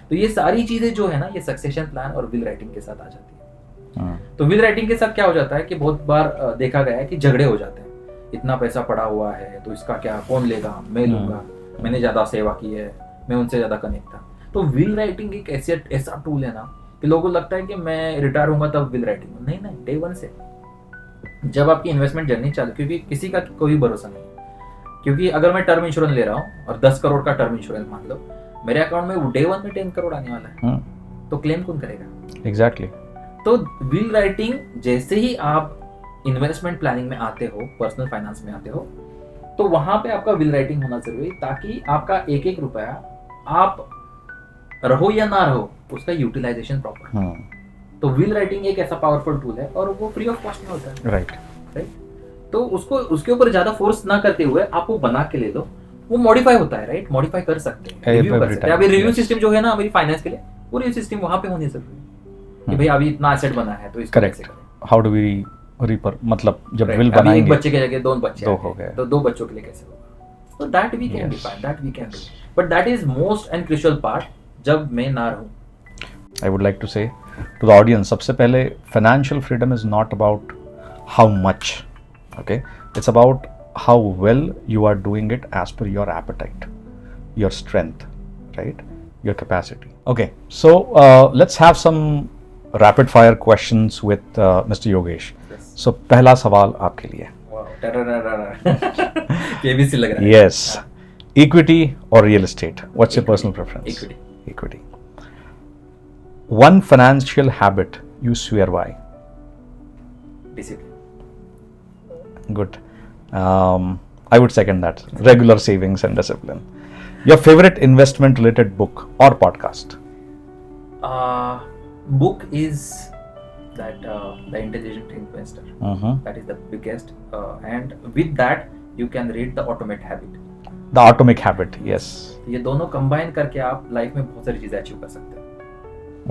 तो ये सारी चीजें जो है ना, ये सक्सेशन प्लान और विल राइटिंग के साथ आ जाती है। तो विल राइटिंग के साथ क्या हो जाता है कि बहुत बार देखा गया है कि झगड़े हो जाते हैं, इतना पैसा पड़ा हुआ है तो इसका क्या, कौन लेगा, मैं लूंगा, मैंने ज्यादा सेवा की है, मैं उनसे ज्यादा कनेक्ट था। तो विल राइटिंग एक ऐसा टूल है ना कि लोगों को लगता है कि मैं रिटायर होऊंगा तब विल राइटिंग, नहीं, डे 1 से जब आपकी इन्वेस्टमेंट जर्नी चालू, क्योंकि किसी का कोई भरोसा नहीं, क्योंकि अगर मैं टर्म इंश्योरेंस ले रहा हूँ और 10 करोड़ का टर्म इंश्योरेंस मान लो, मेरे अकाउंट में डे 1 में 10 करोड़ आने वाला है, तो क्लेम कौन करेगा? एग्जैक्टली। तो विल राइटिंग जैसे ही आप इन्वेस्टमेंट प्लानिंग में आते हो, पर्सनल फाइनेंस में आते हो, तो वहां पे आपका विल राइटिंग होना जरूरी, ताकि आपका एक एक रुपया आप रहो या ना रहो उसका यूटिलाइजेशन प्रॉपर। तो विल राइटिंग एक ऐसा पावरफुल टूल है और वो फ्री ऑफ कॉस्ट में होता है, राइट। तो उसको उसके ऊपर ज्यादा फोर्स ना करते हुए आप वो बना के ले लो, वो मॉडिफाई होता है, राइट? मॉडिफाई कर सकते हैं, रिव्यू कर सकते हैं। अभी रिव्यू सिस्टम जो है ना मेरी फाइनेंस के लिए, वो रिव्यू सिस्टम वहां पे होनी जरूरी है कि भाई अभी इतना एसेट बना है तो इसको कैसे करें। हाउ डू वी रिपर, मतलब जब विल बनाएंगे, एक बच्चे के जगह 2 बच्चे हो गए तो 2 बच्चों के लिए कैसे होगा? तो that we can define, that we can do, but that is most and crucial part जब मैं ना रहूं। I would like to say to the audience, सबसे पहले financial freedom is not about how much, okay? It's about how well you are doing it as per your appetite, your strength, right? Your capacity. Okay, so let's have some rapid fire questions with mister Yogesh. Yes. सो पहला सवाल आपके लिए. Wow, KBC लग रहा है. Yes. Equity or real estate? What's your personal preference? Equity. Equity. One financial habit you swear by. Discipline. Good. I would second that. Regular savings and discipline. Your favorite investment related book or podcast? Book is that The Intelligent Investor. That is the biggest, and with that you can read The Atomic Habit. The Atomic Habit. Yes. ये दोनों combine करके आप life में बहुत सारी चीजें achieve कर सकते हैं.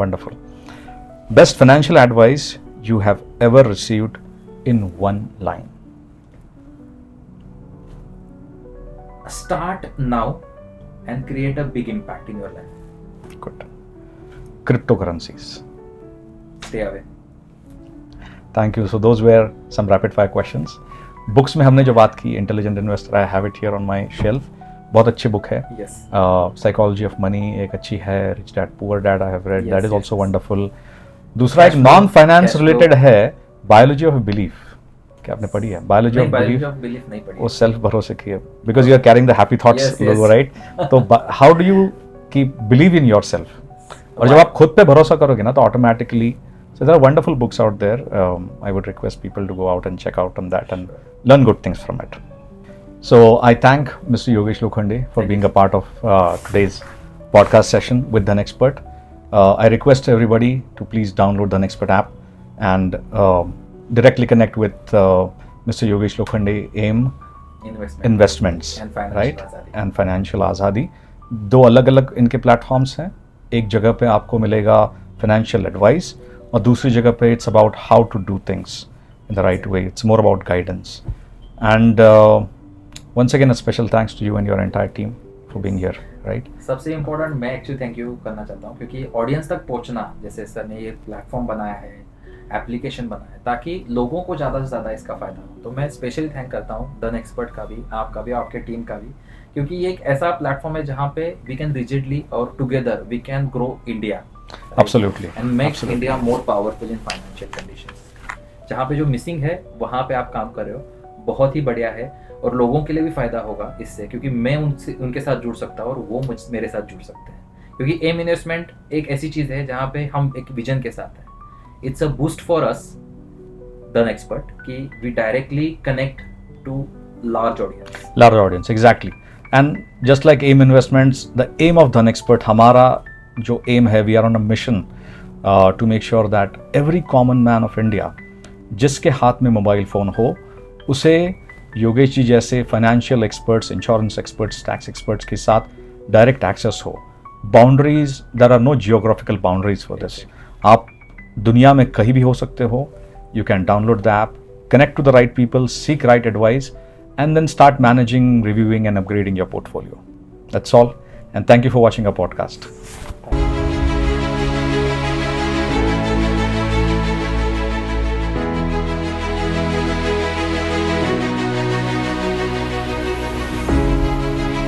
Wonderful. Best financial advice you have ever received in one line. Start now and create a big impact in your life. Good. Cryptocurrencies. Stay away. Thank you. So those were some rapid fire questions. Books में हमने जो बात की, intelligent investor, I have it here on my shelf. बहुत अच्छी book है. Yes. Psychology of money एक अच्छी है. Rich dad poor dad I have read, Yes, that is yes, also yes. Wonderful. दूसरा एक Cash flow, non finance cash related flow. है, biology of belief. क्या आपने पढ़ी है? बायोलॉजी नहीं, of biology belief. of belief नहीं पढ़ी. वो सेल्फ भरोसे की है, because you are carrying the happy thoughts, Yes, yes. Right? तो how do you keep believe in yourself? और जब आप खुद पे भरोसा करोगे ना तो automatically. So there are wonderful books out there. I would request people to go out and check out on that and learn good things from it. So I thank Mr. Yogesh Lokhande for Thank being a part of today's podcast session with The Expert. I request everybody to please download The Expert app and directly connect with Mr. Yogesh Lokhande, AIM Investments, And Financial right? Azadi. And Financial Azadi. दो अलग अलग इनके platforms हैं. एक जगह पे आपको मिलेगा फाइनेंशियल एडवाइस और दूसरी जगह पे it's about how to do things in the right way. It's more about guidance. And once again a special thanks to you and your entire team for being here, right? सबसे important मैं actually thank you करना चाहता हूँ क्योंकि audience तक पहुँचना, जैसे sir ने ये प्लेटफॉर्म बनाया है, एप्लीकेशन बनाया है ताकि लोगों को ज़्यादा से ज़्यादा इसका फ़ायदा हो. तो मैं स्पेशली थैंक करता हूँ द एक्सपर्ट का भी, आपका भी, आपके टीम का भी, क्योंकि ये एक ऐसा प्लेटफॉर्म है जहाँ पे वी कैन रिजिडली और together we can grow India. Absolutely. And make Absolutely. India more powerful in financial conditions. जहाँ पे जो मिसिंग है वहाँ पे आप काम कर रहे हो, बहुत ही बढ़िया है. और लोगों के लिए भी फायदा होगा इससे, क्योंकि मैं उनके साथ जुड़ सकता हूँ और वो मेरे साथ जुड़ सकते हैं. क्योंकि एम इन्वेस्टमेंट एक ऐसी चीज़ है जहाँ पे हम एक विजन के साथ हैं. It's a boost for us the expert कि we directly connect to large audience. Large audience, exactly. And just like AIM Investments, the aim of The Expert, हमारा जो aim है, we are on a mission to make sure that every common man of India, जिसके हाथ में mobile phone हो, उसे योगेश जी जैसे financial experts, insurance experts, tax experts के साथ डायरेक्ट एक्सेस हो. Boundaries, there are no geographical boundaries for this. आप दुनिया में कहीं भी हो सकते हो. You can download the app, connect to the right people, seek right advice, and then start managing, reviewing, and upgrading your portfolio. That's all. And thank you for watching our podcast.